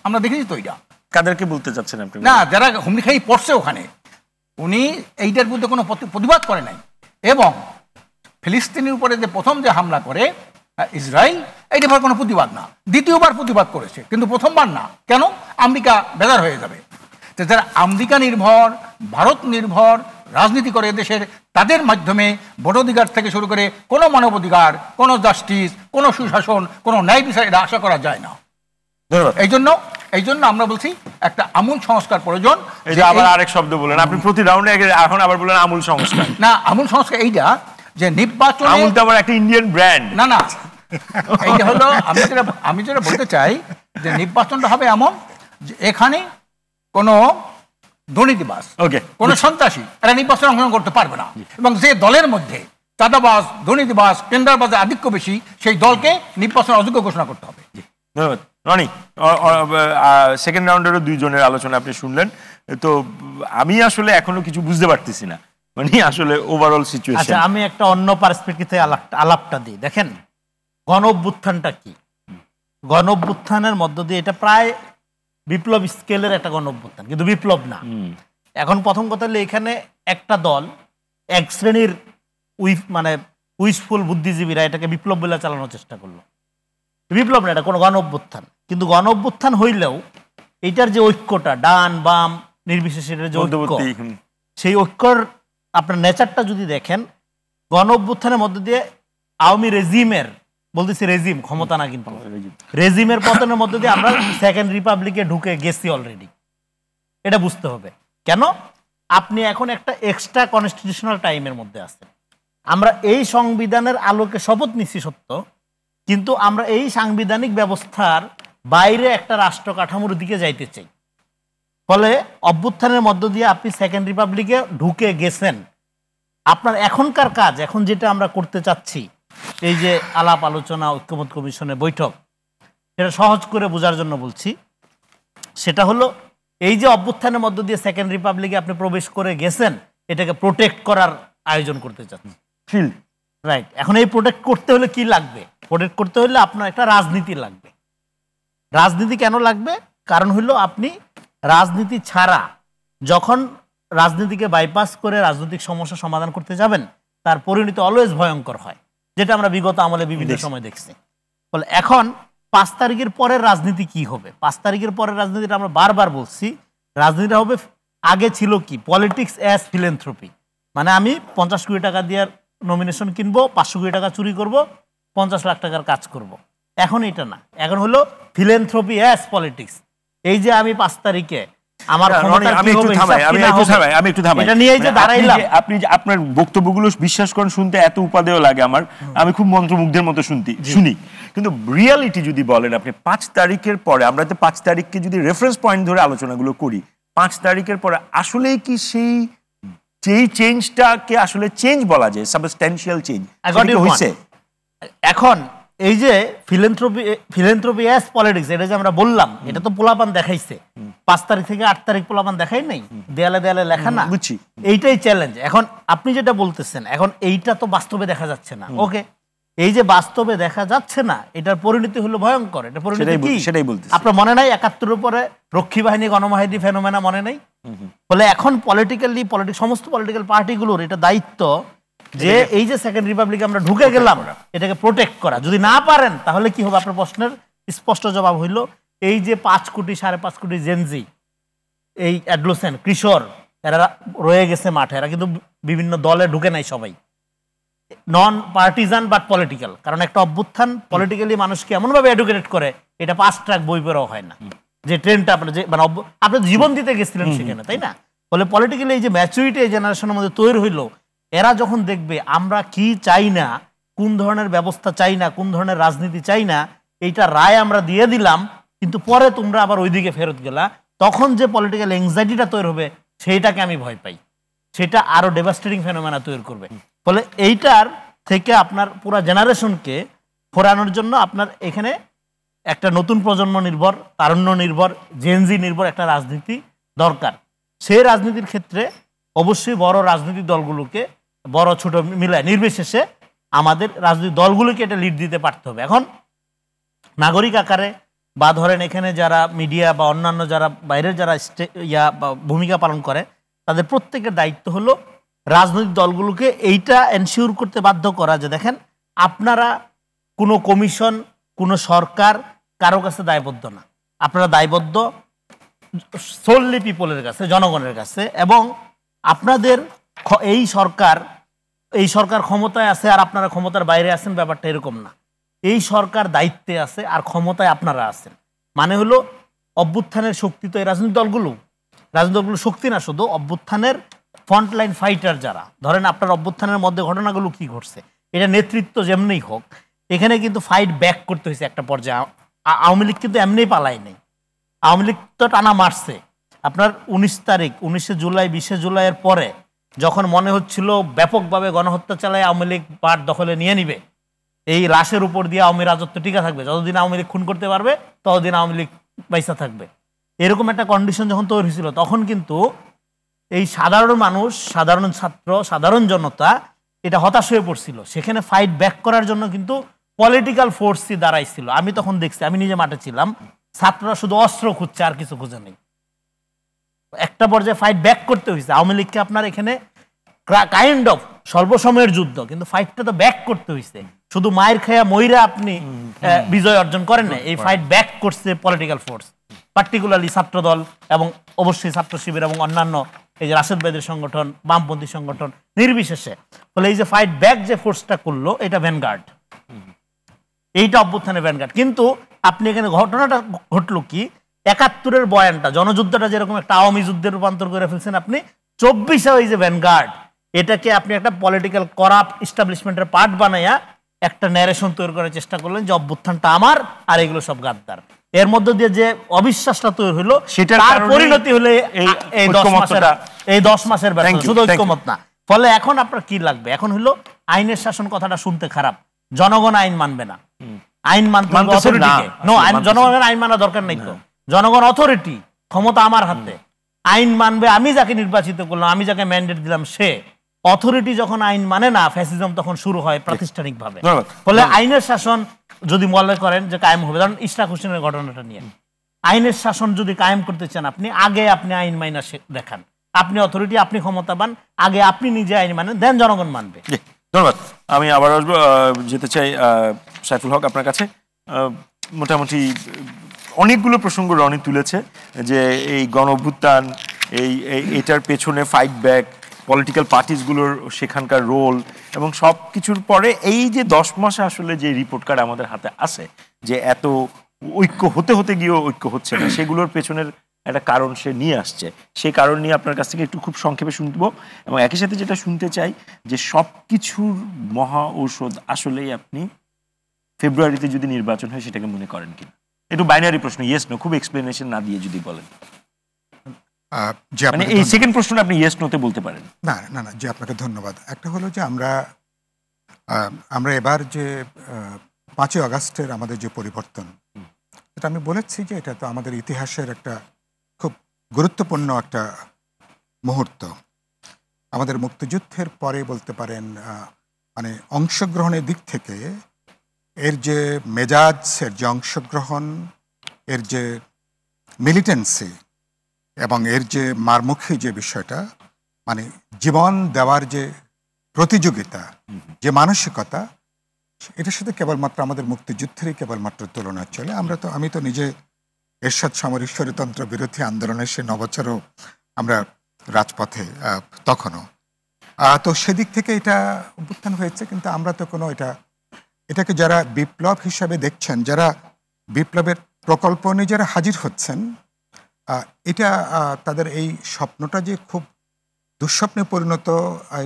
আমরা দেখেছি তো। এটা কাদেরকে বলতে চাচ্ছেন আপনি? না, যারা হুমড়ি খাইয়ে পড়ছে ওখানে, উনি এইটার বিরুদ্ধে কোনো প্রতিবাদ করে নাই। এবং ফিলিস্তিনের উপরে যে প্রথম যে হামলা করে ইসরায়েল, এইটার কোনো প্রতিবাদ না। দ্বিতীয়বার প্রতিবাদ করেছে, কিন্তু প্রথমবার না। কেন? আমেরিকা বেজার হয়ে যাবে। তো যারা আমেরিকা নির্ভর, ভারত নির্ভর রাজনীতি করে দেশের, তাদের মাধ্যমে ভোটাধিকার থেকে শুরু করে কোনো মানবাধিকার, কোনো জাস্টিস, কোনো সুশাসন, কোনো ন্যায় বিচার এটা আশা করা যায় না। এই জন্য আমরা বলছি একটা আমূল সংস্কার প্রয়োজন। এই যে আবার আরেক শব্দ বলেন আপনি প্রতি রাউন্ডে, এখন আবার বলেন আমূল সংস্কার। না, আমূল সংস্কার এইটা যে নির্বাচন, আমূল তো আবার একটা ইন্ডিয়ান ব্র্যান্ড। না, এইটা হলো আমি যেটা বলতে চাই যে নির্বাচনটা হবে এমন যে এখানে কোনো দুর্নীতিবাজ, কোনো সন্ত্রাসী এরা নির্বাচনে অংশগ্রহণ করতে পারবে না। এবং যে দলের মধ্যে চাঁদাবাজ, দুর্নীতিবাজ, টেন্ডারবাজের আধিক্য বেশি, সেই দলকে নির্বাচনের অযোগ্য ঘোষণা করতে হবে। ধন্যবাদ। রনি, সেকেন্ড রাউন্ডেরও দুইজনের আলোচনা আপনি শুনলেন তো, আমি আসলে এখনো কিছু বুঝতে পারতেছি না, মানে আসলে ওভারঅল সিচুয়েশন। আমি একটা অন্য পার্সপেক্টিভে আলাপটা দিই। দেখেন গণ অভ্যুত্থানটা কি? গণ অভ্যুত্থানের মধ্য দিয়ে এটা প্রায় বিপ্লব স্কেলের একটা গণ অভ্যুত্থান, কিন্তু বিপ্লব না। এখন প্রথম কথা হলো এখানে একটা দল, এক শ্রেণীর উইসফুল বুদ্ধিজীবীরা এটাকে বিপ্লব বলে চালানোর চেষ্টা করলো। বিপ্লব না, এটা কোনো গণ অভ্যুত্থান। কিন্তু গণ অভ্যুত্থান হইলেও এটার যে ঐক্যটা, ডান বাম নির্বিশেষের যে ঐক্য, সেই ঐক্যর আপনার নেচারটা যদি দেখেন, গণ অভ্যুত্থানের মধ্যে দিয়ে আওয়ামী রেজিমের বলতেছি রেজিম, ক্ষমতা না, কিন্তু রেজিমের পতনের মধ্যে দিয়ে আমরা সেকেন্ড রিপাবলিকে ঢুকে গেছি অলরেডি। এটা বুঝতে হবে। কেন? আপনি এখন একটা এক্সট্রা কনস্টিটিউশনাল টাইমের মধ্যে আছেন। আমরা এই সংবিধানের আলোকে শপথ নিচ্ছি সত্য, কিন্তু আমরা এই সাংবিধানিক ব্যবস্থার বাইরে একটা রাষ্ট্র কাঠামোর দিকে যাইতে চাই। ফলে অভ্যুত্থানের মধ্য দিয়ে আপনি সেকেন্ড রিপাবলিকে ঢুকে গেছেন। আপনার এখনকার কাজ, এখন যেটা আমরা করতে চাচ্ছি, এই যে আলাপ আলোচনা, ঐক্যমত্য কমিশনের বৈঠক, সেটা সহজ করে বোঝার জন্য বলছি। সেটা হলো এই যে অভ্যুত্থানের মধ্য দিয়ে সেকেন্ড রিপাবলিকে আপনি প্রবেশ করে গেছেন, এটাকে প্রোটেক্ট করার আয়োজন করতে চাচ্ছি। রাইট। এখন এই প্রোটেক্ট করতে হলে কি লাগবে? প্রোটেক্ট করতে হলে আপনার একটা রাজনীতি লাগবে। রাজনীতি কেন লাগবে? কারণ হলো আপনি রাজনীতি ছাড়া যখন রাজনীতিকে বাইপাস করে রাজনৈতিক সমস্যা সমাধান করতে যাবেন, তার পরিণতি অলওয়েজ ভয়ঙ্কর হয়, যেটা আমরা বিগত আমলে বিভিন্ন সময় দেখছি। ফলে এখন 5 তারিখের পরের রাজনীতি কি হবে? 5 তারিখের পরের রাজনীতিটা আমরা বারবার বলছি, রাজনীতিটা হবে আগে ছিল কি, পলিটিক্স অ্যাজ ফিলেন্থ্রপি। মানে আমি 50 কোটি টাকা দিয়ে নমিনেশন কিনবো, 500 কোটি টাকা চুরি করব, 50 লাখ টাকার কাজ করব। এখন এটা না, এখন হলো ফিলেন্থ্রপি অ্যাজ পলিটিক্স। এই যে আমি 5 তারিখে আমার আপনি যে আপনার বক্তব্যগুলো বিশ্বাস করেন শুনতে এত উপাদেয় লাগে আমার, আমি খুব মন্ত্রমুগ্ধের মতো শুনি, কিন্তু রিয়ালিটি যদি বলেন আপনি 5 তারিখের পরে, আমরা তো 5 তারিখকে যদি রেফারেন্স পয়েন্ট ধরে আলোচনাগুলো করি, 5 তারিখের পরে আসলেই কি সেই চেঞ্জটাকে আসলে চেঞ্জ বলা যায়, সাবস্ট্যান্সিয়াল চেঞ্জ হয়েছে? এখন এই যে ফিলেন্থ্রপি অ্যাজ পলিটিক্স, এটা যে আমরা বললাম, এটা তো পোলাপান দেখাইছে। 5 তারিখ থেকে 8 তারিখ পোলাপান দেখাই নাই, দেয়ালে দেয়ালে লেখা না, বুঝছি। এইটাই চ্যালেঞ্জ। এখন আপনি যেটা বলতেছেন, এখন এইটা তো বাস্তবে দেখা যাচ্ছে না। ওকে, এই যে বাস্তবে দেখা যাচ্ছে না, এটার পরিণতি হলো ভয়ঙ্কর। এটা পরিণতি কি সেটাই বলতে, আপনার মনে নাই 71-এর পরে রক্ষী বাহিনী গণমাহিনী ফেনোমেনা মনে নাই? ফলে এখন সমস্ত পলিটিক্যাল পার্টিগুলোর এটা দায়িত্ব যে এই যে সেকেন্ড রিপাবলিক আমরা ঢুকে গেলাম, এটাকে প্রোটেক্ট করা। যদি না পারেন তাহলে কি হবে? আপনার প্রশ্নের স্পষ্ট জবাব হইল, এই যে 5 কোটি 5.5 কোটি জেনজি, এই অ্যাডোলেসেন্ট কিশোর, এরা রয়ে গেছে মাঠে, এরা কিন্তু বিভিন্ন দলে ঢুকে নাই, সবাই নন পার্টিজান বাট পলিটিক্যাল। কারণ একটা অভ্যুত্থান পলিটিক্যালি মানুষকে এমনভাবে এডুকেটেড করে, এটা 5 ট্রাক বই পড়াও হয় না। যে ট্রেনটা আপনার যে মানে আপনি জীবন দিতে গেছিলেন সেখানে, তাই না? ফলে পলিটিক্যালি এই যে ম্যাচুরিটি এই জেনারেশনের মধ্যে তৈরি হইলো, এরা যখন দেখবে আমরা কি চাই না, কোন ধরনের ব্যবস্থা চাই না, কোন ধরনের রাজনীতি চাই না, এইটা রায় আমরা দিয়ে দিলাম, কিন্তু পরে তোমরা আবার ওইদিকে ফেরত গেলা, তখন যে পলিটিক্যাল এংজাইটিটা তৈরি হবে, সেইটাকে আমি ভয় পাই। সেটা আরো ডেভাস্টেটিং ফেনোমেনা তৈরি করবে। ফলে এইটার থেকে আপনার পুরো জেনারেশনকে ফোরানোর জন্য আপনার এখানে একটা নতুন প্রজন্ম নির্ভর, তারুণ্য নির্ভর, জেনজি নির্ভর একটা রাজনীতি দরকার। সেই রাজনীতির ক্ষেত্রে অবশ্যই বড় রাজনৈতিক দলগুলোকে, বড় ছোট মিলায় নির্বিশেষে আমাদের রাজনৈতিক দলগুলোকে এটা লিড দিতে পারতে হবে। এখন নাগরিক আকারে বা ধরেন এখানে যারা মিডিয়া বা অন্যান্য যারা বাইরের যারা ভূমিকা পালন করে, তাদের প্রত্যেকের দায়িত্ব হলো রাজনৈতিক দলগুলোকে এইটা এনশিওর করতে বাধ্য করা যে দেখেন, আপনারা কোনো কমিশন, কোনো সরকার কারো কাছে দায়বদ্ধ না, আপনারা দায়বদ্ধ সোললি পিপলের কাছে, জনগণের কাছে। এবং আপনাদের এই সরকার ক্ষমতায় আছে আর আপনারা ক্ষমতার বাইরে আছেন, ব্যাপারটা এরকম না। এই সরকার দায়িত্বে আছে আর ক্ষমতায় আপনারা আছেন। মানে হলো অভ্যুত্থানের শক্তি তো এই রাজনৈতিক দলগুলো শক্তি না, শুধু অভ্যুত্থানের ফ্রন্টলাইন ফাইটার যারা, ধরেন আপনার অভ্যুত্থানের মধ্যে ঘটনাগুলো কি ঘটছে, এটা নেতৃত্ব যেমনিই হোক, এখানে কিন্তু ফাইট ব্যাক করতে হয়েছে একটা পর্যায়ে। আওয়ামী লীগ কিন্তু এমনিই পালাই নেই, আওয়ামী লীগ তো টানা মারছে। আপনার 19 জুলাই 20 জুলাইয়ের পরে যখন মনে হচ্ছিল ব্যাপকভাবে গণহত্যা চালায় আওয়ামী লীগ পাট দখলে নিয়ে নিবে, এই লাশের উপর দিয়ে আওয়ামী রাজত্ব টিকা থাকবে, যতদিন আওয়ামী লীগ খুন করতে পারবে ততদিন আওয়ামী লীগ পয়সা থাকবে, এরকম একটা কন্ডিশন যখন তৈরি হয়েছিল, তখন কিন্তু এই সাধারণ মানুষ, সাধারণ ছাত্র, সাধারণ জনতা এটা হতাশ হয়ে পড়ছিল। সেখানে ফাইট ব্যাক করার জন্য কিন্তু পলিটিক্যাল ফোর্সই দাঁড়াইছিল। আমি তখন দেখছি, আমি নিজে মাঠে ছিলাম, ছাত্ররা শুধু অস্ত্র খুঁজছে আর কিছু খুঁজে নেই। একটা পর্যায়ে ফাইট ব্যাক করতে হয়েছে আওয়ামী লীগকে। আপনার এখানে কাইন্ড অফ স্বল্প সময়ের যুদ্ধ, কিন্তু ফাইটটা তো ব্যাক করতে হয়েছে। শুধু মায়ের খেয়া ময়রা আপনি বিজয় অর্জন করেন না, এই ফাইট ব্যাক করছে পলিটিক্যাল ফোর্স, পার্টিকুলারলি ছাত্রদল এবং অবশ্যই ছাত্র শিবির এবং অন্যান্য এই যে রাশেদ ভাইদের সংগঠন, বামপন্থী সংগঠন নির্বিশেষে। ফলে এই যে ফাইট ব্যাক যে ফোর্সটা করলো, এটা ভ্যানগার্ড। এইটা অভ্যুত্থানের ভ্যানগার্ড। কিন্তু আপনি এখানে ঘটনাটা ঘটলো কি, ৭১-এর বয়ানটা জনযুদ্ধটা যেরকম একটা আওয়ামী যুদ্ধে রূপান্তর করে ফেলছেন আপনি, ২৪-এ ওই যে ভ্যানগার্ড এটাকে আপনি একটা পলিটিক্যাল করাপ্ট ইস্টাবলিশমেন্টের পার্ট বানাইয়া একটা ন্যারেশন তৈরি করার চেষ্টা করলেন যে অভ্যুত্থানটা আমার আর এগুলো সব গাদ্দার। এর মধ্য দিয়ে যে অবিশ্বাসটা তৈরি হলো তার পরিণতি হলে এই ১০ মাসের ব্যবস্থা, শুধু ঐক্যমত না। ফলে এখন আপনার কি লাগবে, এখন হলো আইনের শাসন কথাটা শুনতে খারাপ, জনগণ আইন মানবে না, আইন মানতে অথরিটিকে। জনগণের আইন মানা দরকার নেই তো, জনগণ অথরিটি, ক্ষমতা আমার হাতে, আইন মানবে আমি যাকে নির্বাচিত করলাম, আমি যাকে ম্যান্ডেট দিলাম সে। অথরিটি যখন আইন মানে না, ফ্যাসিজম তখন শুরু হয় প্রাতিষ্ঠানিক ভাবে। ফলে আইনের শাসন যদি মনে করেন যে কায়েম হবে, ধরুন ইশরাক হোসেনের ঘটনাটা নিয়ে, আইনের শাসন যদি কায়েম করতে চান আপনি আপনি আইন মাইনা দেখান, আপনি অথরিটি, আপনি ক্ষমতাবান, আগে আপনি নিজে আইন মানেন, দেন জনগণ মানবে। ধন্যবাদ। আমি আবার আসবো, যেতে চাই সাইফুল হক আপনার কাছে। মোটামুটি অনেকগুলো প্রসঙ্গ রনি তুলেছে, যে এই গণ অভ্যুত্থান, এটার পেছনে ফাইট ব্যাক, পলিটিক্যাল পার্টিসগুলোর সেখানকার রোল, এবং সব কিছুর পরে এই যে 10 মাসে আসলে যে রিপোর্ট কার্ড আমাদের হাতে আছে, যে এত ঐক্য হতে হতে গিয়েও ঐক্য হচ্ছে না, সেগুলোর পেছনের একটা কারণ সে নিয়ে আসছে। সেই কারণ নিয়ে আপনার কাছ থেকে একটু খুব সংক্ষেপে শুনবো, এবং একই সাথে যেটা শুনতে চাই যে সব কিছুর মহা ঔষধ আসলেই আপনি ফেব্রুয়ারিতে যদি নির্বাচন হয় সেটাকে মনে করেন কিনা। একটু বাইনারি প্রশ্ন, ইয়েস নো, খুব এক্সপ্লেনেশন না দিয়ে যদি বলেন। মানে এই সেকেন্ড প্রশ্নটা আপনি ইয়েস নোতে বলতে পারেন। না না না, যে আপনাকে ধন্যবাদ। একটা হলো যে আমরা এবার যে 5ই আগস্টের আমাদের যে পরিবর্তন, এটা আমি বলেছি যে এটা তো আমাদের ইতিহাসের একটা খুব গুরুত্বপূর্ণ একটা মুহূর্ত। আমাদের মুক্তিযুদ্ধের পরে বলতে পারেন মানে অংশগ্রহণের দিক থেকে এর যে মেজাজ, এর যে অংশগ্রহণ, এর যে মিলিটেন্সি এবং এর যে মারমুখী যে বিষয়টা, মানে জীবন দেওয়ার যে প্রতিযোগিতা, যে মানসিকতা, এটার সাথে কেবলমাত্র আমাদের মুক্তিযুদ্ধেরই কেবলমাত্র তুলনা চলে। আমি তো নিজে এরশাদ সামরিক স্বৈরতন্ত্র বিরোধী আন্দোলনের সে 9 বছরও আমরা রাজপথে তখনও, তো সেদিক থেকে এটা অভ্যুত্থান হয়েছে। কিন্তু আমরা তো কোনো এটাকে যারা বিপ্লব হিসাবে দেখছেন, যারা বিপ্লবের প্রকল্প নিয়ে যারা হাজির হচ্ছেন, এটা তাদের এই স্বপ্নটা যে খুব দুঃস্বপ্নে পরিণত,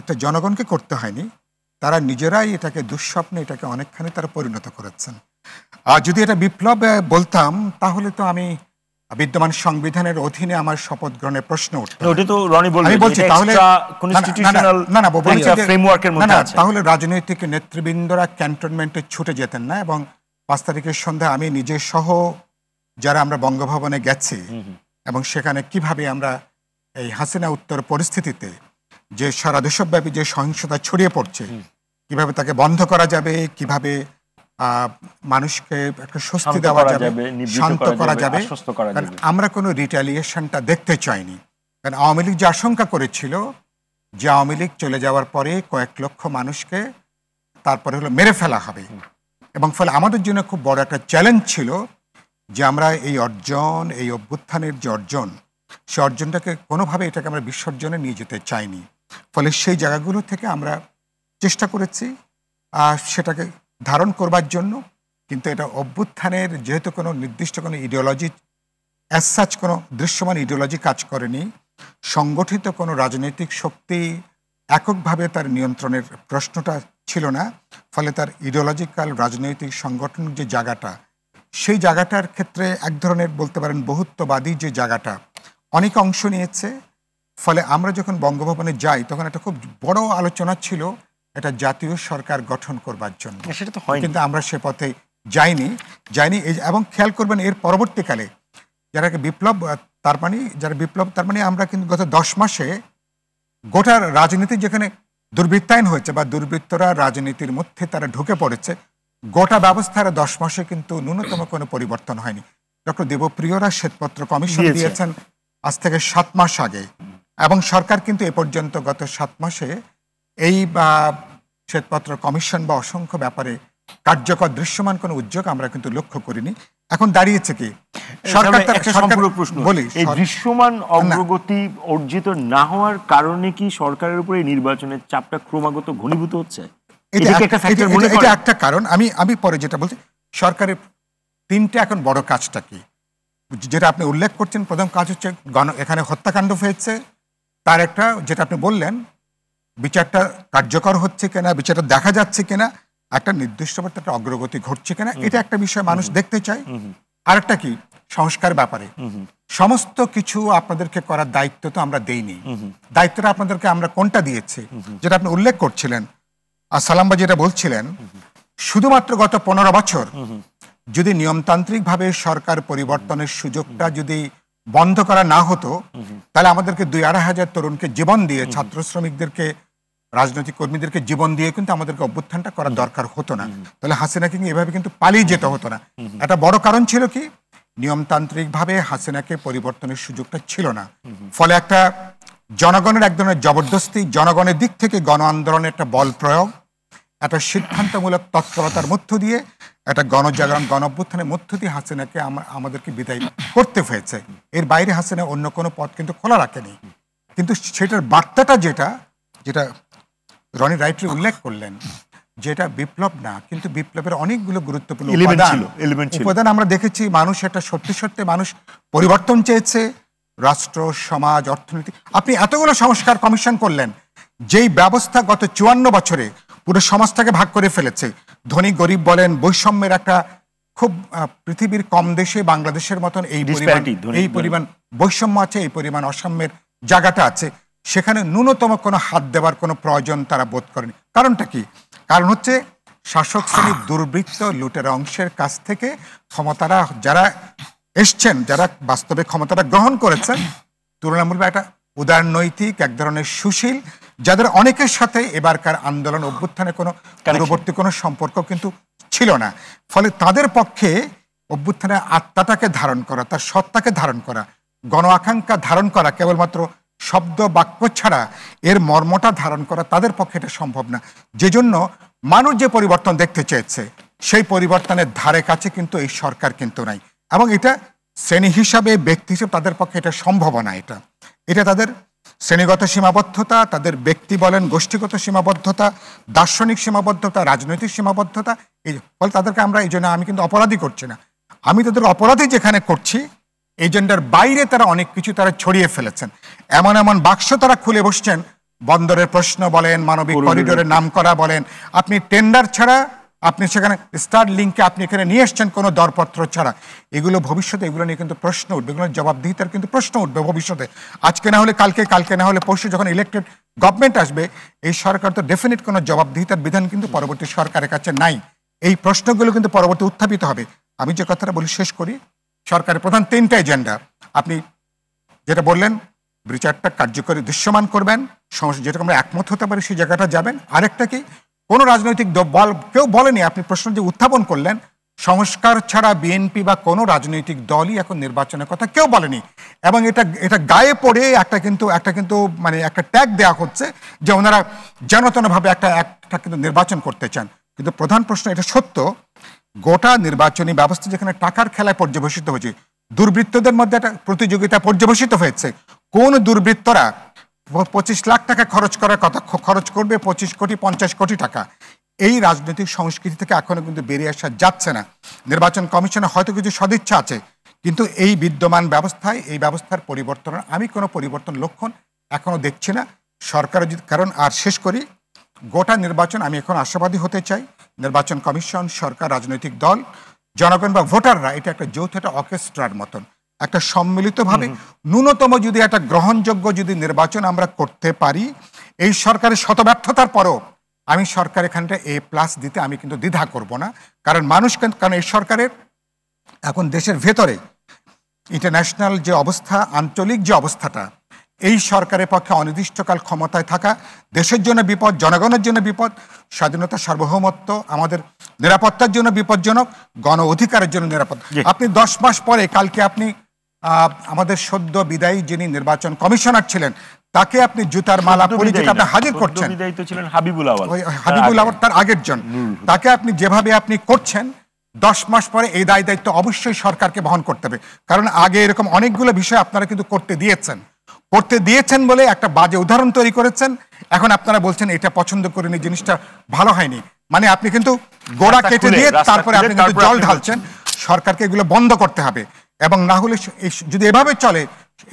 এটা জনগণকে করতে হয়নি, তারা নিজেরাই এটাকে দুঃস্বপ্নে, এটাকে অনেকখানি তারা পরিণত করেছেন। আর যদি এটা বিপ্লব বলতাম তাহলে তো আমি বিদ্যমান সংবিধানের অধীনে আমার শপথ গ্রহণের প্রশ্ন উঠত। আমি বলছি তাহলে তাহলে রাজনৈতিক নেতৃবৃন্দরা ক্যান্টনমেন্টে ছুটে যেতেন না, এবং 5 তারিখের সন্ধ্যায় আমি নিজে সহ যারা আমরা বঙ্গভবনে গেছি, এবং সেখানে কিভাবে আমরা এই হাসিনা উত্তর পরিস্থিতিতে যে সারা দেশব্যাপী যে সহিংসতা ছড়িয়ে পড়ছে, কিভাবে তাকে বন্ধ করা যাবে, কিভাবে মানুষকে একটা স্বস্তি দেওয়া যাবে, শান্ত করা যাবে। আমরা কোনো রিটালিয়েশনটা দেখতে চাইনি, কারণ আওয়ামী লীগ যে আশঙ্কা করেছিল যে আওয়ামী লীগ চলে যাওয়ার পরে কয়েক লক্ষ মানুষকে তারপরে হলো মেরে ফেলা হবে, এবং ফলে আমাদের জন্য খুব বড় একটা চ্যালেঞ্জ ছিল যে আমরা এই অর্জন, এই অভ্যুত্থানের যে অর্জন, সে অর্জনটাকে কোনোভাবে এটাকে আমরা বিসর্জনে নিয়ে যেতে চাইনি। ফলে সেই জায়গাগুলো থেকে আমরা চেষ্টা করেছি সেটাকে ধারণ করবার জন্য। কিন্তু এটা অভ্যুত্থানের যেহেতু কোনো নির্দিষ্ট কোনো ইডিওলজি অ্যাজ সাচ কোনো দৃশ্যমান ইডিওলজি কাজ করেনি, সংগঠিত কোনো রাজনৈতিক শক্তি এককভাবে তার নিয়ন্ত্রণের প্রশ্নটা ছিল না, ফলে তার ইডিওলজিক্যাল রাজনৈতিক সংগঠন যে জায়গাটা, সেই জায়গাটার ক্ষেত্রে এক ধরনের বলতে পারেন বহুত্ববাদী যে জায়গাটা অনেক অংশ নিয়েছে। ফলে আমরা যখন বঙ্গভবনে যাই তখন একটা খুব বড় আলোচনা ছিল এটা জাতীয় সরকার গঠন করবার জন্য, কিন্তু আমরা সে পথে যাইনি। এবং খেয়াল করবেন এর পরবর্তীকালে যারা বিপ্লব তার মানে আমরা কিন্তু গত 10 মাসে গোটা রাজনীতি যেখানে দুর্বৃত্তায়ন হয়েছে বা দুর্বৃত্তরা রাজনীতির মধ্যে তারা ঢুকে পড়েছে, গোটা ব্যবস্থার 10 মাসে কিন্তু ন্যূনতম কোনো পরিবর্তন হয়নি। ডক্টর দেবপ্রিয়রা শ্বেতপত্র কমিশন দিয়েছেন আজ থেকে 7 মাস আগে, এবং সরকার কিন্তু এ পর্যন্ত গত 7 মাসে এই শ্বেতপত্র কমিশন বা অসংখ্য ব্যাপারে কার্যকর দৃশ্যমান কোনো উদ্যোগ আমরা কিন্তু লক্ষ্য করিনি। এখন দাঁড়িয়েছে কি সরকার বলি এই দৃশ্যমান অগ্রগতি অর্জিত না হওয়ার কারণে কি সরকারের উপরে নির্বাচনের চাপটা ক্রমাগত ঘনীভূত হচ্ছে? এটা একটা কারণ। আমি পরে যেটা বলছি, সরকারের তিনটে এখন বড় কাজটা কি, যেটা আপনি উল্লেখ করছেন, প্রথম কাজ হচ্ছে এখানে হত্যাকাণ্ড হয়েছে, তার একটা যেটা আপনি বললেন বিচারটা কার্যকর হচ্ছে কিনা, বিচারটা দেখা যাচ্ছে কিনা, একটা নির্দিষ্ট একটা অগ্রগতি ঘটছে কিনা, এটা একটা বিষয় মানুষ দেখতে চায়। আরেকটা কি, সংস্কার ব্যাপারে সমস্ত কিছু আপনাদেরকে করার দায়িত্ব তো আমরা দেইনি, দায়িত্বটা আপনাদেরকে আমরা কোনটা দিয়েছি, যেটা আপনি উল্লেখ করছিলেন আর সালাম্বা যেটা বলছিলেন, শুধুমাত্র গত 15 বছর যদি নিয়মতান্ত্রিকভাবে সরকার পরিবর্তনের সুযোগটা যদি বন্ধ করা না হতো, তাহলে আমাদেরকে 2-2.5 হাজার তরুণকে জীবন দিয়ে, ছাত্র শ্রমিকদেরকে, রাজনৈতিক কর্মীদেরকে জীবন দিয়ে কিন্তু আমাদেরকে অভ্যুত্থানটা করার দরকার হতো না। তাহলে হাসিনাকে এভাবে কিন্তু পালিয়ে যেতে হতো না। একটা বড় কারণ ছিল কি, নিয়মতান্ত্রিকভাবে হাসিনাকে পরিবর্তনের সুযোগটা ছিল না। ফলে একটা জনগণের এক ধরনের জবরদস্তি, জনগণের দিক থেকে গণ আন্দোলনের একটা বল প্রয়োগ, একটা সিদ্ধান্তমূলক তৎপরতার মধ্য দিয়ে, একটা গণজাগরণ, গণ অভ্যুত্থানের মধ্য দিয়ে হাসিনাকে আমাদেরকে বিদায় করতে হয়েছে। এর বাইরে হাসিনা অন্য কোনো পথ কিন্তু খোলা রাখেনি। কিন্তু সেটার বার্তাটা যেটা রনি রাইটলি উল্লেখ করলেন, যেটা বিপ্লব না, কিন্তু বিপ্লবের অনেকগুলো গুরুত্বপূর্ণ উপাদান আমরা দেখেছি। মানুষ এটা সত্যি সত্যি মানুষ পরিবর্তন চেয়েছে, রাষ্ট্র, সমাজ, অর্থনীতি। আপনি এতগুলো সংস্কার কমিশন করলেন, যেই ব্যবস্থা গত 54 বছরে পুরো সমাজটাকে ভাগ করে ফেলেছে। ধনী গরিব বলেন, বৈষম্যের একটা খুব পৃথিবীর কম দেশে বাংলাদেশের মতন এই পরিমাণ বৈষম্য আছে, এই পরিমাণ অসাম্যের জায়গাটা আছে, সেখানে ন্যূনতম কোনো হাত দেওয়ার কোনো প্রয়োজন তারা বোধ করেনি। কারণটা কি? কারণ হচ্ছে শাসক শ্রেণীর দুর্বৃত্ত লুটের অংশের কাছ থেকে ক্ষমতারা যারা এসছেন, যারা বাস্তবে ক্ষমতাটা গ্রহণ করেছেন, তুলনামূলক একটা উদারনৈতিক, এক ধরনের সুশীল, যাদের অনেকের সাথে এবারকার আন্দোলন অভ্যুত্থানে কোনো পূর্ববর্তী কোনো সম্পর্ক কিন্তু ছিল না। ফলে তাদের পক্ষে অভ্যুত্থানের আত্মাটাকে ধারণ করা, তার সত্তাকে ধারণ করা, গণ আকাঙ্ক্ষা ধারণ করা, কেবলমাত্র শব্দ বাক্য ছাড়া এর মর্মটা ধারণ করা তাদের পক্ষে এটা সম্ভব না। যে জন্য মানুষ যে পরিবর্তন দেখতে চেয়েছে, সেই পরিবর্তনের ধারে কাছে কিন্তু এই সরকার কিন্তু নাই। এবং এটা শ্রেণী হিসাবে, ব্যক্তি হিসেবে তাদের পক্ষে এটা সম্ভব না। এটা তাদের শ্রেণীগত সীমাবদ্ধতা, তাদের ব্যক্তি বলেন গোষ্ঠীগত সীমাবদ্ধতা, দার্শনিক সীমাবদ্ধতা, রাজনৈতিক সীমাবদ্ধতা। এই ফলে তাদেরকে আমরা এই জন্য, আমি কিন্তু অপরাধী করছি না, আমি তাদের অপরাধী যেখানে করছি, এজেন্ডার বাইরে তারা অনেক কিছু তারা ছড়িয়ে ফেলেছেন। এমন এমন বাক্স তারা খুলে বসছেন, বন্দরের প্রশ্ন বলেন, মানবিক করিডোরের নাম করা বলেন, আপনি টেন্ডার ছাড়া, আপনি সেখানে স্টার লিঙ্কে আপনি এখানে নিয়ে এসছেন কোনো দরপত্র ছাড়া। এগুলো ভবিষ্যতে, এগুলো নিয়ে কিন্তু প্রশ্ন উঠবে, এগুলো জবাবদিহিতার কিন্তু প্রশ্ন উঠবে ভবিষ্যতে। আজকে না হলে কালকে, কালকে না হলে পরশু, যখন ইলেকটেড গভর্নমেন্ট আসবে, এই সরকার তো ডেফিনিট কোনো জবাবদিহিতার বিধান কিন্তু পরবর্তী সরকারের কাছে নাই। এই প্রশ্নগুলো কিন্তু পরবর্তী উত্থাপিত হবে। আমি যে কথাটা বলি শেষ করি, সরকারের প্রধান 3টা এজেন্ডা। আপনি যেটা বললেন, বিচারটা কার্যকরী দৃশ্যমান করবেন, যেটা আমরা একমত হতে পারি সেই জায়গাটা যাবেন। আরেকটা কি, কোনো রাজনৈতিক দল কেউ বলেনি, আপনি প্রশ্ন যে উত্থাপন করলেন, সংস্কার ছাড়া বিএনপি বা কোনো রাজনৈতিক দলই এখন নির্বাচনের কথা কেউ বলেনি। এবং এটা গায়ে পড়ে একটা কিন্তু মানে একটা ট্যাগ দেওয়া হচ্ছে যে ওনারা যেনতেনভাবে একটা কিন্তু নির্বাচন করতে চান। কিন্তু প্রধান প্রশ্ন, এটা সত্য, গোটা নির্বাচনী ব্যবস্থা যেখানে টাকার খেলায় পর্যবেসিত হয়েছে, দুর্বৃত্তদের মধ্যে একটা প্রতিযোগিতা পর্যবেসিত হয়েছে। কোন দুর্বৃত্তরা 25 লাখ টাকা খরচ করবে 25 কোটি 50 কোটি টাকা, এই রাজনৈতিক সংস্কৃতি থেকে এখনো কিন্তু বেরিয়ে আসা যাচ্ছে না। নির্বাচন কমিশনে হয়তো কিছু সদিচ্ছা আছে, কিন্তু এই বিদ্যমান ব্যবস্থায়, এই ব্যবস্থার পরিবর্তনের আমি কোনো পরিবর্তন লক্ষণ এখনো দেখছি না। সরকার যদি, কারণ আর শেষ করি, গোটা নির্বাচন আমি এখন আশাবাদী হতে চাই, নির্বাচন কমিশন, সরকার, রাজনৈতিক দল, জনগণ বা ভোটাররা, এটা একটা যৌথ, একটা অর্কেস্ট্রার মতন, একটা সম্মিলিতভাবে ন্যূনতম যদি একটা গ্রহণযোগ্য যদি নির্বাচন আমরা করতে পারি, এই সরকারের শত ব্যর্থতার পরও আমি সরকার এখানটা A+ দিতে আমি কিন্তু দ্বিধা করব না। কারণ কারণ এই সরকারের এখন দেশের ভেতরে ইন্টারন্যাশনাল যে অবস্থা, আঞ্চলিক যে অবস্থাটা, এই সরকারের পক্ষে অনির্দিষ্টকাল ক্ষমতায় থাকা দেশের জন্য বিপদ, জনগণের জন্য বিপদ, স্বাধীনতা, সার্বভৌমত্ব, আমাদের নিরাপত্তার জন্য বিপজ্জনক, গণ অধিকারের জন্য নিরাপদ। আপনি 10 মাস পরে, কালকে আপনি আমাদের সদ্য বিদায়ী যিনি নির্বাচন কমিশনার ছিলেন, তাকে আপনি জুতার মালা পরিয়ে যেটা আপনি হাজির করছেন, হাবিবুল আওয়াল, তার আগের জন, তাকে আপনি যেভাবে আপনি করছেন, 10 মাস পরে এই দায়িত্ব অবশ্যই সরকারকে বহন করতে হবে। কারণ আগে এরকম অনেকগুলো বিষয় আপনারা কিন্তু করতে দিয়েছেন বলে একটা বাজে উদাহরণ তৈরি করেছেন। এখন আপনারা বলছেন এটা পছন্দ করেনি, জিনিসটা ভালো হয়নি, মানে আপনি কিন্তু গোড়া কেটে দিয়ে তারপরে আপনি কিন্তু জল ঢালছেন। সরকারকে এগুলো বন্ধ করতে হবে, এবং না হলে যদি এভাবে চলে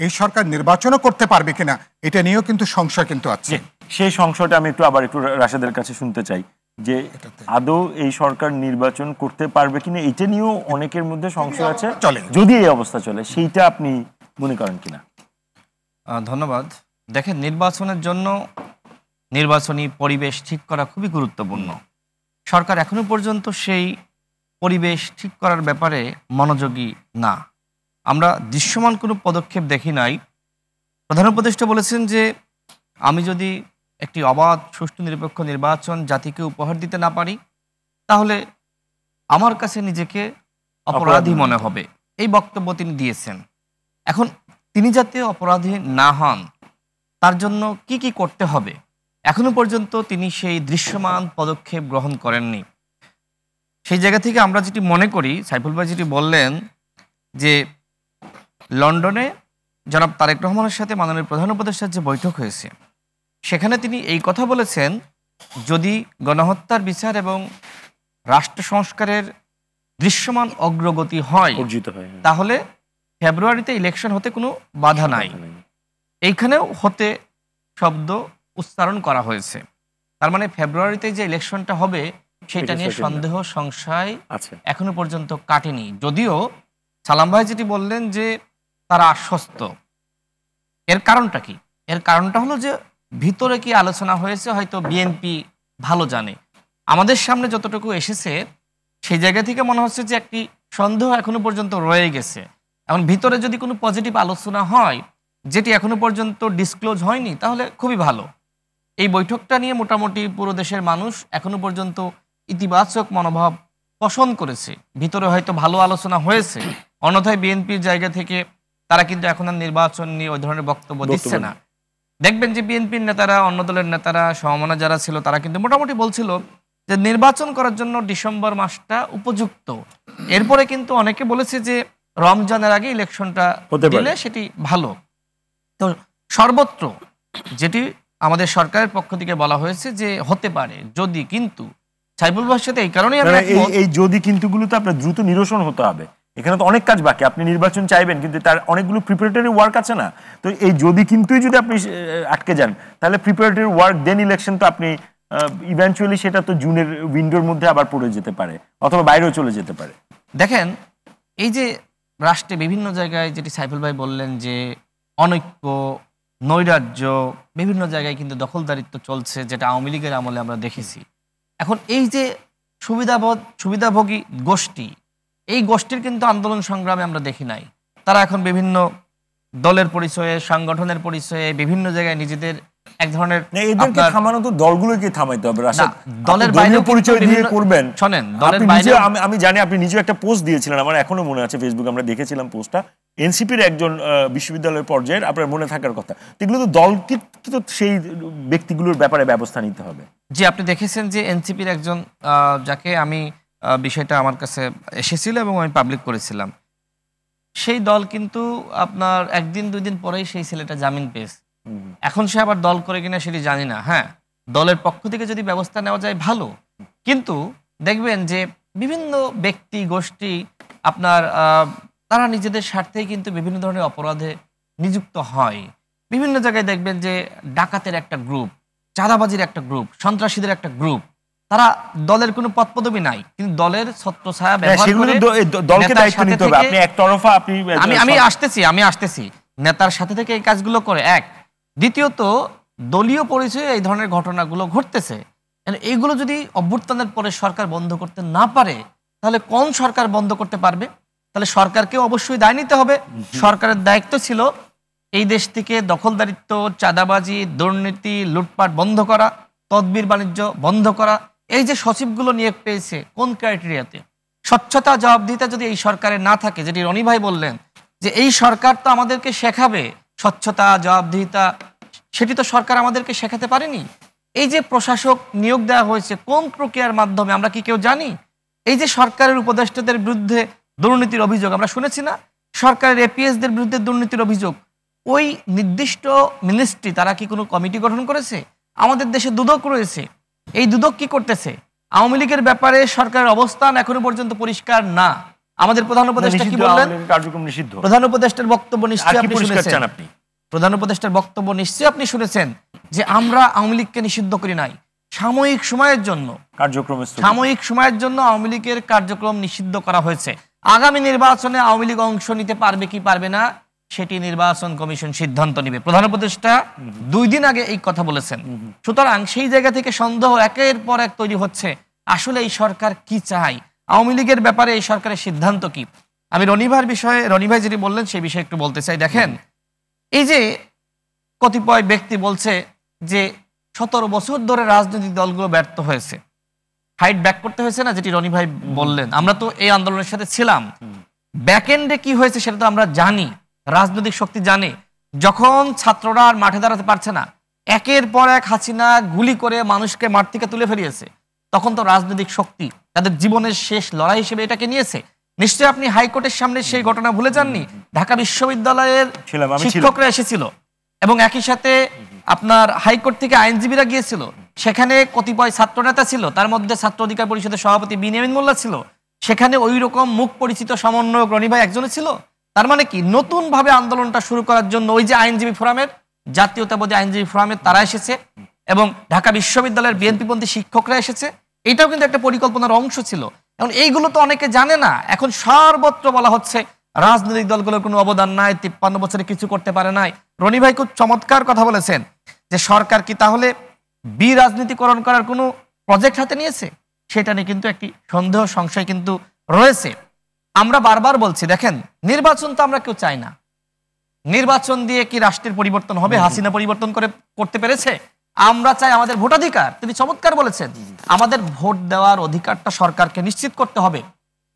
এই সরকার নির্বাচনও করতে পারবে কিনা এটা নিয়েও কিন্তু সংশয় কিন্তু আছে। সেই সংশয়টা আমি আবার একটু রাশেদের কাছে শুনতে চাই যে আদৌ এই সরকার নির্বাচন করতে পারবে কিনা, এটা নিয়েও অনেকের মধ্যে সংশয় আছে যদি এই অবস্থা চলে, সেইটা আপনি মনে করেন কিনা? ধন্যবাদ। দেখেন, নির্বাচনের জন্য নির্বাচনী পরিবেশ ঠিক করা খুবই গুরুত্বপূর্ণ। সরকার এখনো পর্যন্ত সেই পরিবেশ ঠিক করার ব্যাপারে মনোযোগী না। আমরা দৃশ্যমান কোনো পদক্ষেপ দেখি নাই। প্রধান উপদেষ্টা বলেছেন যে আমি যদি একটি অবাধ সুষ্ঠু নিরপেক্ষ নির্বাচন জাতিকে উপহার দিতে না পারি তাহলে আমার কাছে নিজেকে অপরাধী মনে হবে, এই বক্তব্য তিনি দিয়েছেন। এখন তিনি যাতে অপরাধী না হন তার জন্য কি কি করতে হবে এখনো পর্যন্ত তিনি সেই দৃশ্যমান পদক্ষেপ গ্রহণ করেননি। সেই জায়গা থেকে আমরা যেটি মনে করি, সাইফুল ভাই যেটি বললেন যে লন্ডনে জনাব তারেক রহমানের সাথে মাননীয় প্রধান উপদেষ্টার যে বৈঠক হয়েছে সেখানে তিনি এই কথা বলেছেন, যদি গণহত্যার বিচার এবং রাষ্ট্র সংস্কারের দৃশ্যমান অগ্রগতি হয় তাহলে ফেব্রুয়ারিতে ইলেকশন হতে কোনো বাধা নাই। এইখানেও হতে শব্দ উচ্চারণ করা হয়েছে, তার মানে ফেব্রুয়ারিতে যে ইলেকশনটা হবে সেটা নিয়ে সন্দেহ সংশয় এখনো পর্যন্ত কাটেনি। যদিও সালাম ভাই যেটি বললেন যে তারা আশ্বস্ত, এর কারণটা কি? এর কারণটা হলো যে ভিতরে কি আলোচনা হয়েছে হয়তো বিএনপি ভালো জানে। আমাদের সামনে যতটুকু এসেছে সেই জায়গা থেকে মনে হচ্ছে যে একটি সন্দেহ এখনো পর্যন্ত রয়ে গেছে। এখন ভিতরে যদি কোনো পজিটিভ আলোচনা হয় যেটি এখনো পর্যন্ত ডিসক্লোজ হয়নি তাহলে খুবই ভালো। এই বৈঠকটা নিয়ে মোটামুটি পুরো দেশের মানুষ এখনো পর্যন্ত ইতিবাচক মনোভাব পোষণ করেছে। ভিতরে হয়তো ভালো আলোচনা হয়েছে, অন্যথায় বিএনপির জায়গা থেকে তারা কিন্তু এখন আর নির্বাচন নিয়ে ওই ধরনের বক্তব্য দিচ্ছে না। দেখবেন যে বিএনপির নেতারা, অন্য দলের নেতারা, সমমনা যারা ছিল তারা কিন্তু মোটামুটি বলছিল যে নির্বাচন করার জন্য ডিসেম্বর মাসটা উপযুক্ত। এরপরে কিন্তু অনেকে বলেছে যে রমজানের আগে ইলেকশনটা দিলে সেটি ভালো। তো সর্বত্র যেটি আমাদের সরকারের পক্ষ থেকে বলা হয়েছে যে হতে পারে যদি, কিন্তু সাইফুল ভাইয়ের সাথে এই কারণেই এই যদি কিন্তু গুলো তো আপনার দ্রুত নিরসন হতে হবে। এখানে তো অনেক কাজ বাকি। আপনি নির্বাচন চাইবেন কিন্তু তার অনেকগুলো প্রিপারেটরি ওয়ার্ক আছে না? তো এই যদি কিন্তুই যদি আপনি আটকে যান তাহলে প্রিপারেটরি ওয়ার্ক দেন ইলেকশন তো আপনি ইভেন্চুয়ালি সেটা তো জুনের উইন্ডোর মধ্যে আবার পড়ে যেতে পারে অথবা বাইরেও চলে যেতে পারে। দেখেন, এই যে রাষ্ট্রে বিভিন্ন জায়গায় যেটি সাইফুল ভাই বললেন যে অনৈক্য, নৈরাজ্য, বিভিন্ন জায়গায় কিন্তু দখলদারিত্ব চলছে, যেটা আওয়ামী লীগের আমলে আমরা দেখেছি। এখন এই যে সুবিধাভোগী গোষ্ঠী, এই গোষ্ঠীর কিন্তু আন্দোলন সংগ্রামে আমরা দেখি নাই। তারা এখন বিভিন্ন দলের পরিচয়ে, সংগঠনের পরিচয়ে বিভিন্ন জায়গায় নিজেদের এক ধরনের থামানো তো দলগুলোকে থামাইতে হবে। দলের বাইরে পরিচয় দিয়ে করবেন। শোনেন, দলের বাইরে আমি জানি আপনি নিজেও একটা পোস্ট দিয়েছিলেন, আমার এখনো মনে আছে, ফেসবুকে আমরা দেখেছিলাম পোস্টটা, এনসিপির একজন বিশ্ববিদ্যালয়ের পর্যায়ের, আপনার মনে থাকার কথা। এগুলো তো দলকে তো সেই ব্যক্তিগুলোর ব্যাপারে ব্যবস্থা নিতে হবে। জি, আপনি দেখেছেন যে এনসিপির একজন, যাকে আমি বিষয়টা আমার কাছে এসেছিল এবং আমি পাবলিক করেছিলাম, সেই দল কিন্তু আপনার একদিন দুই দিন পরেই সেই ছেলেটা জামিন পেয়েছে। এখন সে আবার দল করে কিনা সেটি জানি না। হ্যাঁ, দলের পক্ষ থেকে যদি ব্যবস্থা নেওয়া যায় ভালো, কিন্তু দেখবেন যে বিভিন্ন ব্যক্তি গোষ্ঠী আপনার তারা নিজেদের স্বার্থেই কিন্তু বিভিন্ন ধরনের অপরাধে নিযুক্ত হয়। বিভিন্ন জায়গায় দেখবেন যে ডাকাতের একটা গ্রুপ, চাঁদাবাজির একটা গ্রুপ, সন্ত্রাসীদের একটা গ্রুপ, তারা দলের কোনো পদপদবি নাই কিন্তু দলের ছত্রছায়া ব্যবহার করে দলকে দায়িত্ব নিতে হবে। আপনি একতরফা আমি আসতেছি নেতার সাথে থেকে এই কাজগুলো করে। এক, দ্বিতীয়ত দলীয় পরিচয়ে এই ধরনের ঘটনাগুলো ঘটতেছে। এইগুলো যদি অভ্যুত্থানের পরে সরকার বন্ধ করতে না পারে তাহলে কোন সরকার বন্ধ করতে পারবে? তাহলে সরকারকে অবশ্যই দায় নিতে হবে। সরকারের দায়িত্ব ছিল এই দেশ থেকে দখলদারিত্ব, চাঁদাবাজি, দুর্নীতি, লুটপাট বন্ধ করা, তদবির বাণিজ্য বন্ধ করা। এই যে সচিবগুলো নিয়োগ পেয়েছে কোন ক্রাইটেরিয়াতে? স্বচ্ছতা, জবাবদিহিতা যদি এই সরকারে না থাকে, যেটি রনি ভাই বললেন যে এই সরকার তো আমাদেরকে শেখাবে স্বচ্ছতা, জবাবদিহিতা, সেটি তো সরকার আমাদেরকে শেখাতে পারেনি। এই যে প্রশাসক নিয়োগ দেওয়া হয়েছে কোন প্রক্রিয়ার মাধ্যমে আমরা কি কেউ জানি? এই যে সরকারের উপদেষ্টাদের বিরুদ্ধে দুর্নীতির অভিযোগ আমরা শুনেছি না? সরকারের এপিএসদের বিরুদ্ধে দুর্নীতির অভিযোগ, ওই নির্দিষ্ট মিনিস্ট্রি তারা কি কোনো কমিটি গঠন করেছে? আমাদের দেশে দুদক রয়েছে, এই দুদক কি করতেছে? আওয়ামী লীগের ব্যাপারে সরকারের অবস্থান এখনো পর্যন্ত পরিষ্কার না। আমাদের প্রধান উপদেষ্টা কি বললেন? কার্যক্রম নিষিদ্ধ। প্রধান উপদেষ্টার বক্তব্য নিশ্চয়ই আপনি শুনেছেন। আপনি প্রধান উপদেষ্টার বক্তব্য নিশ্চয়ই আপনি শুনেছেন যে আমরা আওয়ামী লীগকে নিষিদ্ধ করি নাই, সাময়িক সময়ের জন্য আওয়ামী লীগের কার্যক্রম নিষিদ্ধ করা হয়েছে। আগামী নির্বাচনে আওয়ামী লীগ অংশ নিতে পারবে কি পারবে না সেটি নির্বাচন কমিশন সিদ্ধান্ত নেবে। প্রধান উপদেষ্টা 2 দিন আগে এই কথা বলেছেন। সুতরাং সেই জায়গা থেকে সন্দেহ একের পর এক তৈরি হচ্ছে, আসলে এই সরকার কি চায়, আওয়ামী লীগের ব্যাপারে এই সরকারের সিদ্ধান্ত কি। আমি রনি ভাই যেটি বললেন সেই বিষয়ে একটু বলতে চাই। দেখেন, এই যে কতিপয় ব্যক্তি বলছে যে 17 বছর ধরে রাজনৈতিক দলগুলো ব্যর্থ হয়েছে, ফাইট ব্যাক করতে হয়েছে না, যেটি রনি ভাই বললেন। আমরা তো এই আন্দোলনের সাথে ছিলাম, ব্যাকএন্ডে কি হয়েছে সেটা তো আমরা জানি, রাজনৈতিক শক্তি জানে। যখন ছাত্ররা আর মাঠে দাঁড়াতে পারছে না, একের পর এক হাসিনা গুলি করে মানুষকে মাঠ থেকে তুলে ফেলিয়েছে, তখন তো রাজনৈতিক শক্তি তাদের জীবনের শেষ লড়াই হিসেবে এটাকে নিয়েছে। নিশ্চয়ই আপনি হাইকোর্টের সামনে সেই ঘটনা ভুলে যাননি। ঢাকা বিশ্ববিদ্যালয়ের শিক্ষকরা এসেছিল এবং একই সাথে আপনার হাইকোর্ট থেকে আইনজীবীরা গিয়েছিল, সেখানে কতিপয় ছাত্র নেতা ছিল, তার মধ্যে ছাত্র অধিকার পরিষদের সভাপতি বিনিয়ামিন মোল্লা ছিল, সেখানে ওই রকম মুখ পরিচিত সমন্বয়ক রনি ভাই একজনে ছিল। তার মানে কি, নতুন ভাবে আন্দোলনটা শুরু করার জন্য ওই যে আইনজীবী ফোরামের, জাতীয়তাবাদী আইনজীবী ফোরামের তারা এসেছে এবং ঢাকা বিশ্ববিদ্যালয়ের বিএনপিপন্থী শিক্ষকরা এসেছে, এটাও কিন্তু একটা পরিকল্পনার অংশ ছিল। এখন এইগুলো তো অনেকে জানে না। এখন সর্বত্র বলা হচ্ছে রাজনৈতিক দলগুলোর কোনো অবদান নাই, 53 বছরে কিছু করতে পারে নাই। রনি ভাই খুব চমৎকার কথা বলেছেন যে সরকার কি তাহলে বিরাজনীতিকরণ করার কোনো প্রজেক্ট হাতে নিয়েছে, সেটা নিয়ে কিন্তু একটি সন্দেহ সংশয় কিন্তু রয়েছে। আমরা বারবার বলছি, দেখেন, নির্বাচন তো আমরা কেউ চাই না। নির্বাচন দিয়ে কি রাষ্ট্রের পরিবর্তন হবে? হাসিনা পরিবর্তন করতে পেরেছে? আমরা চাই আমাদের ভোটাধিকার। তিনি চমৎকার বলেছেন, আমাদের ভোট দেওয়ার অধিকারটা সরকারকে নিশ্চিত করতে হবে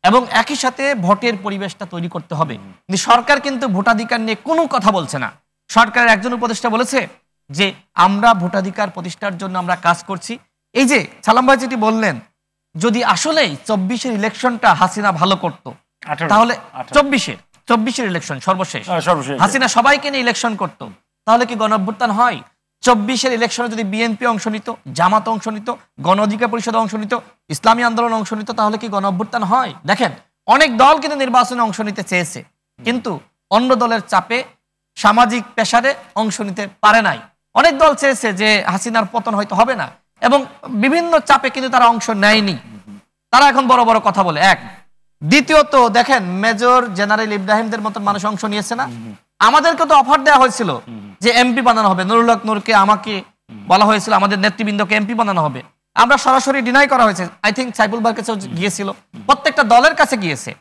এবং একই সাথে ভোটের পরিবেশটা তৈরি করতে হবে। কিন্তু সরকার কিন্তু ভোটাধিকার নিয়ে কোনো কথা বলছে না। সরকারের একজন উপদেষ্টা বলেছে যে আমরা ভোটাধিকার প্রতিষ্ঠার জন্য আমরা কাজ করছি। এই যে সালাম ভাই যেটি বললেন, যদি আসলেই 24-এর ইলেকশনটা হাসিনা ভালো করতো, তাহলে 24-এর ইলেকশন সর্বশেষ হাসিনা সবাইকে নিয়ে ইলেকশন করতো, তাহলে কি গণঅভ্যুত্থান হয়? 24-এর ইলেকশনে যদি বিএনপি অংশ নিত, জামাত অংশ নিত, গণ অধিকার পরিষদ অংশ নিত, ইসলামী আন্দোলন অংশ নিত, তাহলে কি গণঅভ্যুত্থান হয়? দেখেন, অনেক দল কিন্তু নির্বাচনে অংশ নিতে চেয়েছে, কিন্তু অন্য দলের চাপে, সামাজিক প্রেসারে অংশ নিতে পারে নাই। অনেক দল চেয়েছে যে হাসিনার পতন হয়তো হবে না এবং বিভিন্ন চাপে কিন্তু তারা অংশ নেয়নি। তারা এখন বড় বড় কথা বলে। এক, দ্বিতীয়ত দেখেন, মেজর জেনারেল ইব্রাহিমদের মতন মানুষ অংশ নিয়েছে না? আমাদেরকে তো অফার দেওয়া হয়েছিল যে এমপি বানানো হবে, নুরুল হক নূরকে, আমাকে বলা হয়েছিল আমাদের নেতৃবৃন্দকে এমপি বানানো হবে। আমরা সরাসরি ডিনাই করা হয়েছে। আই থিঙ্ক সাইফুল ভাইয়ের কাছেও গিয়েছিল, প্রত্যেকটা দলের কাছে গিয়েছে।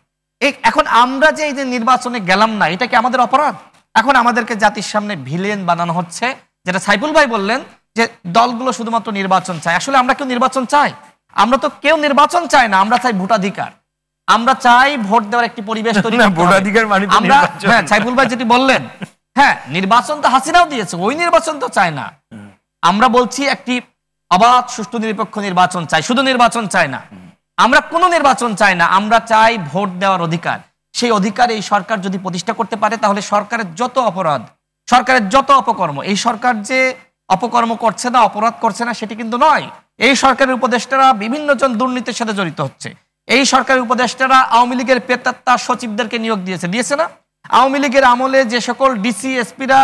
এখন আমরা যে এই যে নির্বাচনে গেলাম না, এটা কি আমাদের অপরাধ? এখন আমাদেরকে জাতির সামনে ভিলেন বানানো হচ্ছে, যেটা সাইফুল ভাই বললেন যে দলগুলো শুধুমাত্র নির্বাচন চায়। আসলে আমরা কেউ নির্বাচন চাই? আমরা তো কেউ নির্বাচন চাই না। আমরা চাই ভোটাধিকার, আমরা চাই ভোট দেওয়ার একটি পরিবেশ তৈরি করতে হবে। ভোটাধিকার মানে আমরা, হ্যাঁ, সাইফুল ভাই যেটি বললেন, হ্যাঁ, নির্বাচন তো হাসিনাও দিয়েছে, ওই নির্বাচন তো চায় না। আমরা বলছি একটি অবাধ, সুষ্ঠু, নিরপেক্ষ নির্বাচন চাই, শুধু নির্বাচন চাই না। আমরা কোনো নির্বাচন চাই না, আমরা চাই ভোট দেওয়ার অধিকার। সেই অধিকার এই সরকার যদি প্রতিষ্ঠা করতে পারে, তাহলে সরকারের যত অপরাধ, সরকারের যত অপকর্ম, এই সরকার যে অপকর্ম করছে না, অপরাধ করছে না, সেটি কিন্তু নয়। এই সরকারের উপদেষ্টারা বিভিন্ন জন দুর্নীতির সাথে জড়িত হচ্ছে। এই সরকারের উপদেষ্টারা আওয়ামী লীগের পেতাত্তা সচিবদেরকে নিয়োগ দিয়েছে না? আওয়ামী লীগের আমলে যে সকল ডিসি, এসপিরা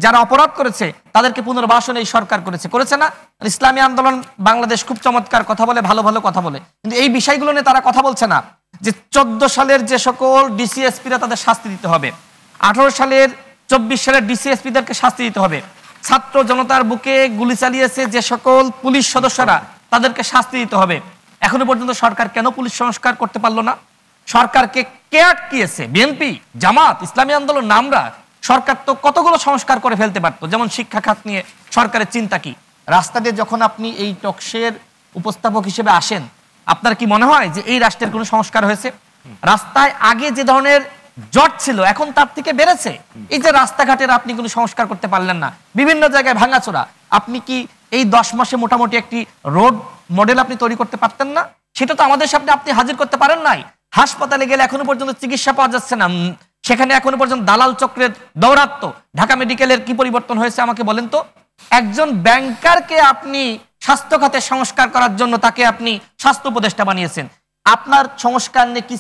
যারা অপরাধ করেছে তাদেরকে পুনর্বাসন এই সরকার করেছে না? ইসলামী আন্দোলন বাংলাদেশ খুব চমৎকার কথা বলে, ভালো ভালো কথা বলে, কিন্তু এই বিষয়গুলো নিয়ে তারা কথা বলছে না। যে 14 সালের যে সকল ডিসি, এসপিরা, তাদের শাস্তি দিতে হবে। 18 সালের 24 সালের ডিসি, এসপিদেরকে শাস্তি দিতে হবে। ছাত্র জনতার বুকে গুলি চালিয়েছে যে সকল পুলিশ সদস্যরা, তাদেরকে শাস্তি দিতে হবে। এখনো পর্যন্ত সরকার কেন পুলিশ সংস্কার করতে পারলো না? সরকারকে কে আটকিয়েছে? বিএনপি, জামাত, ইসলামী আন্দোলন না আমরা? সরকার তো কতগুলো সংস্কার করে ফেলতে পারতো। যেমন শিক্ষা খাত নিয়ে সরকারের চিন্তা কি? রাস্তা দিয়ে যখন আপনি এই টকশের উপস্থাপক হিসেবে আসেন, আপনার কি মনে হয় যে এই রাষ্ট্রের কোনো সংস্কার হয়েছে? রাস্তায় আগে যে ধরনের জট ছিল, এখন তার থেকে বেড়েছে। এই যে রাস্তাঘাটের আপনি কোনো সংস্কার করতে পারলেন না, বিভিন্ন জায়গায় ভাঙাচোরা, আপনি কি এই 10 মাসে মোটামুটি একটি রোড মডেল আপনি তৈরি করতে পারতেন না? সেটা তো আমাদের সামনে আপনি হাজির করতে পারেন নাই। হাসপাতালে গেলে এখনো পর্যন্ত চিকিৎসা পাওয়া যাচ্ছে না, সেখানে এখনো পর্যন্ত দালাল চক্রের দৌরাত্ম্য। ঢাকা মেডিকেলের কি পরিবর্তন হয়েছে আমাকে বলেন তো? একজন ব্যাংকারকে আপনি স্বাস্থ্য খাতে সংস্কার করার জন্য তাকে আপনি স্বাস্থ্য উপদেষ্টা বানিয়েছেন। আপনার সংস্কার নিয়ে কি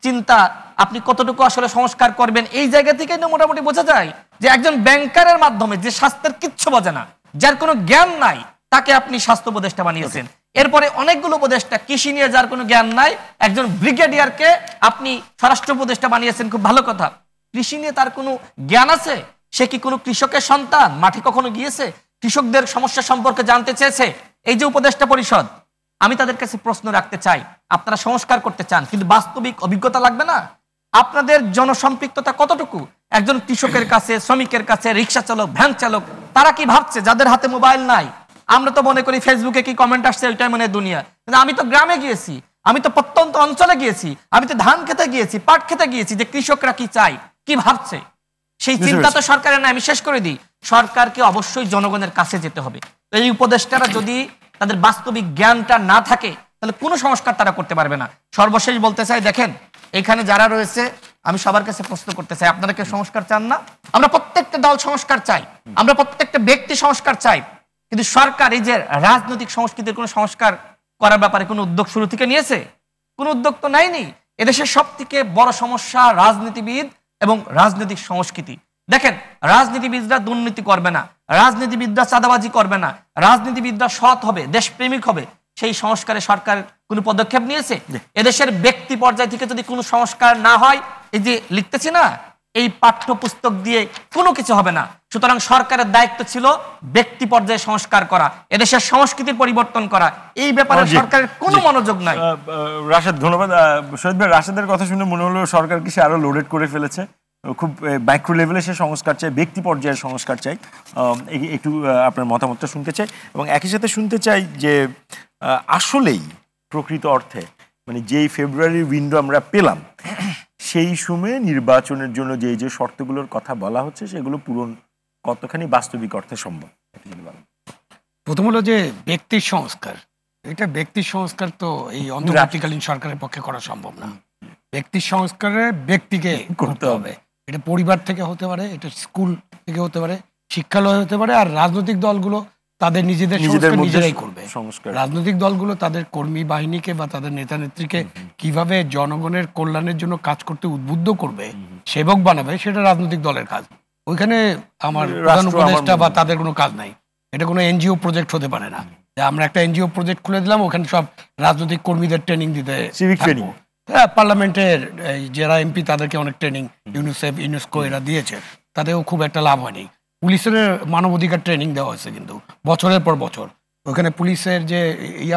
চিন্তা, আপনি কতটুকু আসলে সংস্কার করবেন, এই জায়গা থেকে মোটামুটি বোঝা যায় যে একজন ব্যাংকারের মাধ্যমে যে স্বাস্থ্যের কিচ্ছু বোঝে না, যার কোনো জ্ঞান নাই, তাকে আপনি স্বাস্থ্য উপদেষ্টা বানিয়েছেন। এরপরে অনেকগুলো উপদেষ্টা, কৃষি নিয়ে যার কোনো জ্ঞান নাই, একজন ব্রিগেডিয়ারকে আপনি স্বরাষ্ট্র উপদেষ্টা বানিয়েছেন, খুব ভালো কথা। কৃষি নিয়ে তার কোনো জ্ঞান আছে? সে কি কোনো কৃষকের সন্তান? মাঠে কখনো গিয়েছে? কৃষকদের সমস্যা সম্পর্কে জানতে চেয়েছে? এই যে উপদেষ্টা পরিষদ, আমি তাদের কাছে প্রশ্ন রাখতে চাই, আপনারা সংস্কার করতে চান, কিন্তু বাস্তবিক অভিজ্ঞতা লাগবে না? আপনাদের জনসম্পৃক্ততা কতটুকু? একজন কৃষকের কাছে, শ্রমিকের কাছে, রিক্সা চালক, ভ্যান চালক, তারা কি ভাবছে যাদের হাতে মোবাইল নাই? আমরা তো মনে করি ফেসবুকে কি কমেন্ট আসছে ওইটাই মানে দুনিয়া, কিন্তু আমি তো গ্রামে গিয়েছি, আমি তো প্রত্যন্ত অঞ্চলে গিয়েছি, আমি তো ধান খেতে গিয়েছি, পাট খেতে গিয়েছি, যে কৃষকরা কি চায়, কি ভাবছে, সেই চিন্তা তো সরকারের নাই। আমি শেষ করে দিই, সরকারকে অবশ্যই জনগণের কাছে যেতে হবে। এই উপদেষ্টারা যদি তাদের বাস্তবিক জ্ঞানটা না থাকে, তাহলে কোনো সংস্কার তারা করতে পারবে না। সর্বশেষ বলতে চাই, দেখেন এখানে যারা রয়েছে, আমি সবার কাছে প্রশ্ন করতে চাই, আপনারা কেউ সংস্কার চান না? আমরা প্রত্যেকটা দল সংস্কার চাই, আমরা প্রত্যেকটা ব্যক্তি সংস্কার চাই, কিন্তু সরকার এই যে রাজনৈতিক সংস্কৃতির কোনো সংস্কার করার ব্যাপারে কোনো উদ্যোগ শুরু থেকে নিয়েছে? কোনো উদ্যোগ তো নেয়নি। এদেশের সব থেকে বড় সমস্যা রাজনীতিবিদ এবং রাজনৈতিক সংস্কৃতি। দেখেন, রাজনীতিবিদরা দুর্নীতি করবে না, রাজনীতিবিদরা চাঁদাবাজি করবে না, রাজনীতিবিদরা সৎ হবে, দেশপ্রেমিক হবে, সেই সংস্কারে সরকার কোনো পদক্ষেপ নিয়েছে? এদেশের ব্যক্তি পর্যায় থেকে যদি কোনো সংস্কার না হয়, এই যে লিখতেছি না, এই পাঠ্যপুস্তক দিয়ে কোনো কিছু হবে না। সুতরাং সরকারের দায়িত্ব ছিল ব্যক্তি পর্যায়ে সংস্কার করা, এদেশের সংস্কৃতির পরিবর্তন করা। এই ব্যাপারে সরকারের কোনো মনোযোগ নাই। রাশেদ, ধন্যবাদ। শহীদ ভাই, রাশেদের কথা শুনে মনে হলো সরকার কি সে আরো লোডেড করে ফেলেছে, খুব মাইক্রো লেভেলে সে সংস্কার চাই, ব্যক্তি পর্যায়ের সংস্কার চাই। একটু আপনার মতামতটা শুনতে চাই, এবং একই সাথে শুনতে চাই যে আসলেই প্রকৃত অর্থে মানে যেই ফেব্রুয়ারির উইন্ডো আমরা পেলাম, সেই সময়ে নির্বাচনের জন্য যে যে শর্তগুলোর কথা বলা হচ্ছে, সেগুলো পূরণ কতখানি বাস্তবিক অর্থে সম্ভব? প্রথম হলো যে ব্যক্তির সংস্কার, এটা ব্যক্তির সংস্কার তো এই অন্তর্বর্তীকালীন সরকারের পক্ষে করা সম্ভব না। ব্যক্তির সংস্কারে ব্যক্তিকে করতে হবে। এটা পরিবার থেকে হতে পারে, এটা স্কুল থেকে হতে পারে, শিক্ষালয় হতে পারে, আর রাজনৈতিক দলগুলো তাদের নিজেদের সংস্কার নিজেরাই করবে। রাজনৈতিক দলগুলো তাদের কর্মী বাহিনীকে বা তাদের নেতা নেত্রীকে কিভাবে জনগণের কল্যাণের জন্য কাজ করতে উদ্বুদ্ধ করবে, সেবক বানাবে, সেটা রাজনৈতিক দলের কাজ। ওইখানে আমার প্রধান উপদেষ্টা বা তাদের কোনো কাজ নাই। এটা কোনো এনজিও প্রজেক্ট হতে পারে না যে আমরা একটা এনজিও প্রজেক্ট খুলে দিলাম, ওখানে সব রাজনৈতিক কর্মীদের ট্রেনিং দিতে, সিভিক ট্রেনিং। পার্লামেন্টের যারা এমপি তাদেরকে অনেক ট্রেনিং ইউনিসেফ, ইউনেস্কো এরা দিয়েছে, তাতেও খুব একটা লাভ হয়নি। পুলিশের মানবাধিকার ট্রেনিং দেওয়া হয়েছে কিন্তু বছরের পর বছর। ওখানে পুলিশের যে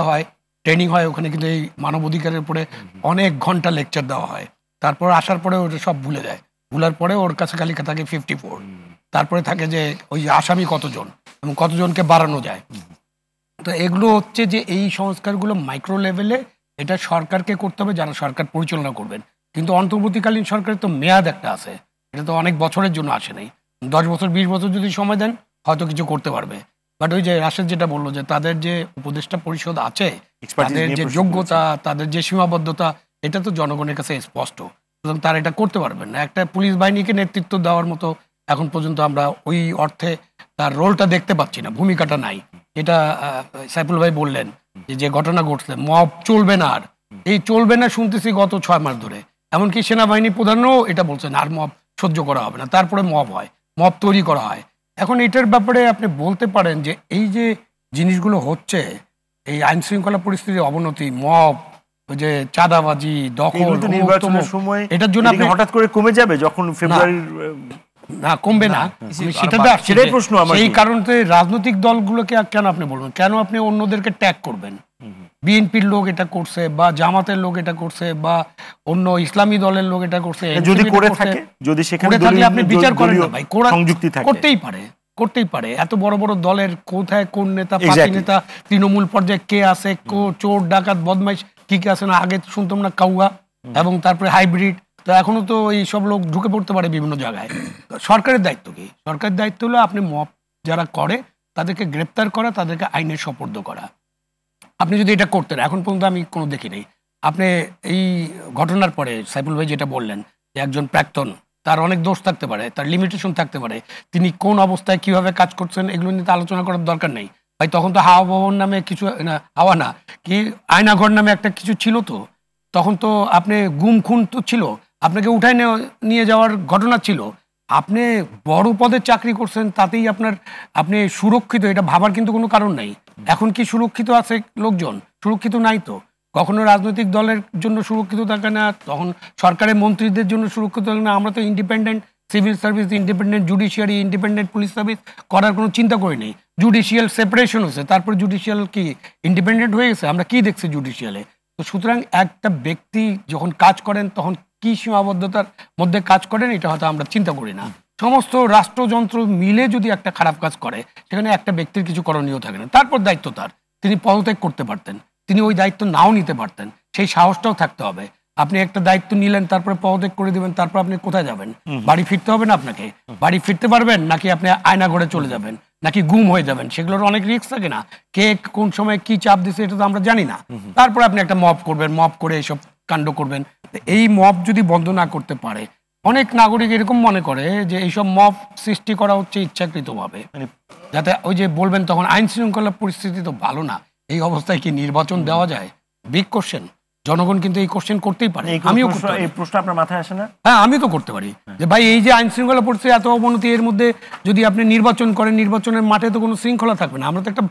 হয়, ট্রেনিং হয়, ওখানে কিন্তু এই মানবাধিকারের উপরে অনেক ঘন্টা লেকচার দেওয়া হয়। তারপর আসার পরে ওটা সব ভুলে যায়, ভুলার পরে ওর কাছে খালি থাকে 54। তারপরে থাকে যে ওই আসামি কতজন এবং কতজনকে বাড়ানো যায়। তো এগুলো হচ্ছে যে এই সংস্কারগুলো মাইক্রো লেভেলে, এটা সরকারকে করতে হবে, যারা সরকার পরিচালনা করবেন। কিন্তু অন্তর্বর্তীকালীন সরকারের তো মেয়াদ একটা আছে, এটা তো অনেক বছরের জন্য আসে নাই। 10 বছর 20 বছর যদি সময় দেন হয়তো কিছু করতে পারবে। বাট ওই যে রাশেদ যেটা বললো, যে তাদের যে উপদেষ্টা পরিষদ আছে, তাদের যে যোগ্যতা, তাদের যে সীমাবদ্ধতা, এটা তো জনগণের কাছে স্পষ্ট। সুতরাং তারা এটা করতে পারবেন না। একটা পুলিশ বাহিনীকে নেতৃত্ব দেওয়ার মতো এখন পর্যন্ত আমরা ওই অর্থে তার রোলটা দেখতে পাচ্ছি না, ভূমিকাটা নাই। এটা সাইফুল ভাই বললেন যে ঘটনা ঘটছে, মব চলবে না, আর এই চলবে না শুনতেছি গত 6 মাস ধরে। এমনকি সেনাবাহিনী প্রধানও এটা বলছেন, আর মব সহ্য করা হবে না। তারপরে মব হয়, মব তৈরি করা হয়। এখন এটার ব্যাপারে আপনি বলতে পারেন যে এই যে জিনিসগুলো হচ্ছে, এই আইন শৃঙ্খলা পরিস্থিতির অবনতি, মব, যে চাঁদাবাজি, দখল, এটার জন্য আপনি হঠাৎ করে কমে যাবে যখন ফেব্রুয়ারির না কমবে না, সেটাই প্রশ্ন। এই কারণে রাজনৈতিক দলগুলোকে কেন আপনি বলবেন, কেন আপনি অন্যদেরকে ট্যাগ করবেন? বিএনপির লোক এটা করছে, বা জামাতের লোক এটা করছে, বা অন্য ইসলামী দলের লোক এটা করছে, যদি করে থাকে, যদি সেখানে আপনি বিচার করেন না ভাই, করতেই পারে। এত বড় বড় দলের কোথায় কোন নেতা, পার্টি নেতা, তৃণমূল পর্যায়ে কে আছে, চোর ডাকাত বদমাইশ কি কে আছে না, আগে শুনতাম না কাউয়া, এবং তারপরে হাইব্রিড। তো এখনো তো এই সব লোক ঢুকে পড়তে পারে বিভিন্ন জায়গায়। সরকারের দায়িত্ব কি? সরকারের দায়িত্ব হলো আপনি মব যারা করে তাদেরকে গ্রেপ্তার করা, তাদেরকে আইনের সোপর্দ করা। আপনি যদি এটা করতেন, এখন পর্যন্ত আমি কোনো দেখি নাই। আপনি এই ঘটনার পরে সাইফুল ভাই যেটা বললেন, যে একজন প্রাক্তন, তার অনেক দোষ থাকতে পারে, তার লিমিটেশন থাকতে পারে, তিনি কোন অবস্থায় কিভাবে কাজ করছেন, এগুলো নিয়ে আলোচনা করার দরকার নেই। ভাই তখন তো হাওয়া ভবন নামে কিছু হাওয়া না কি আয়নাঘর নামে একটা কিছু ছিল, তো তখন তো আপনি গুম খুন তো ছিল, আপনাকে উঠায় নিয়ে যাওয়ার ঘটনা ছিল। আপনি বড় পদে চাকরি করছেন তাতেই আপনি সুরক্ষিত, এটা ভাবার কিন্তু কোনো কারণ নাই। এখন কি সুরক্ষিত আছে লোকজন? সুরক্ষিত নাই তো। কখনো রাজনৈতিক দলের জন্য সুরক্ষিত থাকে না, তখন সরকারের মন্ত্রীদের জন্য সুরক্ষিত থাকে না। আমরা তো independent civil service, independent judiciary, independent police service করার কোনো চিন্তা করি নেই। জুডিশিয়াল সেপারেশন হয়েছে, তারপর জুডিশিয়াল কি ইন্ডিপেন্ডেন্ট হয়ে গেছে? আমরা কি দেখছি জুডিশিয়ালে? তো সুতরাং একটা ব্যক্তি যখন কাজ করেন তখন কি সীমাবদ্ধতার মধ্যে কাজ করেন এটা হয়তো আমরা চিন্তা করি না। সমস্ত রাষ্ট্রযন্ত্র মিলে যদি একটা খারাপ কাজ করে সেখানে একটা ব্যক্তির কিছু করণীয় থাকে না। তারপর দায়িত্ব তার, তিনি পদত্যাগ করতে পারতেন, তিনি ওই দায়িত্ব নাও নিতে পারতেন, সেই সাহসটাও থাকতে হবে। আপনি একটা দায়িত্ব নিলেন, তারপরে পদত্যাগ করে দিবেন, তারপর আপনি কোথায় যাবেন? বাড়ি ফিরতে হবে না আপনাকে? বাড়ি ফিরতে পারবেন নাকি আপনি আয়না ঘরে চলে যাবেন, নাকি গুম হয়ে যাবেন? সেগুলোর অনেক রিস্ক থাকে না? কে কোন সময় কি চাপ দিচ্ছে এটা তো আমরা জানি না। তারপরে আপনি একটা মব করবেন, মব করে এইসব কাণ্ড করবেন। এই মব যদি বন্ধ না করতে পারে, অনেক নাগরিক এরকম মনে করে যে এইসব মব সৃষ্টি করা হচ্ছে ইচ্ছাকৃতভাবে, যাতে ওই যে বলবেন তখন আইন শৃঙ্খলা পরিস্থিতি তো ভালো না, এই অবস্থায় কি নির্বাচন দেওয়া যায়? Big question. জনগণ কিন্তু এই কোশ্চেন করতেই পারে। আমিও এই প্রশ্ন আপনার মাথায় আসে না? হ্যাঁ, আমি তো করতে পারি যে ভাই এই যে আইন শৃঙ্খলা পরিস্থিতি এত অবনতি, এর মধ্যে যদি আপনি নির্বাচন করেন, নির্বাচনের মাঠে তো কোনো শৃঙ্খলা থাকবে না। আমরা তো একটা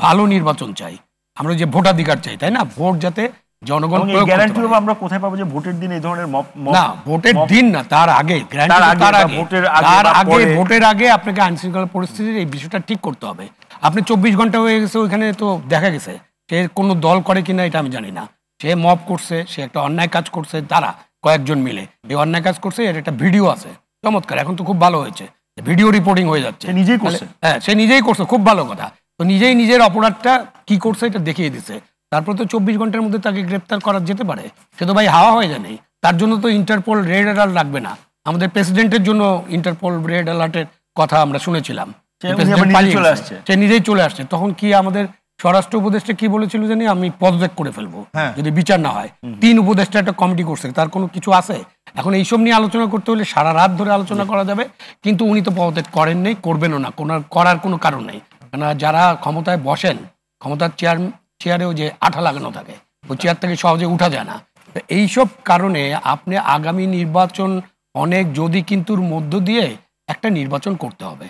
ভালো নির্বাচন চাই, আমরা যে ভোটাধিকার চাই, তাই না? ভোট যাতে জনগণ গ্যারান্টি হবে। আমরা কোথায় পাবো যে ভোটের দিন এই ধরনের না? ভোটের দিন না, তার আগে, ভোটের আগে আপনাকে আইন শৃঙ্খলা পরিস্থিতির এই বিষয়টা ঠিক করতে হবে। আপনি 24 ঘন্টা হয়ে গেছে, ওইখানে তো দেখা গেছে সে কোনো দল করে কিনা এটা আমি জানি না, সে মব করছে, সে একটা অন্যায় কাজ করছে, তারা কয়েকজন মিলে এই অন্যায় কাজ করছে, এর একটা ভিডিও আছে চমৎকার, এখন তো খুব ভালো হয়েছে, ভিডিও রিপোর্টিং হয়ে যাচ্ছে, নিজেই করছে। হ্যাঁ, সে নিজেই করছে, খুব ভালো কথা। তো নিজেই নিজের অপরাধটা কি করছে এটা দেখিয়ে দিছে, তারপর তো 24 ঘন্টার মধ্যে তাকে গ্রেপ্তার করা যেতে পারে। সে তো ভাই হাওয়া হয়ে যায়, তার জন্য তো ইন্টারপোল রেড অ্যালার্ট লাগবে না। আমাদের প্রেসিডেন্টের জন্য ইন্টারপোল রেড অ্যালার্টের কথা আমরা শুনেছিলাম, সে নিজেই চলে আসছে। তখন কি আমাদের স্বরাষ্ট্র উপদেষ্টা কি বলেছিল জানি, আমি পদত্যাগ করে ফেলবো যদি বিচার না হয়। 3 উপদেষ্টা একটা কমিটি করছে, তার কোনো কিছু আছে? এখন এইসব নিয়ে আলোচনা করতে হলে সারা রাত ধরে আলোচনা করা যাবে, কিন্তু উনি তো পদত্যাগ করেন নাই, করবেনও না, করার কোনো কারণ নেই। কেন যারা ক্ষমতায় বসেন, ক্ষমতার চেয়ারেও যে আঠা লাগানো থাকে, ওই চেয়ার থেকে সহজে উঠা যায় না। এইসব কারণে আপনি আগামী নির্বাচন অনেক যদি কিন্তুর মধ্য দিয়ে একটা নির্বাচন করতে হবে।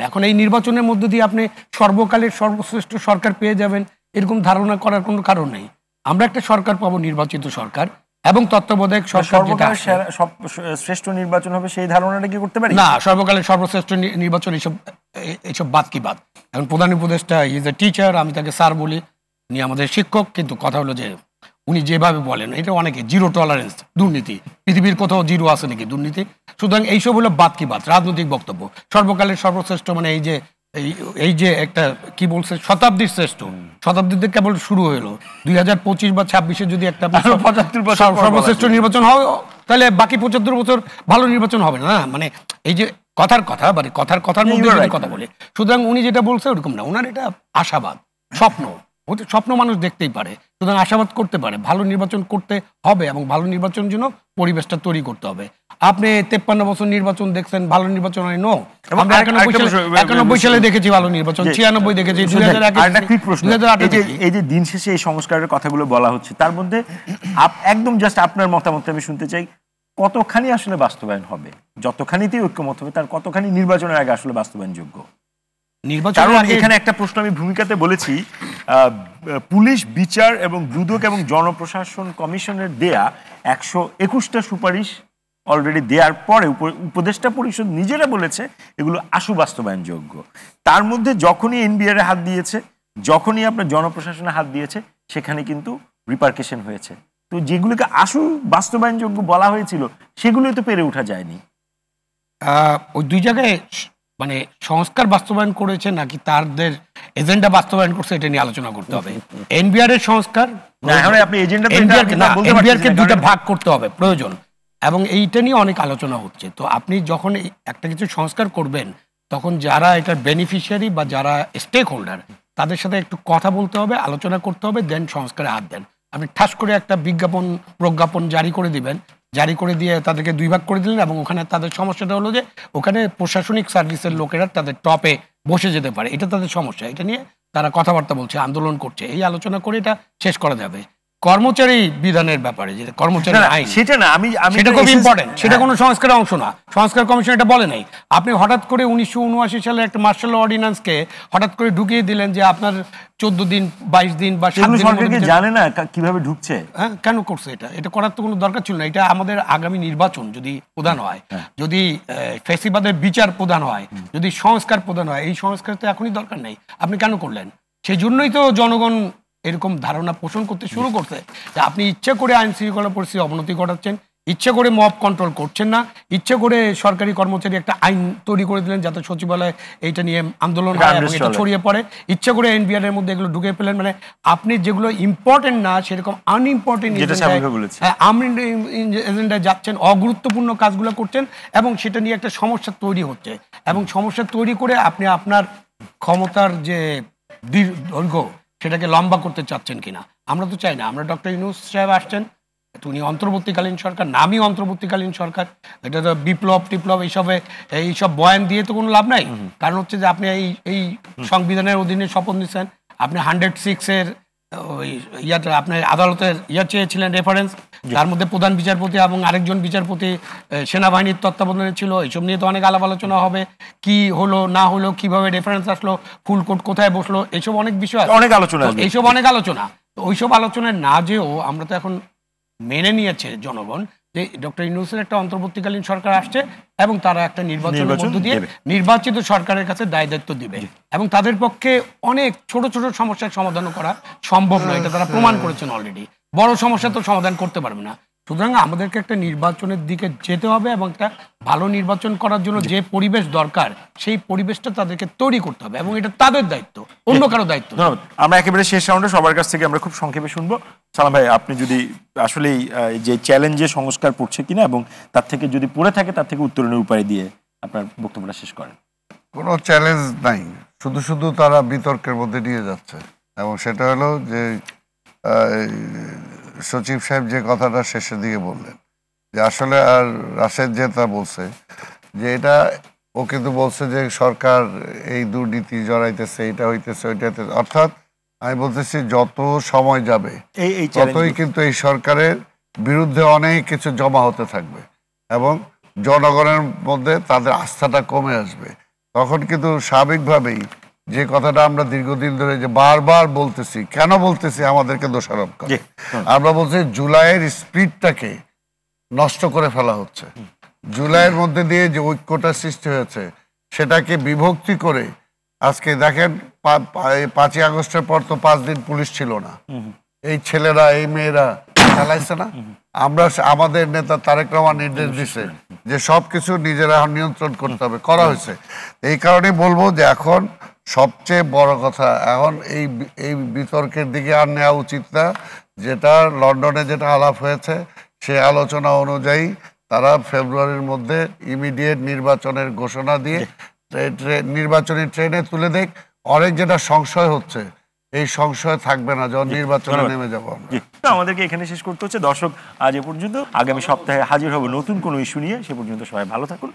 এখন এই নির্বাচনের মধ্য দিয়ে আপনি সর্বকালের সর্বশ্রেষ্ঠ সরকার পেয়ে যাবেন এরকম ধারণা করার কোনো কারণ নেই। আমরা একটা সরকার পাবো, নির্বাচিত সরকার, এবং তত্ত্বাবধায়ক সরকার শ্রেষ্ঠ নির্বাচন হবে, সেই ধারণাটা কি করতে পারি না? সর্বকালের সর্বশ্রেষ্ঠ নির্বাচন এইসব বাদ কি বাদ। এখন প্রধান উপদেষ্টা ইজ এ টিচার, আমি তাকে স্যার বলি, উনি আমাদের শিক্ষক, কিন্তু কথা হলো যে উনি যেভাবে বলেন এটা অনেকে জিরো টলারেন্স দুর্নীতি, পৃথিবীর কোথাও জিরো আছে নাকি দুর্নীতি? সুতরাং এইসব হলো বাদ কি বাদ, রাজনৈতিক বক্তব্য। সর্বকালের সর্বশ্রেষ্ঠ মানে এই যে একটা কি বলছে শতাব্দীর শ্রেষ্ঠ, শতাব্দীতে কেবল শুরু হলো, 2025 বা 26-এ যদি একটা সর্বশ্রেষ্ঠ নির্বাচন হয় তাহলে বাকি 75 বছর ভালো নির্বাচন হবে না। মানে এই যে কথার কথার মধ্যে কথা বলে, সুতরাং উনি যেটা বলছে ওরকম না, ওনার এটা আশাবাদ, স্বপ্ন মানুষ দেখতেই পারে, সুতরাং আশাবাদ করতে পারে। ভালো নির্বাচন করতে হবে এবং ভালো নির্বাচনের জন্য পরিবেশটা তৈরি করতে হবে। আপনি 53 বছর নির্বাচন দেখছেন, ভালো নির্বাচন হয় নো? আমরা 91 সালে দেখেছি ভালো নির্বাচন, 96 দেখেছি, 2008 এই যে দিন শেষে এই সংস্কারের কথাগুলো বলা হচ্ছে, তার মধ্যে একদম জাস্ট আপনার মতামত আমি শুনতে চাই, কতখানি আসলে বাস্তবায়ন হবে? যতখানিতেই ঐক্যমত হবে তার কতখানি নির্বাচনের আগে আসলে বাস্তবায়নযোগ্য? এখানে একটা প্রশ্ন আমি ভূমিকাতে বলেছি, পুলিশ বিচার এবং দুদক এবং জনপ্রশাসন কমিশনের দেয়া 121টা সুপারিশ অলরেডি দেওয়ার পরে উপদেষ্টা পরিষদ নিজেরা বলেছে এগুলো আশু বাস্তবায়নযোগ্য। তার মধ্যে যখনই এনবিআর হাত দিয়েছে, যখনই আপনার জনপ্রশাসনে হাত দিয়েছে, সেখানে কিন্তু রিপারকেশন হয়েছে। তো যেগুলোকে আশু বাস্তবায়নযোগ্য বলা হয়েছিল সেগুলোই তো পেরে ওঠা যায়নি। ওই দুই জায়গায় মানে সংস্কার বাস্তবায়ন করেছে নাকি তাদের এজেন্ডা বাস্তবায়ন করছে এটা নিয়ে আলোচনা করতে হবে। এনবিআর এর সংস্কার, এনবিআরকে দুটো ভাগ করতে হবে প্রয়োজন, এবং এইটা নিয়ে অনেক আলোচনা হচ্ছে। তো আপনি যখন একটা কিছু সংস্কার করবেন তখন যারা এটার বেনিফিশিয়ারি বা যারা স্টেক হোল্ডার তাদের সাথে একটু কথা বলতে হবে, আলোচনা করতে হবে, দেন সংস্কারে হাত দেন। আপনি ঠাস করে একটা প্রজ্ঞাপন জারি করে দিবেন, জারি করে দিয়ে তাদেরকে 2 ভাগ করে দিলেন, এবং ওখানে তাদের সমস্যাটা হলো যে ওখানে প্রশাসনিক সার্ভিসের লোকেরা তাদের টপে বসে যেতে পারে, এটা তাদের সমস্যা। এটা নিয়ে তারা কথাবার্তা বলছে, আন্দোলন করছে, এই আলোচনা করে এটা শেষ করা যাবে। কর্মচারী বিধানের ব্যাপারে, যেটা কর্মচারী আইন, সেটা না, আমি সেটা খুব ইম্পর্টেন্ট, সেটা কোনো সংস্কারের অংশ না। সংস্কার কমিশন এটা বলে নাই। আপনি হঠাৎ করে 1979 সালে একটা মার্শাল ল অর্ডিন্যান্সকে হঠাৎ করে ঢুকিয়ে দিলেন যে আপনার 14 দিন 22 দিন বা 7 দিন জানে না কিভাবে ঢুকছে। হ্যাঁ, কেন করছে এটা? এটা করার তো কোনো দরকার ছিল না। এটা আমাদের আগামী নির্বাচন যদি প্রধান হয়, যদি ফ্যাসিবাদের বিচার প্রধান হয়, যদি সংস্কার প্রধান হয়, এই সংস্কার তো এখনই দরকার নেই। আপনি কেন করলেন? সেই জন্যই তো জনগণ এরকম ধারণা পোষণ করতে শুরু করছে যে আপনি ইচ্ছা করে আইন শৃঙ্খলা পরিস্থিতি অবনতি ঘটাচ্ছেন, ইচ্ছে করে মব কন্ট্রোল করছেন না, ইচ্ছে করে সরকারি কর্মচারী একটা আইন তৈরি করে দিলেন যাতে সচিবালয়ে এইটা নিয়ে আন্দোলন হয় এবং এটা ছড়িয়ে পড়ে, ইচ্ছে করে এনবিআর এর মধ্যে এগুলো ঢুকে ফেলেন। মানে আপনি যেগুলো ইম্পর্টেন্ট না সেরকম আনইম্পর্টেন্ট এজেন্ডায় যাচ্ছেন, অগুরুত্বপূর্ণ কাজগুলো করছেন এবং সেটা নিয়ে একটা সমস্যা তৈরি হচ্ছে। এবং সমস্যা তৈরি করে আপনি আপনার ক্ষমতার যে দৈর্ঘ্য সেটাকে লম্বা করতে চাচ্ছেন কিনা। আমরা তো চাই না। আমরা ডক্টর ইউনূস সাহেব আসছেন, উনি অন্তর্বর্তীকালীন সরকার, নামই অন্তর্বর্তীকালীন সরকার। এটা তো বিপ্লব টিপ্লব এইসব বয়ান দিয়ে তো কোনো লাভ নাই। কারণ হচ্ছে যে আপনি এই সংবিধানের অধীনে শপথ নিচ্ছেন, আপনি 106-এর ইয়াটা আপনার আদালতের চেয়েছিলেন রেফারেন্স, তার মধ্যে প্রধান বিচারপতি এবং আরেকজন বিচারপতি সেনাবাহিনীর তত্ত্বাবধানে ছিল। এইসব নিয়ে তো অনেক আলাপ আলোচনা হবে, কি হলো না হলো, কিভাবে রেফারেন্স আসলো, ফুল কোর্ট কোথায় বসলো, এইসব অনেক বিষয়, অনেক আলোচনা, এইসব অনেক আলোচনা। তো ওইসব আলোচনায় না যেও আমরা তো এখন মেনে নিয়েছে জনগণ যে ডক্টর ইউনূসের একটা অন্তর্বর্তীকালীন সরকার আসছে এবং তারা একটা নির্বাচনের মধ্য দিয়ে নির্বাচিত সরকারের কাছে দায় দায়িত্ব দিবে এবং তাদের পক্ষে অনেক ছোট ছোট সমস্যার সমাধান করা সম্ভব নয়, এটা তারা প্রমাণ করেছেন অলরেডি। বড় সমস্যা তো সমাধান করতে পারবে না। সুতরাং আমাদেরকে একটা নির্বাচনের দিকে যেতে হবে এবং একটা ভালো নির্বাচন করার জন্য যে পরিবেশ দরকার সেই পরিবেশটা তাদেরকে তৈরি করতে হবে এবং এটা তাদের দায়িত্ব, অন্য কারো দায়িত্ব। আমরা একেবারে শেষ রাউন্ডে সবার কাছ থেকে আমরা খুব সংক্ষেপে শুনবো। সালাম ভাই, আপনি যদি আসলে যে চ্যালেঞ্জে সংস্কার পড়ছে কিনা এবং তার থেকে যদি পড়ে থাকে তার থেকে উত্তরণের উপায় দিয়ে আপনার বক্তব্যটা শেষ করেন। কোনো চ্যালেঞ্জ নাই, শুধু শুধু তারা বিতর্কের মধ্যে নিয়ে যাচ্ছে এবং সেটা হলো যে সচিব সাহেব যে কথাটা শেষের দিকে বললেন যে আসলে, আর রাশেদ যে তা বলছে যে এটা, ও কিন্তু বলছে যে সরকার এই দুর্নীতি জড়াইতেছে, এটা হইতেছে ওইটা হইতেছে। অর্থাৎ আমি বলতেছি যত সময় যাবে ততই কিন্তু এই সরকারের বিরুদ্ধে অনেক কিছু জমা হতে থাকবে এবং জনগণের মধ্যে তাদের আস্থাটা কমে আসবে। তখন কিন্তু স্বাভাবিকভাবেই যে কথাটা আমরা দীর্ঘদিন ধরে যে বারবার বলতেছি, কেন বলতেছি আমাদেরকে দোষারোপ করে, আমরা বলছি জুলাইয়ের স্পিরিটটাকে নষ্ট করে ফেলা হচ্ছে। জুলাইয়ের মধ্যে দিয়ে যে ঐক্যটা সৃষ্টি হয়েছে সেটাকে বিভক্তি করে আজকে দেখেন 5ই আগস্টের পর তো 5 দিন পুলিশ ছিল না, এই ছেলেরা এই মেয়েরা চালাইছে না। আমরা আমাদের নেতা তারেক রহমান নির্দেশ দিছে যে সবকিছু নিজেরা নিয়ন্ত্রণ করতে হবে, করা হয়েছে। এই কারণে বলবো যে এখন সবচেয়ে বড় কথা, এখন এই বিতর্কের দিকে আর নেওয়া উচিত না। যেটা লন্ডনে যেটা আলাপ হয়েছে সে আলোচনা অনুযায়ী তারা ফেব্রুয়ারির মধ্যে ইমিডিয়েট নির্বাচনের ঘোষণা দিয়ে নির্বাচনী ট্রেনে তুলে দেখ। অনেক যেটা সংশয় হচ্ছে এই সংশয় থাকবে না যখন নির্বাচনে নেমে যাবো। আমাদেরকে এখানে শেষ করতে হচ্ছে। দর্শক, আজ এ পর্যন্ত। আগামী সপ্তাহে হাজির হব নতুন কোনো ইস্যু নিয়ে। সে পর্যন্ত সবাই ভালো থাকুন।